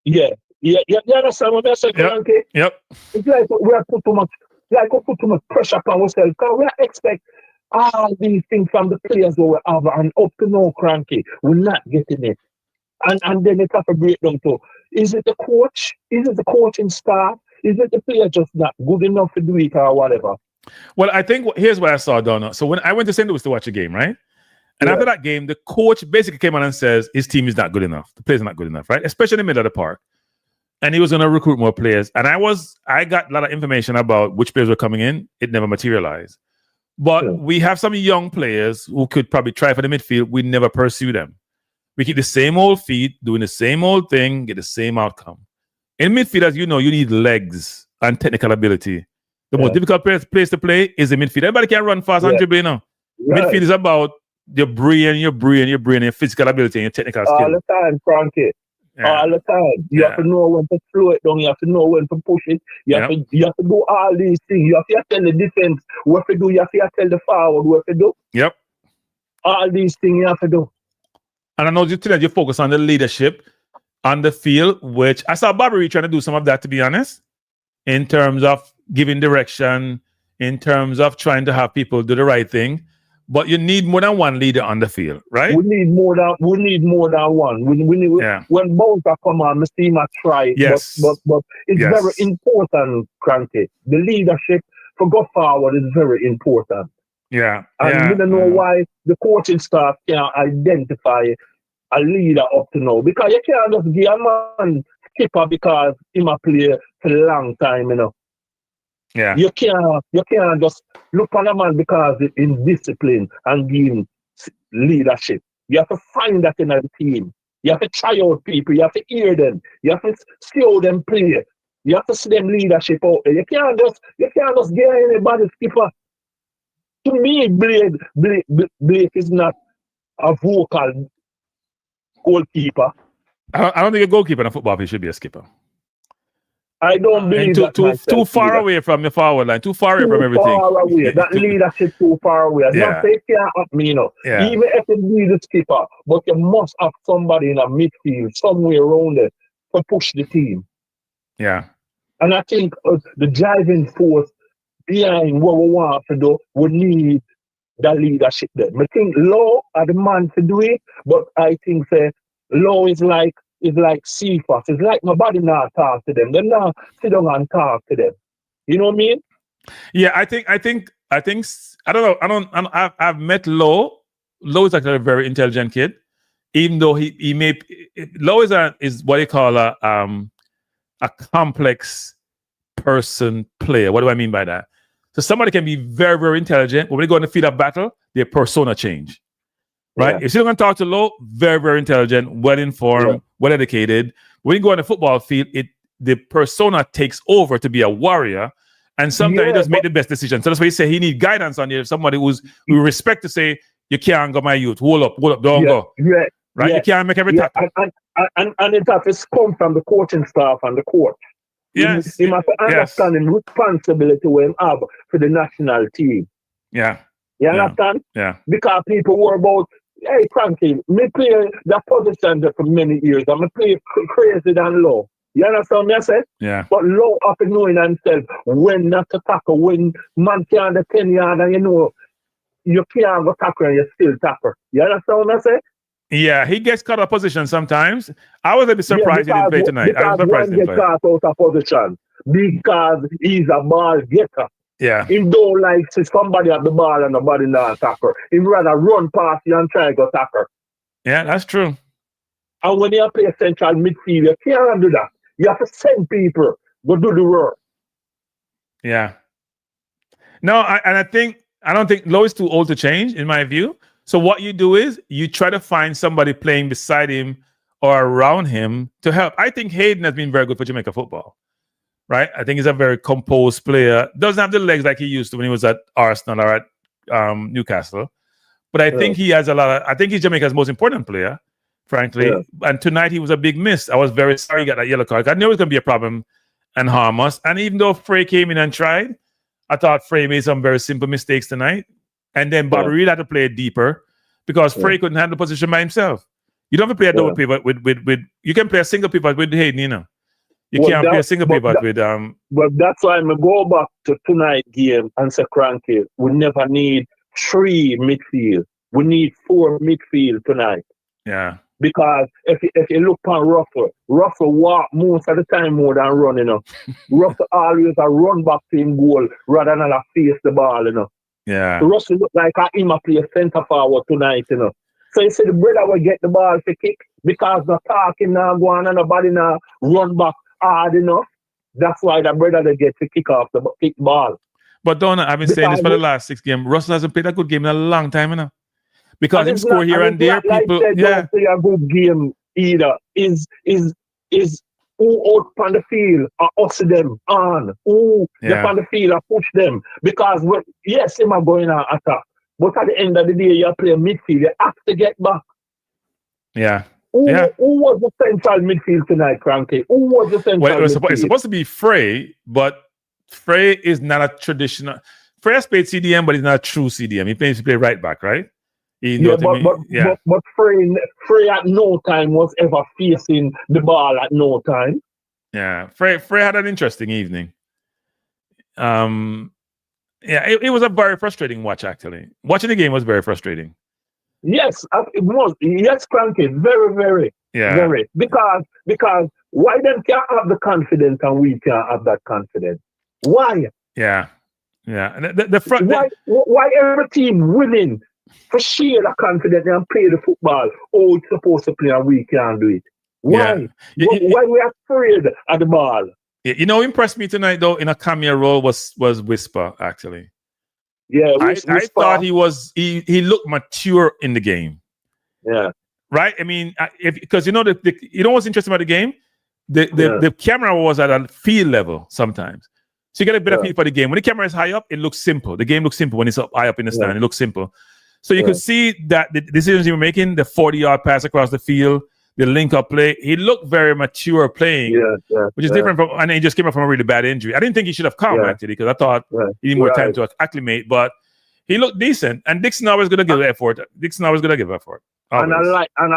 Yeah. You understand what I'm saying? Yep. It's like we put too much pressure upon ourselves because we expect All these things from the players who we have and up to now, Cranky, we're not getting it. And then it have a breakdown too. Is it the coach? Is it the coaching staff? Is it the player just not good enough to do it or whatever? Well, I think here's what I saw, Donna. So when I went to St. Louis to watch a game, right? And after that game, the coach basically came on and says his team is not good enough. The players are not good enough, right? Especially in the middle of the park. And he was going to recruit more players. And I got a lot of information about which players were coming in. It never materialized. But we have some young players who could probably try for the midfield. We never pursue them. We keep the same old feet, doing the same old thing, get the same outcome. In midfield, as you know, you need legs and technical ability. The most difficult place to play is the midfield. Everybody can run fast and dribble, you know. Midfield is about your brain, your physical ability, and your technical skill. All the time, Frankie. All the time. You have to know when to slow it down. You have to know when to push it. You have to do all these things. You have to tell the defense what to do. You have to tell the forward what to do. Yep. All these things you have to do. And I know you focus on the leadership on the field, which I saw Bobby trying to do some of that, to be honest, in terms of giving direction, in terms of trying to have people do the right thing. But you need more than one leader on the field, right? We need more than one. We need when Bowser come on, the team has tried. Yes. But it's very important, Cranky. The leadership for go forward is very important. Yeah. And we don't know why the coaching staff can't identify a leader up to now. Because you can't just give a man skipper because he might play for a long time, you know. Yeah. You can't just look on a man because he's in discipline and give him leadership. You have to find that in the team. You have to try out people. You have to hear them. You have to see how them play. You have to see them leadership out there. You can't just get anybody skipper. To me, Blake is not a vocal goalkeeper. I don't think a goalkeeper in a football field should be a skipper. I don't believe too far away from the forward line, too far away from everything. Far away. That leadership too far away. Not say can't happen, you know. Even if you be the skipper, but you must have somebody in a midfield somewhere around it to push the team. Yeah. And I think the driving force behind what we want to do, we need the leadership there. I think Low are the man to do it, but I think Low is like Cephas. It's like nobody now talk to them. They now sit down and talk to them. You know what I mean? Yeah, I think I don't know. I've met Low. Low is actually a very intelligent kid. Even though he may Low is what you call a complex person player. What do I mean by that? So somebody can be very, very intelligent, but when they go in the field of battle, their persona change. Right? If you're going to talk to Low, very, very intelligent, well-informed, well-educated. When you go on the football field, the persona takes over to be a warrior, and sometimes he doesn't make the best decision. So that's why he say he need guidance on you. Somebody who respect to say, you can't go, my youth. Hold up, don't go. Right? You can't make every tackle. And it has come from the coaching staff and the coach. Yes. He must understand the responsibility we have for the national team. Yeah. You understand? Yeah. Because people were about, hey, Frankie, me play that position there for many years. I'm going to play crazy than Low. You understand what I said? Yeah. But Low up and knowing himself when not to tackle, when man can't the 10 yard and you know, you can't go tackle and you still tackle. You understand what I said? Yeah, he gets caught out of position sometimes. I was a bit surprised he didn't play tonight. I was surprised he didn't play. He gets caught out of position because he's a ball getter. Yeah. He don't like to somebody at the ball and nobody not attacker. He'd rather run past you and try to go attacker. Yeah, that's true. And when you play central midfield, you can't do that. You have to send people go do the work. Yeah. No, I don't think Low is too old to change, in my view. So what you do is you try to find somebody playing beside him or around him to help. I think Hayden has been very good for Jamaica football. Right? I think he's a very composed player. Doesn't have the legs like he used to when he was at Arsenal or at Newcastle. But I think he has I think he's Jamaica's most important player, frankly. Yeah. And tonight he was a big miss. I was very sorry he got that yellow card. I knew it was going to be a problem and harm us. And even though Frey came in and tried, I thought Frey made some very simple mistakes tonight. And then Bobby really had to play it deeper because Frey couldn't handle the position by himself. You don't have to play a double pivot with you can play a single pivot with Hayden, you know. You can't play a single pivot with But that's why I'm go back to tonight's game and say, Cranky, we never need 3 midfield. We need 4 midfield tonight. Yeah. Because if you look on Russell walk most of the time more than run, you know. Russell always a run back to him goal rather than a face the ball, you know. Yeah. Russell look like him a play centre forward tonight, you know. So you see the brother will get the ball for kick because the talking now go on and nobody now run back hard enough. That's why the brother they get to kick off the kick ball. But Donna, I've been saying this for the last 6 games. Russell hasn't played a good game in a long time, you know. Because him score here and there, people don't play a good game either. Is who out on the field or us them on? Who on the field or push them? Because yes, him are going on attack. But at the end of the day, you play midfield, you have to get back. Yeah. Who was the central midfield tonight, Cranky? Who was the central midfield? It's supposed to be Frey, but Frey is not a traditional. Frey has played CDM, but he's not a true CDM. He plays to play right back, right? But Frey at no time was ever facing the ball at no time. Yeah, Frey had an interesting evening. It was a very frustrating watch, actually. Watching the game was very frustrating. Yes, it was. Yes, Cranky, very, very, very. Because why them can't have the confidence and we can't have that confidence? Why? Yeah. Why every team winning for share the confidence and play the football? Oh, it's supposed to play and we can't do it. Why? Why we are afraid of the ball? You know, impressed me tonight though in a cameo role was Whisper actually. Yeah, I thought he looked mature in the game. Yeah. Right. I mean, because you know you know what's interesting about the game, the camera was at a field level sometimes, so you get a better feel for the game. When the camera is high up, it looks simple. The game looks simple when it's high up in the stand. It looks simple. So you could see that the decisions he was making, the 40-yard pass across the field, the link-up play, he looked very mature playing, which is different from, and he just came up from a really bad injury. I didn't think he should have come, actually, because I thought he needed more time to acclimate, but he looked decent, and Dixon always going to give effort. Always. And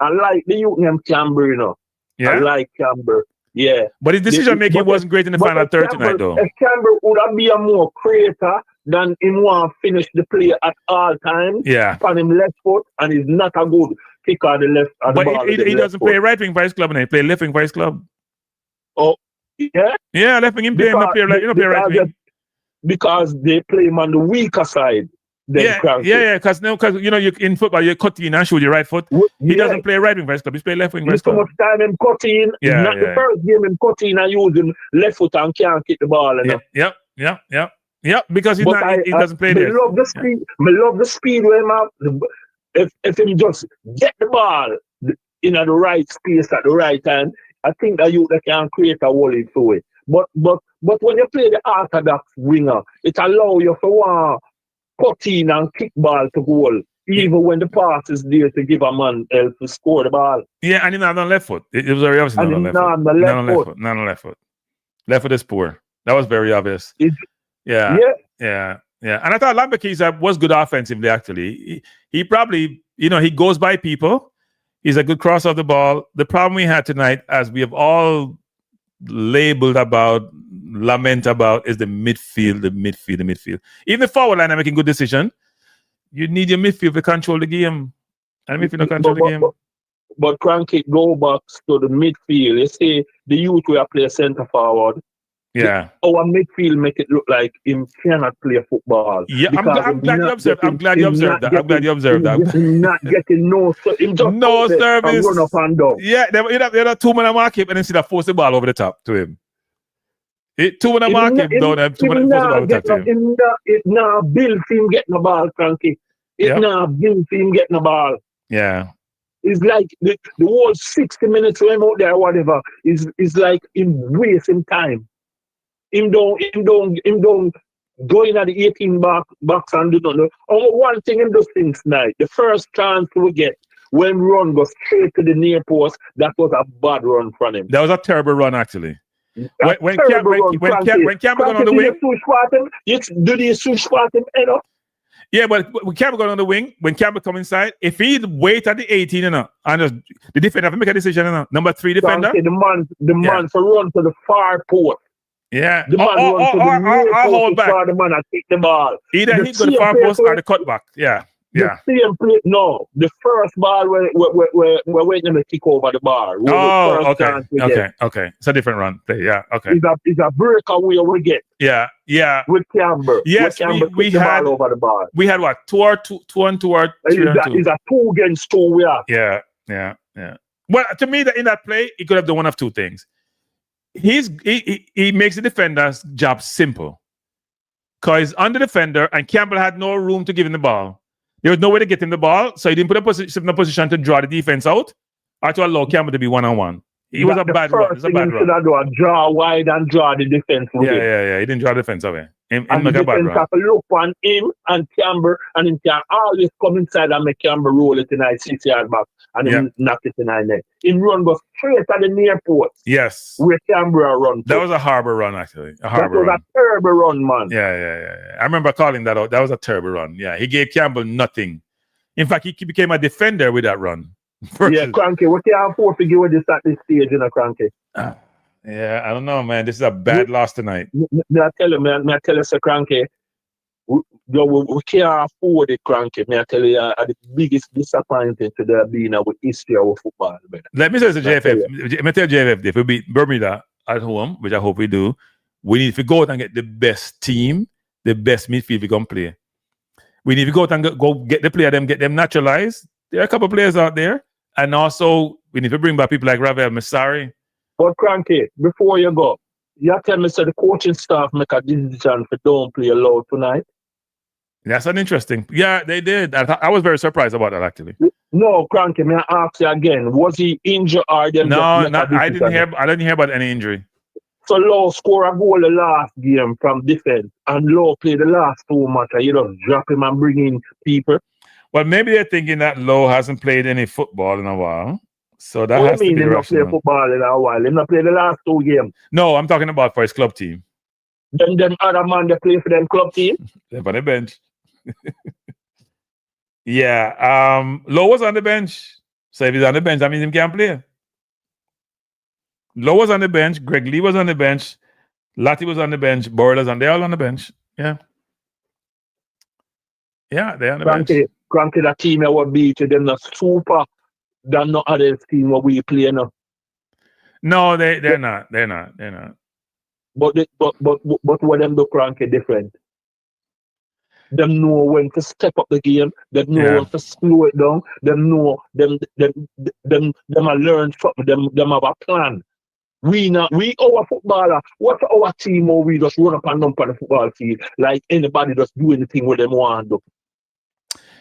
I like the youth named Camber, you know. Yeah? I like Camber. Yeah. But his decision-making wasn't great in the final third tonight, though. If Camber would have been a more creator than him want to finish the play at all times, on him left foot, and he's not a good kicker on the left. But he doesn't play right wing for his club, and he play left wing for his club. Oh, yeah? Yeah, left wing him play right wing. Because they play him on the weaker side. Because you know, in football, you cut in and shoot your right foot. He doesn't play right wing for his club. He play left wing for his club. So much time in cutting. Not the first game in cutting and using left foot and can't kick the ball. Yep. Because he doesn't play there. I love the speed. I love the speed where him have. If he just get the ball in the right space at the right time, I think that you can create a wall into it. But when you play the orthodox winger, it allows you for cut in and kick ball to goal, even when the pass is there to give a man help to score the ball. Yeah, and he's not on left foot. It was very obvious. Not on left foot. Left foot is poor. That was very obvious. Yeah. And I thought Lambekiza was good offensively, actually. He probably, he goes by people. He's a good cross of the ball. The problem we had tonight, as we have all lament about, is the midfield. Even the forward line are making good decision. You need your midfield to control the game. And midfield to control the game. But Cranky, go back to the midfield. You see, the youth will play centre forward. Yeah. Our midfield make it look like him cannot play football. Yeah, I'm glad you observed that. He's not getting no service. Run up and down. Yeah, they had 2 men mark him and instead of force the ball over the top to him. 2 men mark him down and 2 men force the ball over the top to him. It now build him getting the ball, Cranky. Now build him getting the ball. Yeah. It's like the whole 60 minutes when out there, whatever, is like him wasting time. Him don't go in at the 18 box and do nothing. One thing in those things tonight, the first chance we get when run goes straight to the near post, that was a bad run from him. That was a terrible run, actually. When Cameron got on the wing, do the switch spot him head up? Yeah, but when Cameron got on the wing, when Cameron come inside, if he wait at the 18, and just, the defender have to make a decision, number 3 defender. The man for run to the far post. Yeah. The man runs to the near or hold post back. for the man and take the ball. Either he go the far post or the cutback. Yeah. Yeah. The same play. No, the first ball we're waiting to kick over the bar. Okay. It's a different run. Yeah. Okay. It's a breakaway we get. Yeah. With Camber. Yes, we had ball over the bar. We had what? 2 and 2 or 3 and 2. It's a 2 against 2 we are. Yeah. Well, to me, in that play, he could have done one of two things. He makes the defender's job simple because on the defender, and Campbell had no room to give him the ball. There was no way to get him the ball, so he didn't put himself in a position to draw the defense out or to allow Campbell to be one-on-one. It was a bad run. It was a bad run. Should have draw wide and draw the defense. Yeah. He didn't draw the defense away. And the defense have to look on him and Camber, and he can always come inside and make Camber roll it in a 6-yard back and then knock it in a net. In run goes straight at the near post. Yes. Where Camber run. That was a harbor run, actually. That was a terrible run, man. Yeah. I remember calling that out. That was a terrible run. Yeah, he gave Campbell nothing. In fact, he became a defender with that run. Yeah, Cranky, what you have for give with this at this stage, you know, Cranky? Yeah, I don't know, man. This is a bad loss tonight. May I tell you, Sir Cranky, we can't afford it, Cranky. May I tell you, the biggest disappointment to there being our history of football. Man. Let me say to JFF. Let me tell JFF, if we beat Bermuda at home, which I hope we do, we need to go out and get the best team, the best midfield we can play. We need to go out and go get the player, get them naturalized. There are a couple of players out there. And also, we need to bring back people like Ravel Masari. But Cranky, before you go, you tell me, so the coaching staff make a decision for don't play low tonight? That's an interesting. Yeah, they did. I was very surprised about that, actually. No, Cranky, may I ask you again, was he injured or them? No, I didn't hear about any injury. So Low score a goal the last game from defense, and Low play the last 2 matches. You just drop him and bring in people. Well, maybe they're thinking that Low hasn't played any football in a while. So that has to be he not play football in a while? He not play the last 2 games. No, I'm talking about for his club team. Then them other man they play for them club team? They're on the bench. Yeah. Low was on the bench. So if he's on the bench, that means he can't play. Low was on the bench. Greg Lee was on the bench. Lati was on the bench. Borlas, and they're all on the bench. Yeah. Yeah, they're on the bench. Cranky, that team I would beat them not super than no other team what we play now. No, they're not. They're not. But what them do, Cranky, different. Them know when to step up the game. Them know when to slow it down. Them know them are learn from them have a plan. We our footballer, what's our team or we just run up and down on the football field like anybody just do anything with them want to do.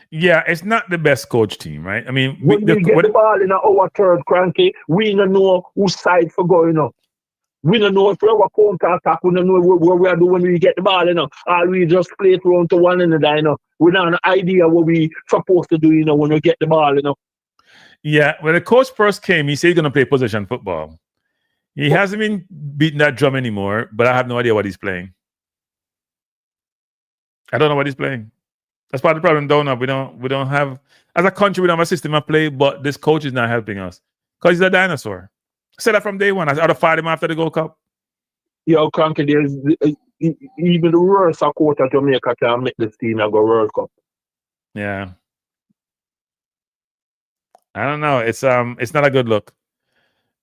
Yeah, it's not the best coach team, right? I mean, when we get the ball in our third, Cranky, we don't know whose side for going up. We don't know if we have a counter attack. We don't know what we are doing when we get the ball, or we just play it round to one another, We don't have an idea what we supposed to do, when we get the ball, Yeah, when the coach first came, he said he's going to play possession football. He hasn't been beating that drum anymore, but I have no idea what he's playing. I don't know what he's playing. That's part of the problem, don't know. We don't have, as a country, we don't have a system of play, but this coach is not helping us because he's a dinosaur. I said that from day one. I would have fired him after the Gold Cup. Yo, Cranky, there's even the worst coach at Jamaica can make this team and go World Cup. Yeah. I don't know. It's not a good look.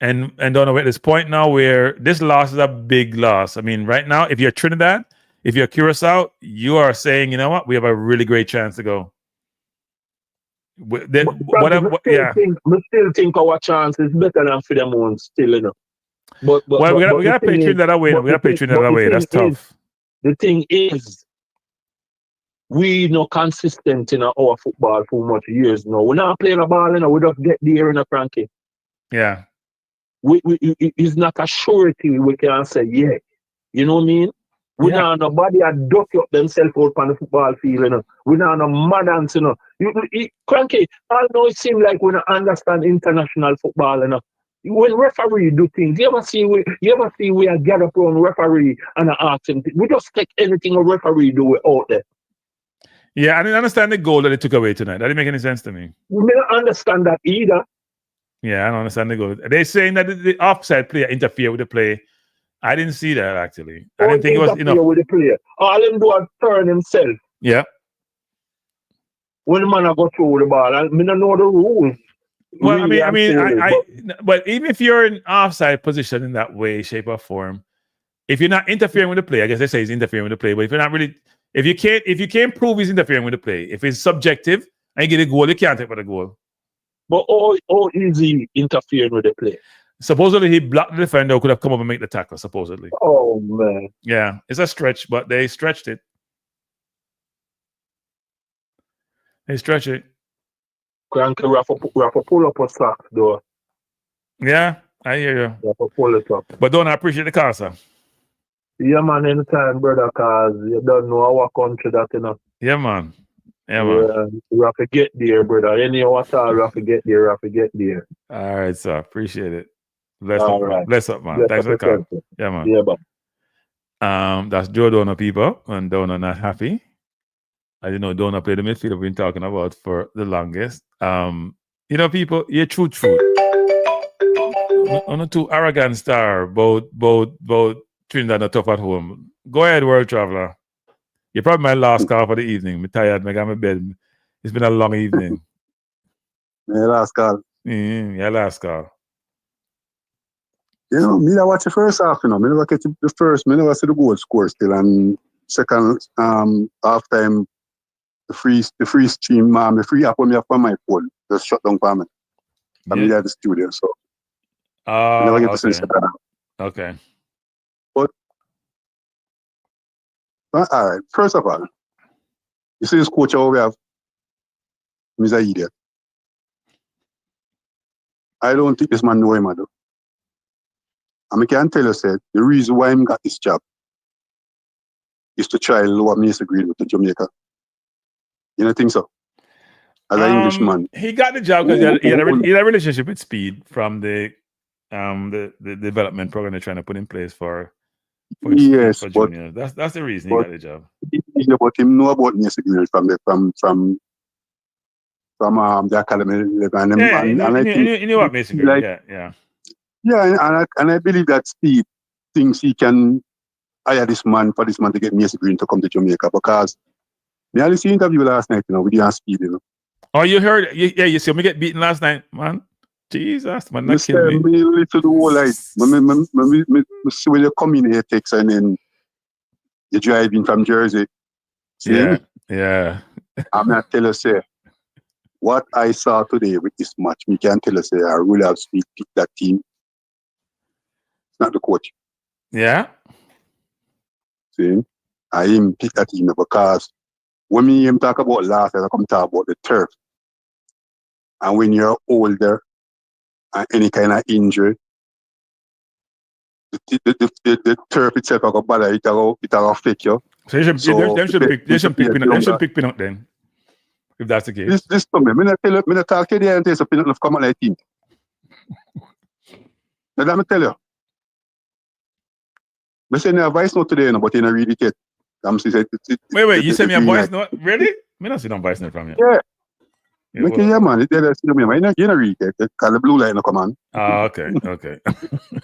And don't know at this point now where this loss is a big loss. I mean, right now, if you're Trinidad, if you're Curaçao, you are saying, you know what, we have a really great chance to go. I still think our chance is better than for them ones still, But we gotta play Trinidad away. We gotta play Trinidad away. That's tough. The thing is, we not consistent in our football for much years now. We're not playing a ball, we just get there in a Frankie. Yeah. It's not a surety we can say, yeah. You know what I mean? We don't nobody had duck up themselves out on the football field, We don't no madams, Cranky, I know it seems like we don't understand international football, When referee do things, you ever see we get up on referee and ask him, we just take anything a referee do out there. Yeah, I didn't understand the goal that they took away tonight. That didn't make any sense to me. We don't understand that either. Yeah, I don't understand the goal. They're saying that the offside player interfered with the play, I didn't see that actually. I didn't think it was enough. With the player. All him do is turn himself. Yeah. When the man go through the ball, I don't know the rules. Well, Really, but even if you're in offside position in that way, shape, or form, if you're not interfering with the play, I guess they say he's interfering with the play. But if you're not really, if you can't prove he's interfering with the play, if it's subjective and you get a goal, you can't take for the goal. But how easy interfering with the play? Supposedly he blocked the defender, who could have come up and make the tackle. Supposedly. Oh man. Yeah, it's a stretch, but they stretched it. They stretch it. Cranky Rafa pull up a sack though. Yeah, I hear you. Rafa pull it up. But don't appreciate the casa. Yeah, man, anytime, brother, cause you don't know our country that, you know. Yeah, man. Yeah, man. You have to get there, brother. Anyhow at all, you have to get there, All right, sir. Appreciate it. Bless up, man. Bless Thanks for coming. Yeah, man. Yeah, man. That's Joe Donor, people, and Donor not happy. I didn't know Donor played the midfield we've been talking about for the longest. People, you're true. On a too arrogant star, both Trinidad and tough at home. Go ahead, World Traveler. You're probably my last call for the evening. I'm tired, I got my bed. It's been a long evening. My last call. Yeah, last call. Me I watch the first half, Me never get the first, me never see the goal score still. And second half time, the free stream, the free app on me from my phone just shut down for me. I'm at the studio, so I never get to see that. Okay. But all right, first of all, you see this coach over we have, he's an idiot. I don't think this man know him, though. And I can tell you, the reason why he got this job is to try and lower Mr. Green with the Jamaica. You don't think so? As an Englishman. He got the job because he had a relationship with Speed from the development program they're trying to put in place for juniors. That's the reason he got the job. Yeah, but him know about Mr. Green from the academy. You know what Mr. Green, yeah. Yeah, and I believe that Steve thinks he can hire this man for this man to get Mr. Green to come to Jamaica because I listened to the interview last night, with you and Speed, Oh, you heard? You see me get beaten last night, man. Jesus, man, that killed me. Me to the whole life. Me see when you come in here, Texas, and then you drive in from Jersey. See? Yeah. I'm not tell you, what I saw today with this match, me can tell you, I really have Speed pick that team. It's not the coach. Yeah. See? I him pick that team because when me him talk about last year, I come talk about the turf. And when you're older and any kind of injury, the turf itself I got bother, it'll affect you. So they should pick Pinot then. If that's the case. This to me. I'm not talk to you there and tell you Pinot will come out like team. Now let me tell you. I send you a voice note today, but you don't read it yet. Wait, you sent me a voice note? Really? I don't see no voice note from you. Yeah. Yeah, man. You don't read it because the blue line will come on. Oh, okay.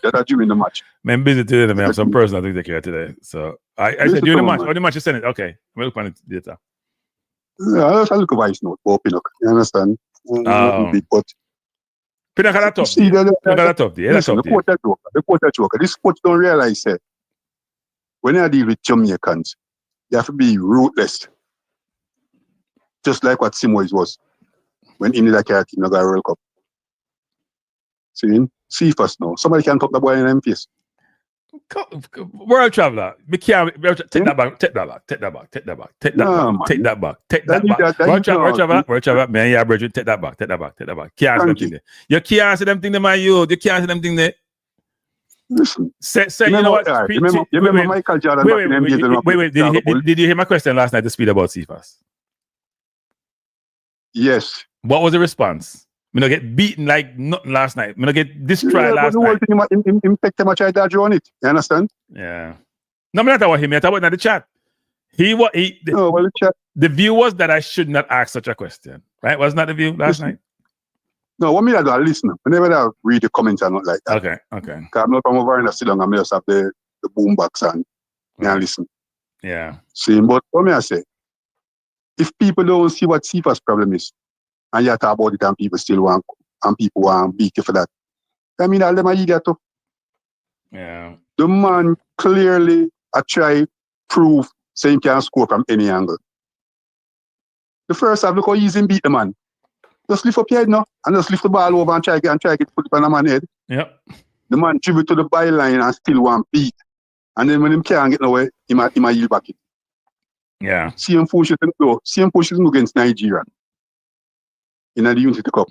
That's during the match. I'm busy today. I have some personal things to take care of today. So I said during the match. Oh, the match you send it. Okay. I'm looking at it later. Yeah, I look a voice note for Pinnock. You understand? But Pinnock had a tough day. The coach joker. This coach don't realize that when I deal with Jamaicans, you have to be ruthless. Just like what Simoes was when he needed a car team, got a World Cup. See first now. Somebody can talk the boy in them face. World Traveler, take that back. World Traveler, man, yeah, Bridget, take that back. Can't them thing there. You can't see them thing there, my youth. You can't see them thing there. Listen. Say you know what? Remember Michael Jordan? Wait. Did you hear my question last night to Speed about CFAS? Yes. What was the response? Me not get beaten like nothing last night. Me not get destroyed last night. Him take too much idea on it. You understand? Yeah. No, I'm not talking about him. I'm talking about the chat. The chat. The view was that I should not ask such a question. Right? Wasn't that the view last night? No, what me I do, I listen. Whenever I read the comments and not like that. Okay. Because I'm not from over in the sit down and I just have the the boombox and listen. Yeah. See, but what may I say? If people don't see what CFA's problem is, and you talk about it and people still want beat you for that, I mean, all them are idiot too. Yeah. The man clearly try prove saying he can score from any angle. The first half, look how easy beat the man. Just lift up your head now, and just lift the ball over and try to put it on the man's head. Yep. The man dribble to the byline and still want beat. And then when him can't get nowhere, he might yield back it. Yeah. Same pushes against Nigeria in the Unity Cup.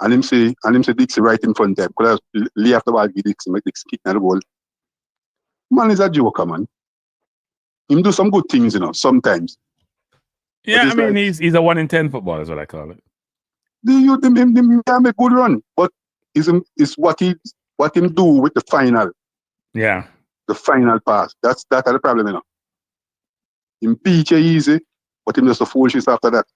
And him say Dixie right in front of them. Because lay after the ball, give Dixie, make Dixie kick in the ball. Man is a joker, man. Him do some good things, sometimes. Yeah, I mean, he's a 1 in 10 footballer, is what I call it. Him can make good run, but it's what him do with the final. Yeah. The final pass. That's the problem, Him beat you easy, but him just a foolishness after that.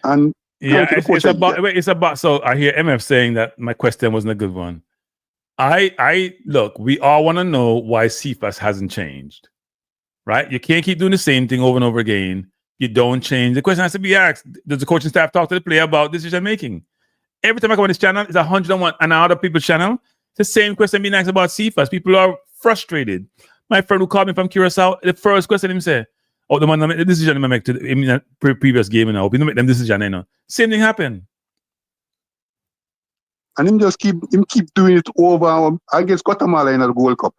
And yeah, it's about. So I hear MF saying that my question wasn't a good one. I look. We all want to know why CFAS hasn't changed, right? You can't keep doing the same thing over and over again. You don't change. The question has to be asked: does the coaching staff talk to the player about decision making? Every time I come on this channel, it's 101 and other people's channel. It's the same question being asked about CFAS. People are frustrated. My friend who called me from Curaçao, the first question him say, "Oh, the man make the decision I make to the previous game and I hope he don't make them decision. Same thing happened." And him just keep doing it over against Guatemala in the World Cup.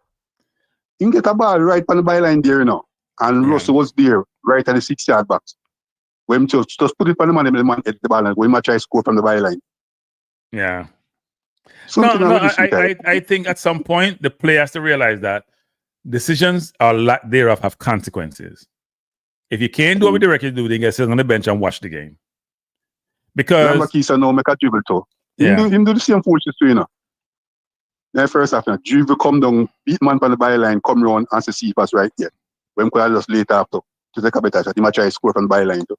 He get a ball right on the byline there, and Russell was there right at the 6-yard box. When just put it on the man hit the ball and when try to score from the byline. Yeah. I think at some point the player has to realize that decisions or lack thereof have consequences. If you can't do what we directly do, then get sit on the bench and watch the game. Because Kisa now make a dribble too. Yeah. Him do the same foolishness too, Then first half, dribble come down, beat man from the byline, come round and see if that's right here. When could I just later after to take a better shot, he might try to score from the byline too.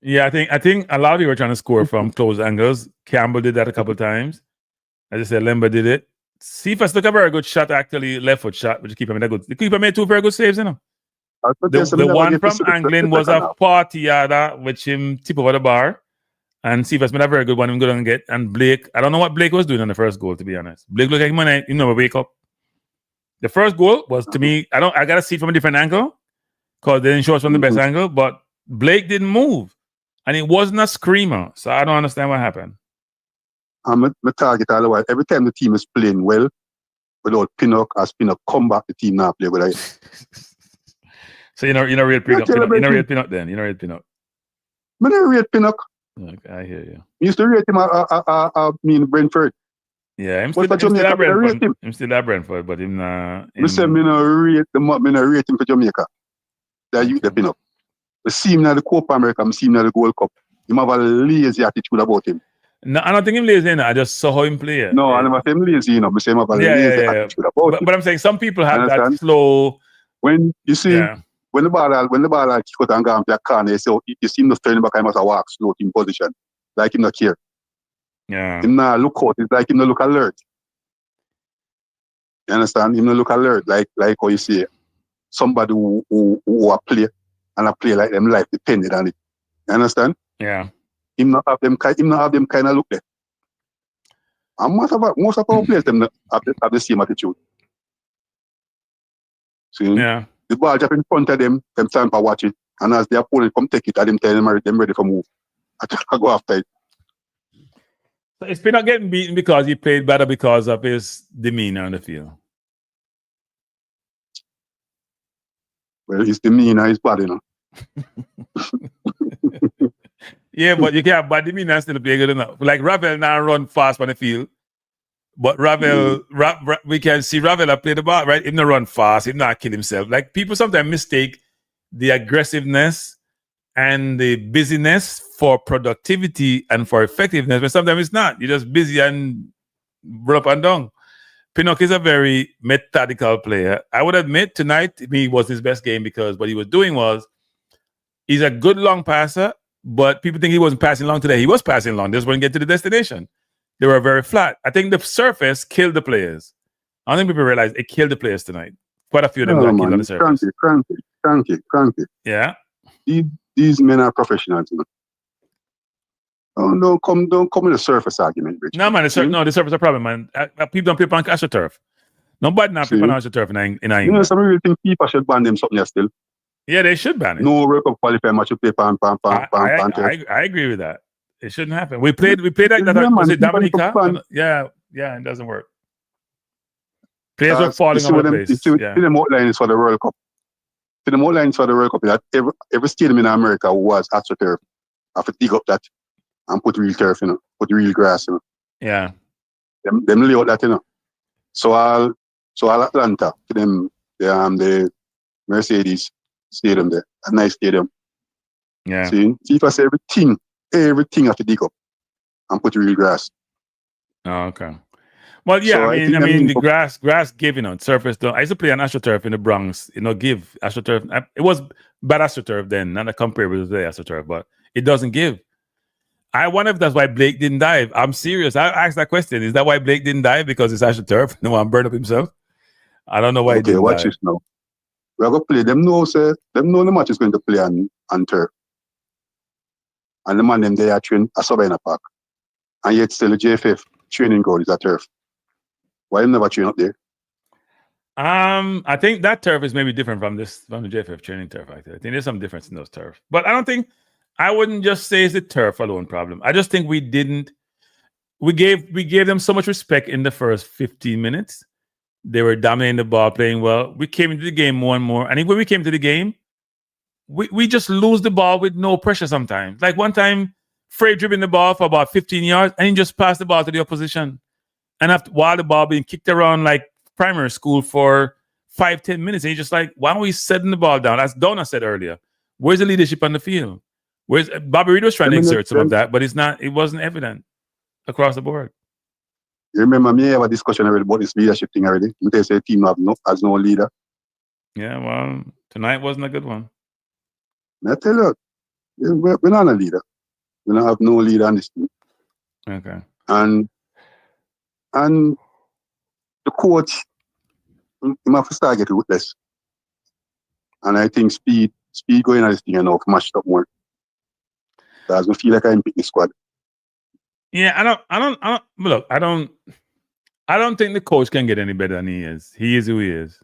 Yeah, I think a lot of you were trying to score from close angles. Campbell did that a couple of times. As I said, Lemba did it. Cephas took a very good shot, actually, left foot shot, which keeper made a good. The keeper made 2 very good saves, The one from Anglin was a party yada, which him tip over the bar. And Cephas made a very good one. Him go down and get. And Blake, I don't know what Blake was doing on the first goal, to be honest. Blake looked like him when wake up. The first goal was, to me, I gotta see it from a different angle because they didn't show us from the best angle, but Blake didn't move. And it wasn't a screamer. So I don't understand what happened. I'm a target all the while. Every time the team is playing well, without Pinnock, as Pinnock come back, the team now play well. So you're not real Pinnock. You're not real Pinnock then. You're not real Pinnock. I'm not real Pinnock. Okay, I hear you. We used to rate him Brentford. Yeah, I'm still at Brentford, but him not. I say me no rate him for Jamaica. That you the Pinnock. I see him now the Copa America, I see him now the World Cup. He have a lazy attitude about him. No, I don't think him lazy. I just saw how him play. No, I never say him lazy. I say him have a lazy attitude about him. But I'm saying some people have that slow. When you see when the ball kick out and go on the corner, you see him just turning back. He must walk slow in position, like him not care. Yeah. Him not look out. It's like him not look alert. You understand? Him not look alert, like how you see somebody who a play. And I play like them life depended on it. You understand? Yeah. Him not have them kind of look there. And most of our players them have the same attitude. See? Yeah. The ball just in front of them stand for watch it. And as the opponent come take it, and them tell them ready for move. I go after it. So it's been not getting beaten because he played better because of his demeanor on the field. Well, his demeanor is bad, Yeah, but you can't have bad demeanor and still play good enough. Like Ravel now run fast on the field, but Ravel, we can see Ravel play the ball, right? He not run fast, he not kill himself. Like people sometimes mistake the aggressiveness and the busyness for productivity and for effectiveness, but sometimes it's not. You're just busy and run up and down. Pinnock is a very methodical player. I would admit tonight to me was his best game because what he was doing was he's a good long passer, but people think he wasn't passing long today. He was passing long. Just wouldn't get to the destination. They were very flat. I think the surface killed the players. I don't think people realize it killed the players tonight. Quite a few of them No, got killed on man, the surface. cranky. Yeah. These men are professionals, man. Don't come with a surface argument, Rich. No, man, the surface is a problem, man. People don't play on AstroTurf. Nobody now play on AstroTurf in England. You know, some really think FIFA should ban them something else still. Yeah, they should ban it. No World Cup Qualifier match you play pan. I agree with that. It shouldn't happen. We played that. Was it Dominica? Yeah, it doesn't work. Players are falling over the place. The outline is for the World Cup. The outline is for the World Cup. That every stadium in America was AstroTurf. I have to dig up that and put real turf, put real grass, Yeah. Them lay out that, So all Atlanta, to them, the Mercedes stadium there, a nice stadium. Yeah. See, FIFA says everything have to dig up and put real grass. Oh, okay. Well, yeah, So I mean, the grass give, surface. I used to play on AstroTurf in the Bronx. Give AstroTurf. It was bad AstroTurf then, not a comparable to the AstroTurf, but it doesn't give. I wonder if that's why Blake didn't dive. I'm serious. I asked that question. Is that why Blake didn't dive? Because it's AstroTurf? No one burned up himself? I don't know why he didn't watch dive. this now. We're going to play. Them know the match is going to play on turf. And the man them they are trained at Sabina Park. And yet still the JFF training ground is at turf. Why them never train up there? I think that turf is maybe different from the JFF training turf. I think there's some difference in those turfs. But I wouldn't just say it's the turf alone problem. I just think we gave them so much respect in the first 15 minutes. They were dominating the ball, playing well. We came into the game more and more. I think when we came to the game, we just lose the ball with no pressure sometimes. Like one time, Frey dribbling the ball for about 15 yards and he just passed the ball to the opposition. And while the ball being kicked around like primary school for 5-10 minutes, and he's just like, why don't we setting the ball down? As Donna said earlier, where's the leadership on the field? Where's Bobby Reed was trying to exert some of that, but it wasn't evident across the board. You remember me have a discussion already about this leadership thing already. They say the team has no leader. Yeah, well, tonight wasn't a good one. I tell you, we're not a leader. We don't have no leader on this team. Okay. And the coach, he must start getting ruthless. And I think speed going on this thing enough matched up more. Because I feel like I'm picking the squad. Yeah, I don't think the coach can get any better than he is. He is who he is.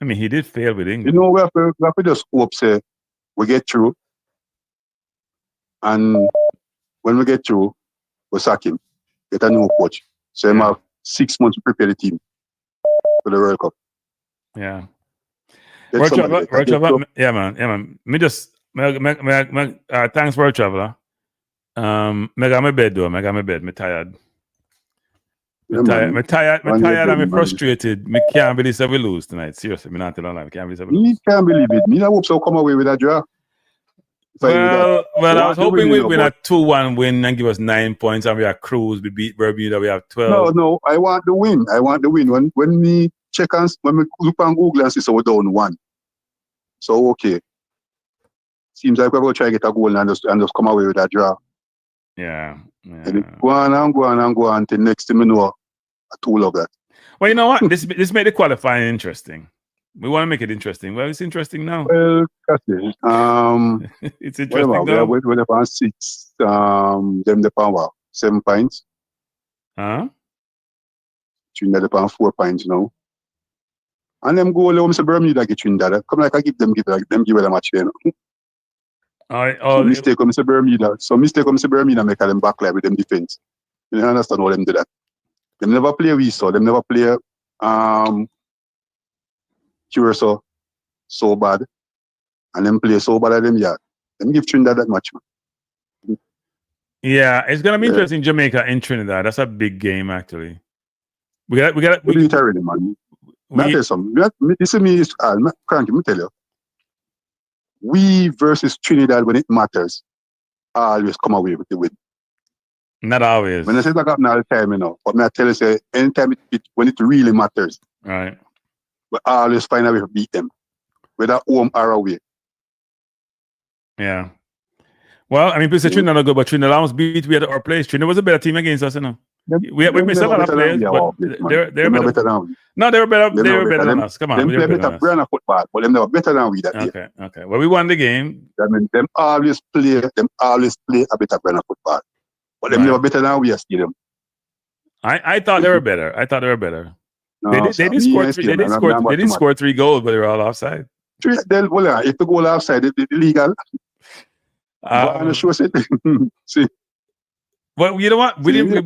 I mean, he did fail with England. We have to just hope say we get through. And when we get through, we sack him. Get a new coach. So he have 6 months to prepare the team for the World Cup. Yeah. World yeah, man. Me just thanks, World Traveler. Me got my bed though. Me tired. Me tired and I'm frustrated. Me can't believe that we lose tonight. Seriously, me not telling you. Can't believe that we lose. Me can't believe it. Me I hope so come away with that draw. Well, I was hoping we'd win a 2-1 win and give us 9 points and we are cruise. We beat Bermuda, we have 12. No, I want the win. When we check and when we look on Google and see so we're down 1. So okay. Seems like we're going to try to get a goal and just come away with that draw. Yeah. And go on until next thing we know a tool of that. Well, you know what? This made the qualifying interesting. We want to make it interesting. Well, it's interesting now. Well, it's interesting now. We're upon 6, them the power 7 points. Huh? Trinidad upon 4 points now. And them go along to Bermuda get Trinidad. Come like I give them a match there. Mistake comes to Bermuda. So mistake comes to Bermuda make them back with them defense. You understand how them do that. Them never play them never play Curaçao so bad. And them play so bad at them yard. Them give Trinidad that much, man. Yeah, it's gonna be interesting. Jamaica and Trinidad. That's a big game actually. We do it already, man. This is me, Cranky, let me tell you. We versus Trinidad when it matters, always come away with the win. Not always. When I say that happen all the time, but I tell you, say anytime when it really matters, right? We always find a way to beat them, whether home or away. Yeah. Well, I mean, people say Trinidad not good, but Trinidad almost beat we at our place. Trinidad was a better team against us, We miss a lot of players, but they're better. Than we. No, they were better. Them They never were better better than them. us. Come on, Them they play were better better than us. brand of football, but them never better than we that day. Okay. Well, we won the game. I mean, them always play a better brand of football. But them Right. never better than we are still them. I thought they were better. No, They did score three. They did score 3 goals, but they were all offside. If the goal outside, it's illegal. See. Well, you know what? We didn't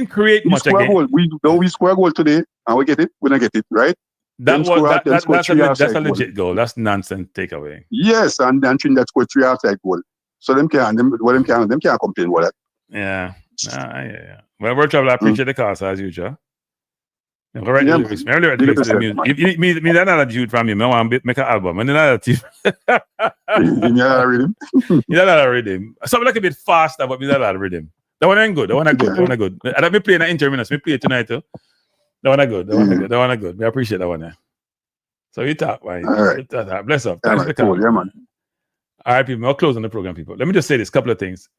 create much again. We score a goal today, and we get it. We don't get it, right? That's a legit goal. That's nonsense takeaway. Yes, and then Trinidad scored 3 outside goals. So them can't complain about that. Yeah. Well, we're trouble. I appreciate the cause as usual. Right, me that attitude from you. I want to make an album. And then that attitude. That rhythm. Something like a bit faster, but me that rhythm. That one ain't good. And let me play in the interminutes. Me play it tonight too. That one good. I appreciate that one. Yeah. So you talk, man. All right. Bless up. Thanks for the call. Yeah, man. All right, people. I'll close on the program, people. Let me just say this couple of things.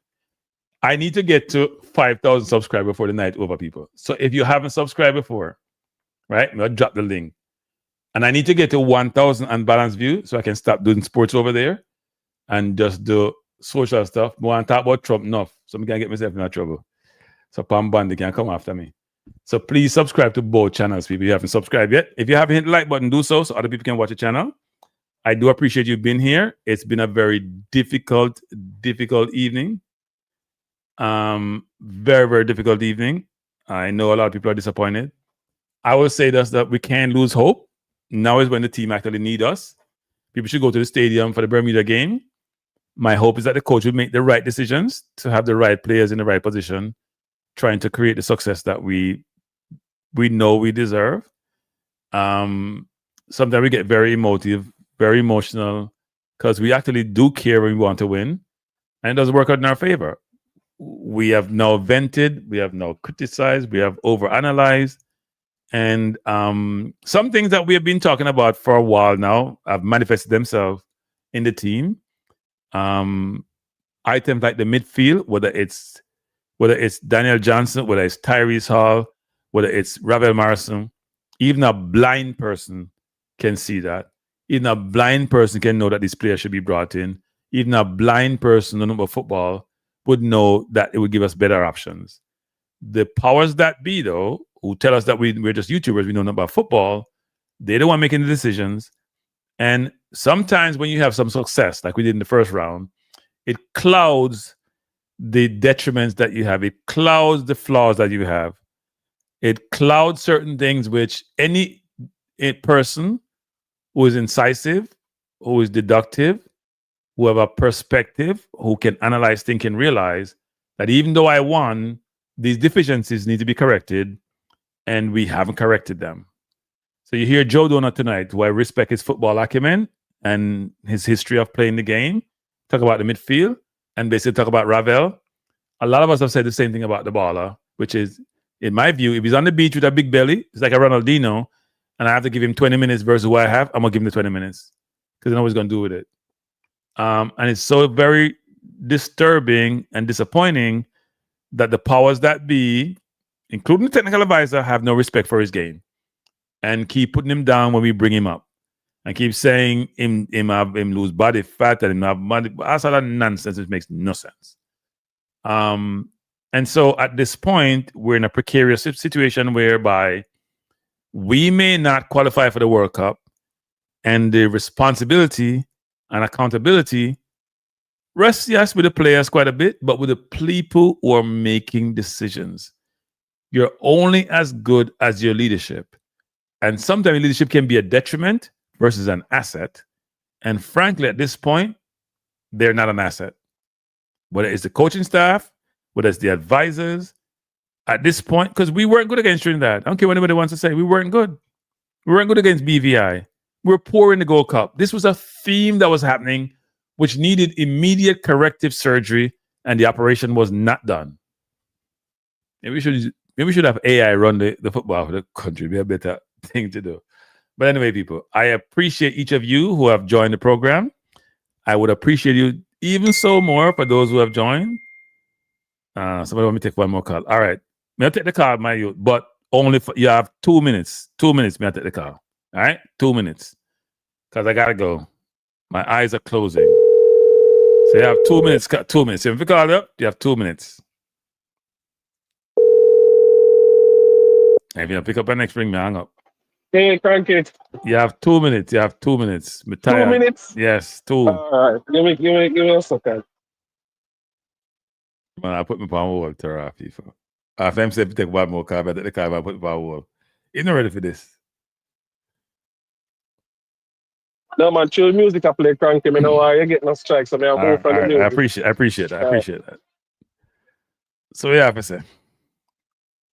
I need to get to 5,000 subscribers before the night over, people. So if you haven't subscribed before, right, I'll drop the link. And I need to get to 1,000 unbalanced views so I can stop doing sports over there and just do social stuff. I want to talk about Trump enough so I can get myself in that trouble. So Pam Bundy can come after me. So please subscribe to both channels, people. If you haven't subscribed yet. If you haven't hit the like button, do so other people can watch the channel. I do appreciate you being here. It's been a very difficult evening. Very, very difficult evening. I know a lot of people are disappointed. I will say that we can't lose hope. Now is when the team actually need us. People should go to the stadium for the Bermuda game. My hope is that the coach will make the right decisions to have the right players in the right position, trying to create the success that we know we deserve. Sometimes we get very emotive, very emotional, because we actually do care when we want to win, and it doesn't work out in our favor. We have now vented, we have now criticized, we have overanalyzed, and some things that we have been talking about for a while now have manifested themselves in the team. Items like the midfield, whether it's Daniel Johnson, whether it's Tyrese Hall, whether it's Ravel Morrison, even a blind person can see that. Even a blind person can know that this player should be brought in. Even a blind person who knows about football would know that it would give us better options. The powers that be, though, who tell us that we're just YouTubers, we know nothing about football, they're the one making the decisions. And sometimes when you have some success, like we did in the first round, it clouds the detriments that you have. It clouds the flaws that you have. It clouds certain things which a person who is incisive, who is deductive, who have a perspective, who can analyze, think, and realize that even though I won, these deficiencies need to be corrected, and we haven't corrected them. So you hear Joe Donut tonight, who I respect his football acumen and his history of playing the game, talk about the midfield, and basically talk about Ravel. A lot of us have said the same thing about the baller, which is, in my view, if he's on the beach with a big belly, it's like a Ronaldinho, and I have to give him 20 minutes versus what I have, I'm going to give him the 20 minutes because I know what he's going to do with it. And it's so very disturbing and disappointing that the powers that be, including the technical advisor, have no respect for his game and keep putting him down when we bring him up and keep saying him lose body fat and him have body. That's all that nonsense. It makes no sense. And so at this point, we're in a precarious situation whereby we may not qualify for the World Cup, and the responsibility and accountability rests, yes, with the players quite a bit, but with the people who are making decisions. You're only as good as your leadership. And sometimes leadership can be a detriment versus an asset. And frankly, at this point, they're not an asset. Whether it's the coaching staff, whether it's the advisors, at this point, because we weren't good against Trinidad. I don't care what anybody wants to say. We weren't good. We weren't good against BVI. We were poor in the Gold Cup. This was a theme that was happening, which needed immediate corrective surgery, and the operation was not done. Maybe we should have AI run the football for the country. It'd be a better thing to do. But anyway, people, I appreciate each of you who have joined the program. I would appreciate you even so more for those who have joined. Somebody want me to take one more call. All right. May I take the call, my youth, but only for, you have 2 minutes. 2 minutes, may I take the call. All right? 2 minutes. Because I got to go. My eyes are closing. So you have 2 minutes. 2 minutes. If you call up, you have 2 minutes. And if you pick up the next ring, me hang up. Hey, Cranky. You have 2 minutes. You have 2 minutes. Me 2 tired. minutes? Yes, 2. All right. Give me a second. Man, I put me on hold to our people. If I'm saying take one more card, I take the card, I put me on hold. You're not ready for this. No, man, chill music I play, Cranky. I know why you get no strikes, so I move from the music. I appreciate that. So yeah, I say.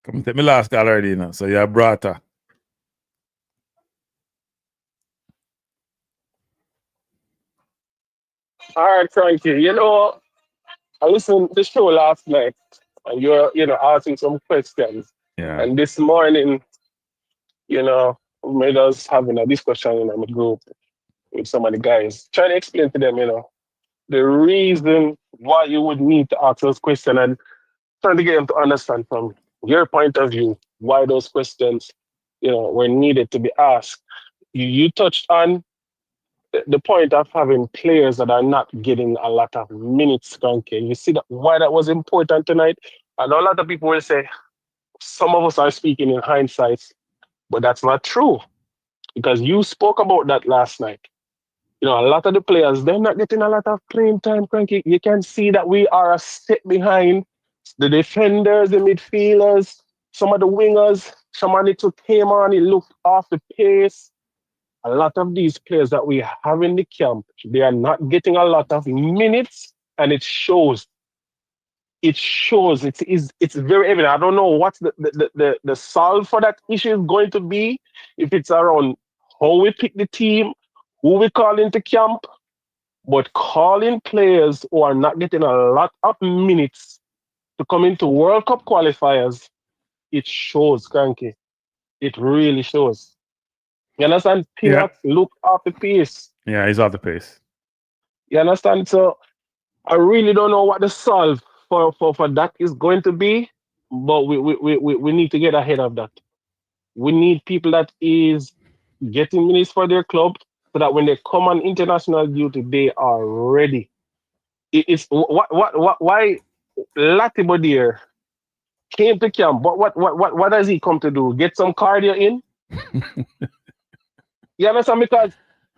Come take me last call already, you know. So yeah, brother. All right, Frankie. You know, I listened to the show last night, and you're, asking some questions. Yeah. And this morning, we made us having a discussion in our group with some of the guys, trying to explain to them, the reason why you would need to ask those questions and trying to get them to understand from your point of view why those questions, were needed to be asked. You touched on the point of having players that are not getting a lot of minutes, Cranky. You see why that was important tonight? I know a lot of people will say some of us are speaking in hindsight, but that's not true because you spoke about that last night. A lot of the players, they're not getting a lot of playing time, Cranky. You can see that we are a step behind the defenders, the midfielders, some of the wingers. Somebody came on, he looked off the pace. A lot of these players that we have in the camp, they are not getting a lot of minutes, and it shows. It shows. It's very evident. I don't know what the solve for that issue is going to be. If it's around how we pick the team, who we call into camp, but calling players who are not getting a lot of minutes to come into World Cup qualifiers, it shows, Cranky. It really shows. You understand? Pinnock looked off the pace. Yeah, he's off the pace. You understand? So I really don't know what the solve for that is going to be, but we need to get ahead of that. We need people that is getting minutes for their club so that when they come on international duty, they are ready. It's why Latibodier came to camp. But what does he come to do? Get some cardio in? You understand? Because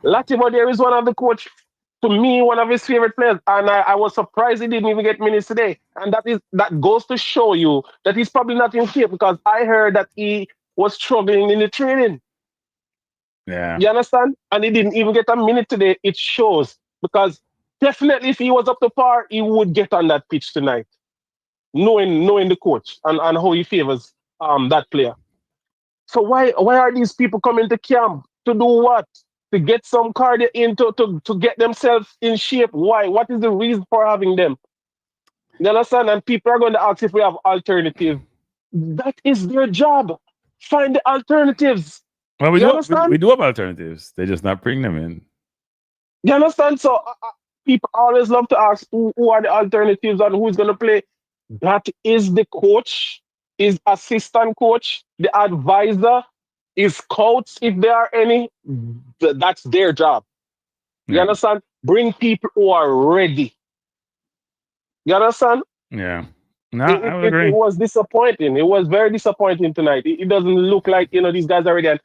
Latibodier is one of the coach, to me, one of his favorite players. And I was surprised he didn't even get minutes today. And that goes to show you that he's probably not in shape because I heard that he was struggling in the training. Yeah. You understand? And he didn't even get a minute today. It shows. Because definitely if he was up to par, he would get on that pitch tonight. Knowing the coach and how he favors that player. So why are these people coming to camp? To do what? To get some cardio in, to get themselves in shape. Why? What is the reason for having them? You understand? And people are going to ask if we have alternatives. That is their job. Find the alternatives. Well, we do have alternatives. They're just not bringing them in. You understand? So people always love to ask who are the alternatives and who's going to play. That is the coach, his assistant coach, the advisor, his coach, if there are any. That's their job. You understand? Bring people who are ready. You understand? Yeah. No, I would agree. It was disappointing. It was very disappointing tonight. It doesn't look like, these guys are ready. And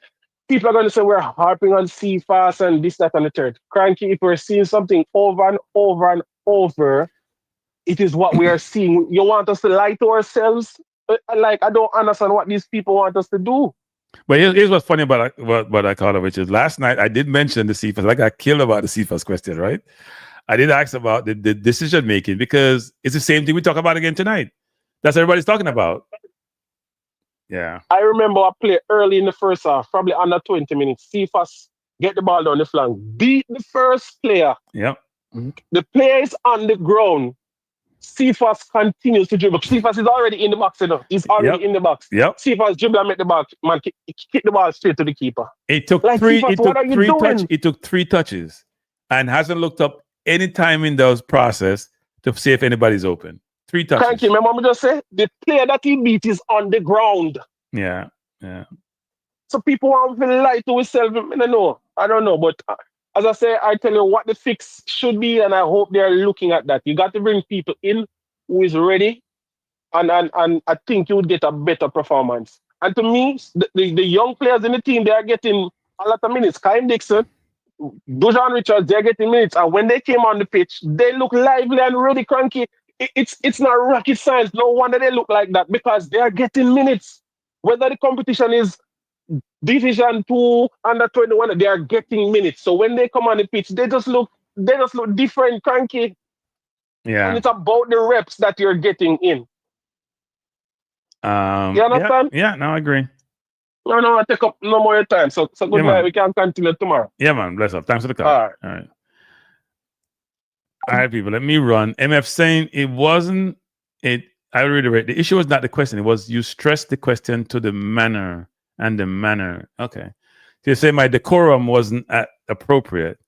people are going to say we're harping on CFAS and this, that, and the third. Cranky, if we're seeing something over and over and over, it is what we are seeing. You want us to lie to ourselves? Like, I don't understand what these people want us to do. But here's what's funny about what I call it, which is last night I did mention the CFAS. I got killed about the CFAS question, right? I did ask about the decision making because it's the same thing we talk about again tonight. That's what everybody's talking about. Yeah. I remember I played early in the first half, probably under 20 minutes. CFAS get the ball down the flank, beat the first player. Yep. The player is on the ground. CFAS continues to dribble. CFAS is already in the box, He's already in the box. Yep. CFAS dribble and make the ball, man, kick the ball straight to the keeper. It took three touches and hasn't looked up any time in those process to see if anybody's open. 3 touches. Thank you. Remember me just say the player that he beat is on the ground. Yeah. So people want to lie to themselves. I don't know. But as I say, I tell you what the fix should be, and I hope they're looking at that. You got to bring people in who is ready, and I think you would get a better performance. And to me, the young players in the team, they are getting a lot of minutes. Kyle Dixon, Dujan Richards, they're getting minutes. And when they came on the pitch, they look lively and ready, cranky. It's not rocket science. No wonder they look like that, because they are getting minutes. Whether the competition is Division 2, under 21, they are getting minutes. So when they come on the pitch, they just look different, cranky. Yeah. And it's about the reps that you're getting in. You understand? Yeah, no, I agree. No, I take up no more time. So good night. We can continue tomorrow. Yeah, man. Bless up. Thanks for the call. All right. All right, people. Let me run. MF saying it wasn't it. I reiterate. The issue was not the question. It was you stressed the question to the manner and the manner. Okay. So you say my decorum wasn't appropriate.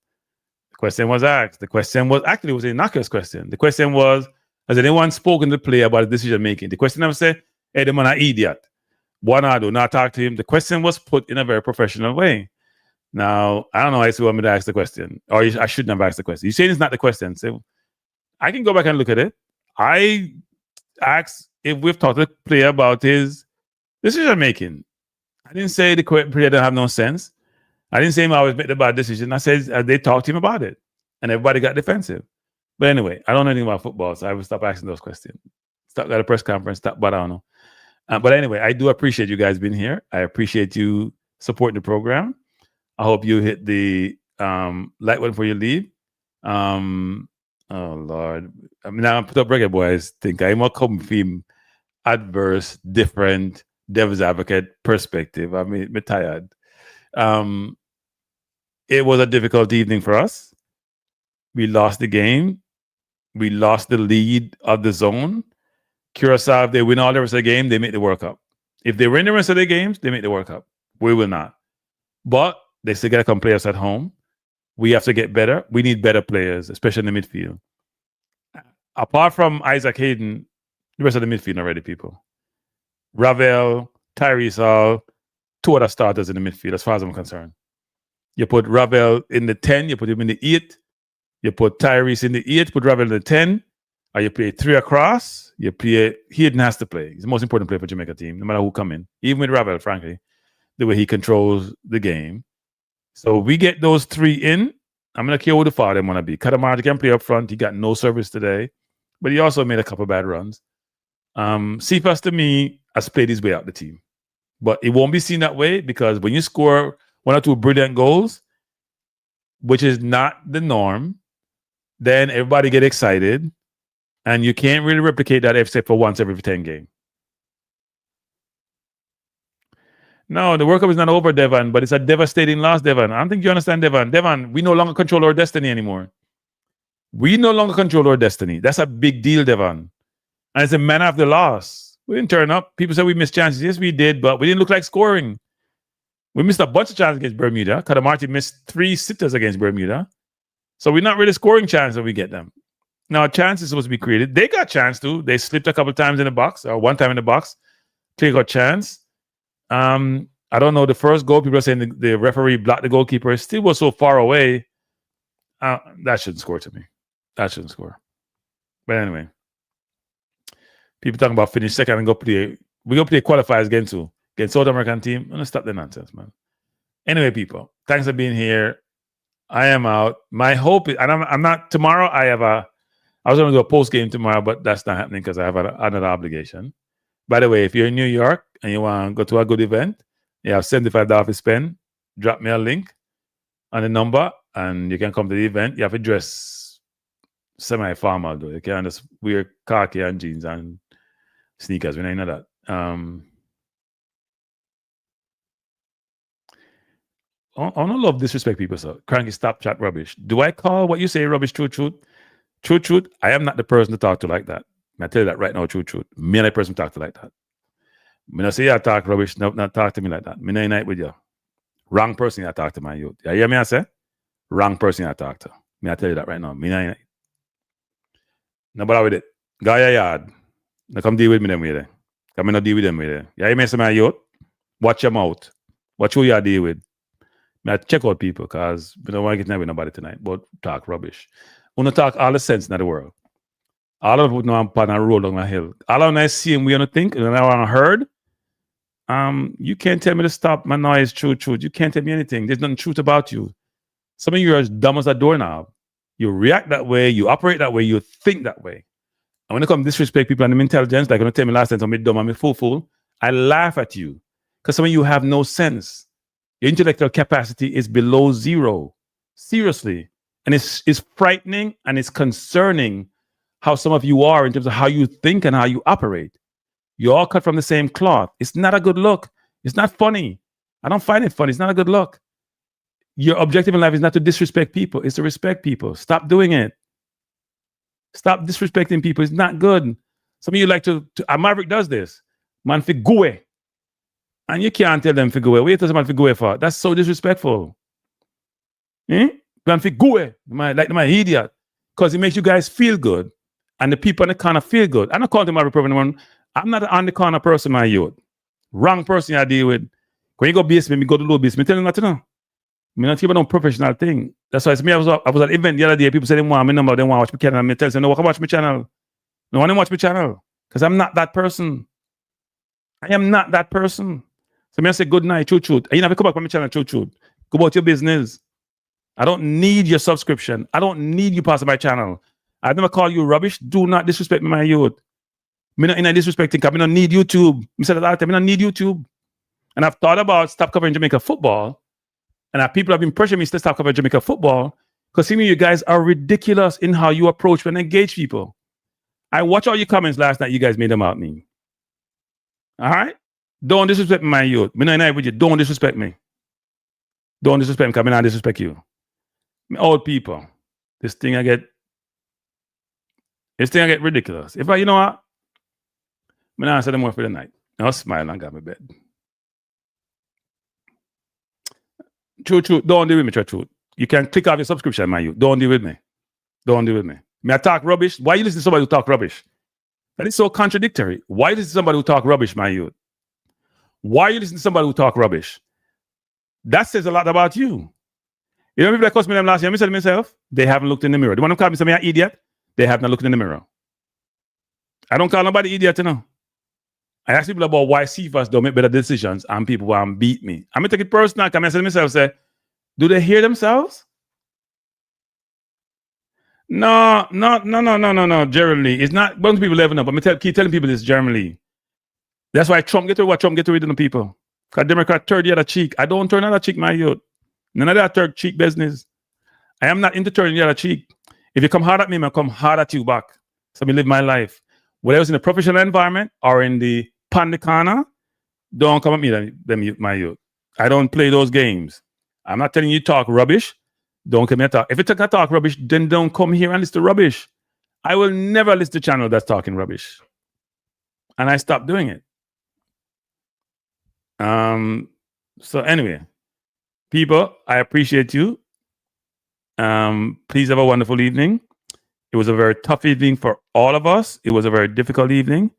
The question was asked. The question was actually it was an innocuous question. The question was, has anyone spoken to the player about decision making? The question never said, hey, the man an idiot. One I do not talk to him. The question was put in a very professional way. Now, I don't know if you want me to ask the question, or I shouldn't have asked the question. You're saying it's not the question. So I can go back and look at it. I asked if we've talked to the player about his decision making. I didn't say the player didn't have no sense. I didn't say him always make the bad decision. I said they talked to him about it, and everybody got defensive. But anyway, I don't know anything about football, so I will stop asking those questions. Stop at a press conference, but I don't know. But anyway, I do appreciate you guys being here. I appreciate you supporting the program. I hope you hit the like button before you leave. Oh Lord, I mean, now I put up Reggae Boyz. Think I'm a come from adverse, different, devil's advocate perspective. I mean, I'm tired. It was a difficult evening for us. We lost the game. We lost the lead of the zone. Curaçao, if they win all the rest of the game, they make the World Cup. If they win the rest of the games, they make the World Cup. We will not. But they still got to come play us at home. We have to get better. We need better players, especially in the midfield. Apart from Isaac Hayden, the rest of the midfield are ready, people. Ravel, Tyrese Hall, 2 other starters in the midfield, as far as I'm concerned. You put Ravel in the 10, you put him in the 8. You put Tyrese in the 8, put Ravel in the 10. Or you play 3 across, you play, Hayden has to play. He's the most important player for Jamaica team, no matter who come in. Even with Ravel, frankly, the way he controls the game. So we get those 3 in. I'm going to care who the father want to be. Katamari can play up front. He got no service today, but he also made a couple bad runs. Cephas, to me, has played his way out the team. But it won't be seen that way because when you score 1 or 2 brilliant goals, which is not the norm, then everybody get excited. And you can't really replicate that except for once every 10 games. No, the World Cup is not over, Devon, but it's a devastating loss, Devon. I don't think you understand, Devon. Devon, we no longer control our destiny anymore. We no longer control our destiny. That's a big deal, Devon. And it's a manner of the loss. We didn't turn up. People said we missed chances. Yes, we did, but we didn't look like scoring. We missed a bunch of chances against Bermuda. Kadamati missed 3 sitters against Bermuda. So we're not really scoring chances when we get them. Now, chances supposed to be created. They got chance too. They slipped a couple times in the box, or 1 time in the box. They got chance. I don't know. The first goal, people are saying the referee blocked the goalkeeper. It still was so far away. That shouldn't score to me. That shouldn't score. But anyway, people talking about finish second and go play. We go play qualifiers again too. Against South American team. I'm gonna stop the nonsense, man. Anyway, people, thanks for being here. I am out. My hope is, and I'm not tomorrow. I was going to do a post game tomorrow, but that's not happening because I have another obligation. By the way, if you're in New York and you want to go to a good event, you have $75 to spend. Drop me a link on the number and you can come to the event. You have to dress semi-formal though. You can't just wear khaki and jeans and sneakers. We know that. I don't love disrespect people, so cranky stop chat rubbish. Do I call what you say rubbish? Truth? Truth, I am not the person to talk to like that. I tell you that right now, truth. Me and the person to talk to like that. Me not say you talk rubbish, no, not talk to me like that. Me not unite with you. Wrong person you talk to, my youth. You hear me I say? Wrong person you talk to. Me I tell you that right now. Me not unite. No bother with it. Guy yard. Now come deal with me them way there. Come not deal with them way there. Yeah, you mess with my youth. Watch your mouth. Watch who you deal with. I check out people because we don't want to get with nobody tonight. But talk rubbish. We want to talk all the sense in the world. All of them know I'm on a road on the hill. All of them I see and we don't think and I want heard. You can't tell me to stop my noise, truth. You can't tell me anything. There's nothing truth about you. Some of you are as dumb as a doorknob. You react that way, you operate that way, you think that way. And when it comes to disrespect people and them intelligence, like when you tell me last time I'm dumb, I'm a fool, I laugh at you. Because some of you have no sense. Your intellectual capacity is below zero. Seriously. And it's frightening and it's concerning how some of you are in terms of how you think and how you operate. You're all cut from the same cloth. It's not a good look. It's not funny. I don't find it funny. It's not a good look. Your objective in life is not to disrespect people. It's to respect people. Stop doing it. Stop disrespecting people. It's not good. Some of you like to Maverick does this. Man, fi go away. And you can't tell them fi go away. What you tell man fi go away for? That's so disrespectful. Man, fi go away. Like my idiot. Because it makes you guys feel good. And the people in the corner feel good. I'm not calling them Maverick problem. I'm not an on the corner person, my youth. Wrong person I deal with. When you go basement, me go to low basement. Me tell you not to know. Me not even no professional thing. That's why it's me. I was at an event the other day. People said they want my number, they want to watch my channel. And me tell them, no, watch my channel. No one watch my channel. Because I'm not that person. I am not that person. So me I say good night, truth. And you never come back on my channel, truth. Go about your business. I don't need your subscription. I don't need you passing my channel. I never call you rubbish. Do not disrespect me, my youth. Me not in a disrespecting because I don't need YouTube. I said that all the time. I don't need YouTube. And I've thought about stop covering Jamaica football. And people have been pressuring me to stop covering Jamaica football because see me, you guys are ridiculous in how you approach and engage people. I watched all your comments last night. You guys made them out me. All right? Don't disrespect me, my youth. Me not in with you. Don't disrespect me. Don't disrespect me because I not disrespect you. Me old people. This thing I get ridiculous. If you know what? I'm not answer them more for the night. I'll smile and got my bed. Truth. Don't deal with me, truth. You can click off your subscription, my youth. Don't deal with me. Don't deal with me. May I talk rubbish? Why you listen to somebody who talk rubbish? That is so contradictory. Why you listen to somebody who talk rubbish, my youth? Why you listen to somebody who talk rubbish? That says a lot about you. You know people that cussed me them last year? I said to myself, they haven't looked in the mirror. The one who called me an idiot, they have not looked in the mirror. I don't call nobody idiot, you know. I ask people about why CFAs don't make better decisions and people want to beat me. I'm going to take it personal. I say to myself, do they hear themselves? No, Generally. It's not bunch of people living up. I'm going to keep telling people this generally. That's why Trump get to what Trump get to read the people. Because Democrat turn the other cheek. I don't turn the other cheek, my youth. None of that third cheek business. I am not into turning the other cheek. If you come hard at me, I'll come hard at you back. So I live my life. Whether it's in a professional environment or in the pandicana, don't come at me, my youth. I don't play those games. I'm not telling you talk rubbish. Don't come here talk. If you talk rubbish, then don't come here and listen to rubbish. I will never listen to a channel that's talking rubbish. And I stopped doing it. So anyway, people, I appreciate you. Please have a wonderful evening. It was a very tough evening for all of us. It was a very difficult evening.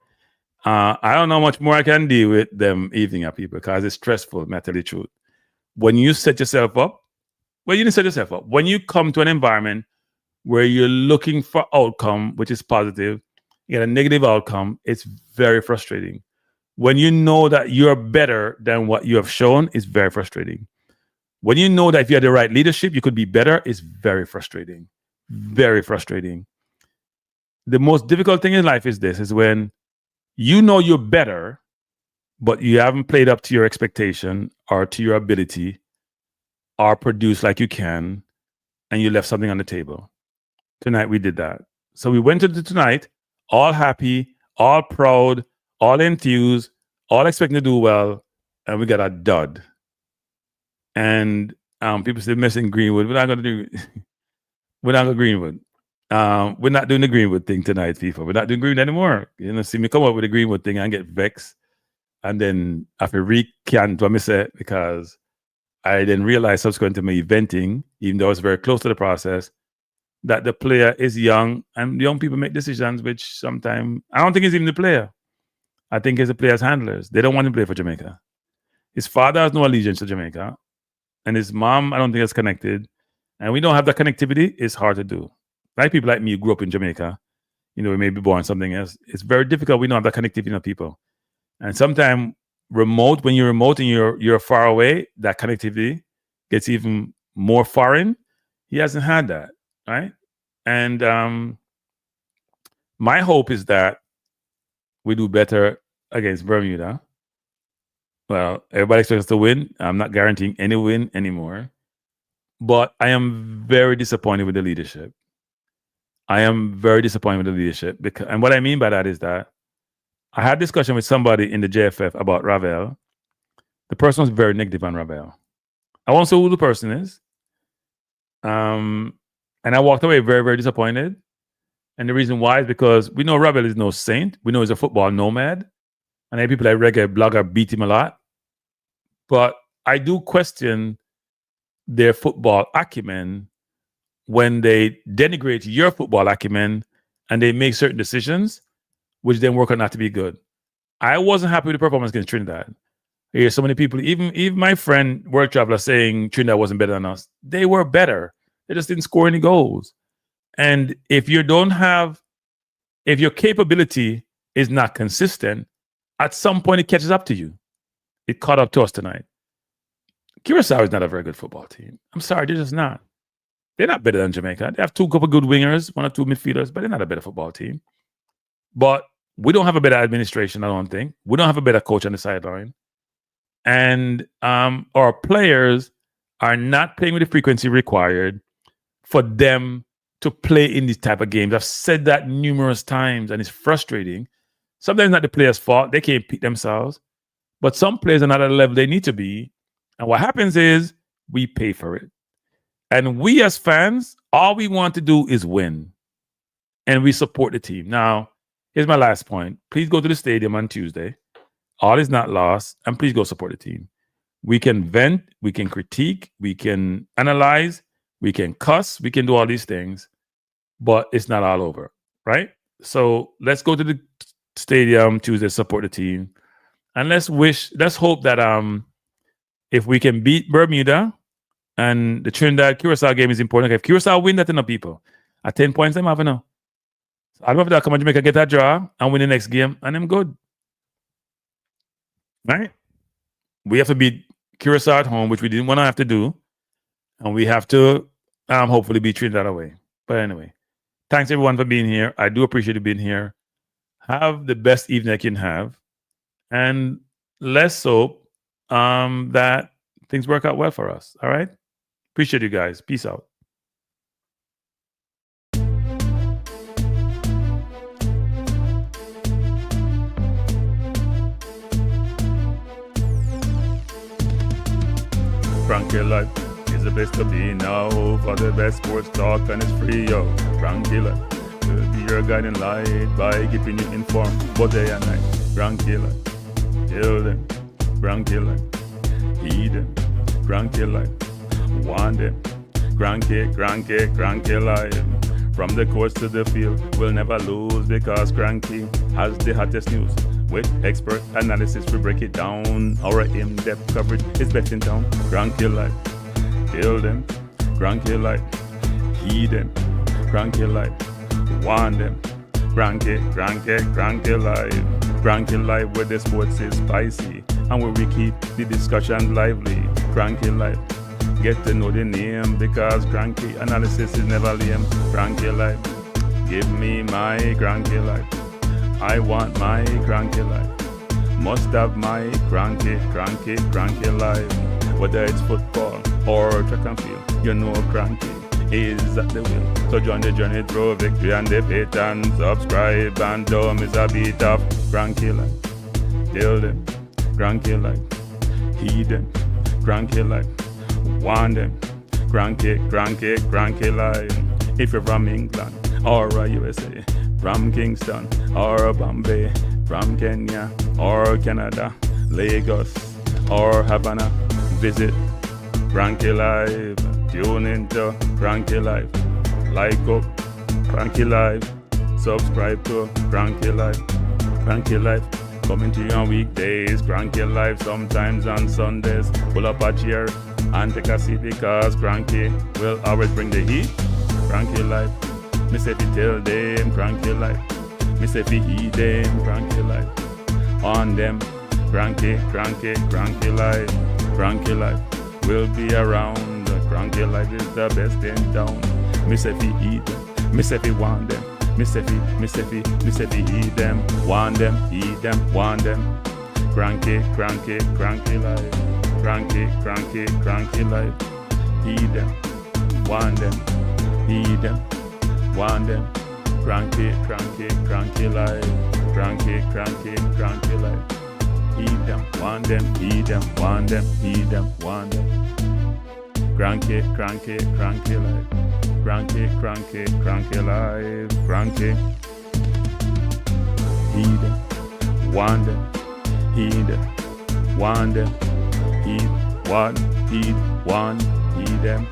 I don't know how much more I can deal with them evening at people because it's stressful, to tell you the truth. When you set yourself up, well, you didn't set yourself up. When you come to an environment where you're looking for outcome, which is positive, you get a negative outcome, it's very frustrating. When you know that you're better than what you have shown, it's very frustrating. When you know that if you had the right leadership, you could be better, it's very frustrating. Very frustrating. The most difficult thing in life is when you know you're better, but you haven't played up to your expectation or to your ability or produce like you can, and you left something on the table. Tonight we did that. So we went into tonight all happy, all proud, all enthused, all expecting to do well, and we got a dud. And people say missing Greenwood. We're not going to do we're not going to Greenwood. We're not doing the Greenwood thing tonight, people. We're not doing Greenwood anymore. You know, see me come up with the Greenwood thing and get vexed. And then I have to recant what I said because I didn't realize subsequent to me eventing, even though I was very close to the process, that the player is young, and young people make decisions which sometimes I don't think it's even the player. I think it's the player's handlers. They don't want to play for Jamaica. His father has no allegiance to Jamaica, and his mom, I don't think, is connected. And we don't have that connectivity. It's hard to do. Like people like me who grew up in Jamaica, we may be born something else. It's very difficult. We don't have that connectivity of people. And sometimes when you're remote and you're far away, that connectivity gets even more foreign. He hasn't had that, right? And my hope is that we do better against Bermuda. Well, everybody expects us to win. I'm not guaranteeing any win anymore. But I am very disappointed with the leadership. And what I mean by that is that I had a discussion with somebody in the JFF about Ravel. The person was very negative on Ravel. I won't say who the person is. And I walked away very, very disappointed. And the reason why is because we know Ravel is no saint. We know he's a football nomad. And I have people like Reggae Blogger beat him a lot. But I do question their football acumen when they denigrate your football acumen and they make certain decisions which then work out not to be good. I wasn't happy with the performance against Trinidad. I hear so many people, even my friend World Traveler, saying Trinidad wasn't better than us. They were better. They just didn't score any goals. And if your capability is not consistent, at some point it catches up to you. It caught up to us tonight. Curaçao is not a very good football team. I'm sorry, they're just not. They're not better than Jamaica. They have couple good wingers, 1 or 2 midfielders, but they're not a better football team. But we don't have a better administration, I don't think. We don't have a better coach on the sideline. And our players are not playing with the frequency required for them to play in these type of games. I've said that numerous times, and it's frustrating. Sometimes not the players' fault. They can't pick themselves. But some players are not at the level they need to be. And what happens is we pay for it. And we as fans, all we want to do is win. And we support the team. Now, here's my last point. Please go to the stadium on Tuesday. All is not lost. And please go support the team. We can vent. We can critique. We can analyze. We can cuss. We can do all these things. But it's not all over, right? So let's go to the stadium Tuesday, support the team. And let's hope that if we can beat Bermuda, and the Trinidad Curaçao game is important. If Curaçao win, that's enough people. At 10 points, I'm having enough. So I love that come on Jamaica, get that draw, and win the next game, and I'm good. Right? We have to beat Curaçao at home, which we didn't want to have to do. And we have to hopefully beat Trinidad away. But anyway, thanks everyone for being here. I do appreciate you being here. Have the best evening I can have. And let's hope that things work out well for us. All right? Appreciate you guys. Peace out. Frankie Life is the best to be now. For the best sports talk, and it's free, yo. Frankie Life will be your guiding light by keeping you informed both day and night. Frankie Life, kill them. Frankie Life, heed them. Frankie Life, want them. Cranky Life. From the courts to the field, we'll never lose because Cranky has the hottest news. With expert analysis, we break it down. Our in-depth coverage is best in town. Cranky Life, kill them. Cranky Life, heed them. Cranky Life, want them. Cranky Life. Cranky Life, where the sports is spicy and where we keep the discussion lively. Cranky Life, get to know the name because Cranky analysis is never lame. Cranky Life, give me my Cranky Life. I want my Cranky Life. Must have my Cranky Life. Whether it's football or track and field, you know Cranky is at the wheel. So join the journey through victory and defeat and subscribe and don't miss a beat of Cranky Life. Kill them, Cranky Life. Heed them, Cranky Life. Want them, Cranky Life. If you're from England or USA, from Kingston or Bombay, from Kenya or Canada, Lagos or Havana, visit Cranky Life. Tune into Cranky Life. Like up, Cranky Live. Subscribe to Cranky Live. Cranky Live. Coming to you on weekdays. Cranky Live sometimes on Sundays. Pull up a chair and take a seat because Cranky will always bring the heat. Cranky Live. Me say fi tell them Cranky Live. Me say fi eat them Cranky Live. On them Cranky Live. Cranky Live will be around. Cranky Live is the best in town. Me say fi eat them. Me say fi want them. Me say fi eat them. Want them, eat them, want them. Cranky Live. Cranky Live. Eat them, want them, eat them, want them. Cranky Live. Cranky Live. Eat them, want them, eat them, want them, eat them, want them. Cranky Live. Cranky Live. Cranky. Eat them, want them, eat them, want them. Eat, want, eat them.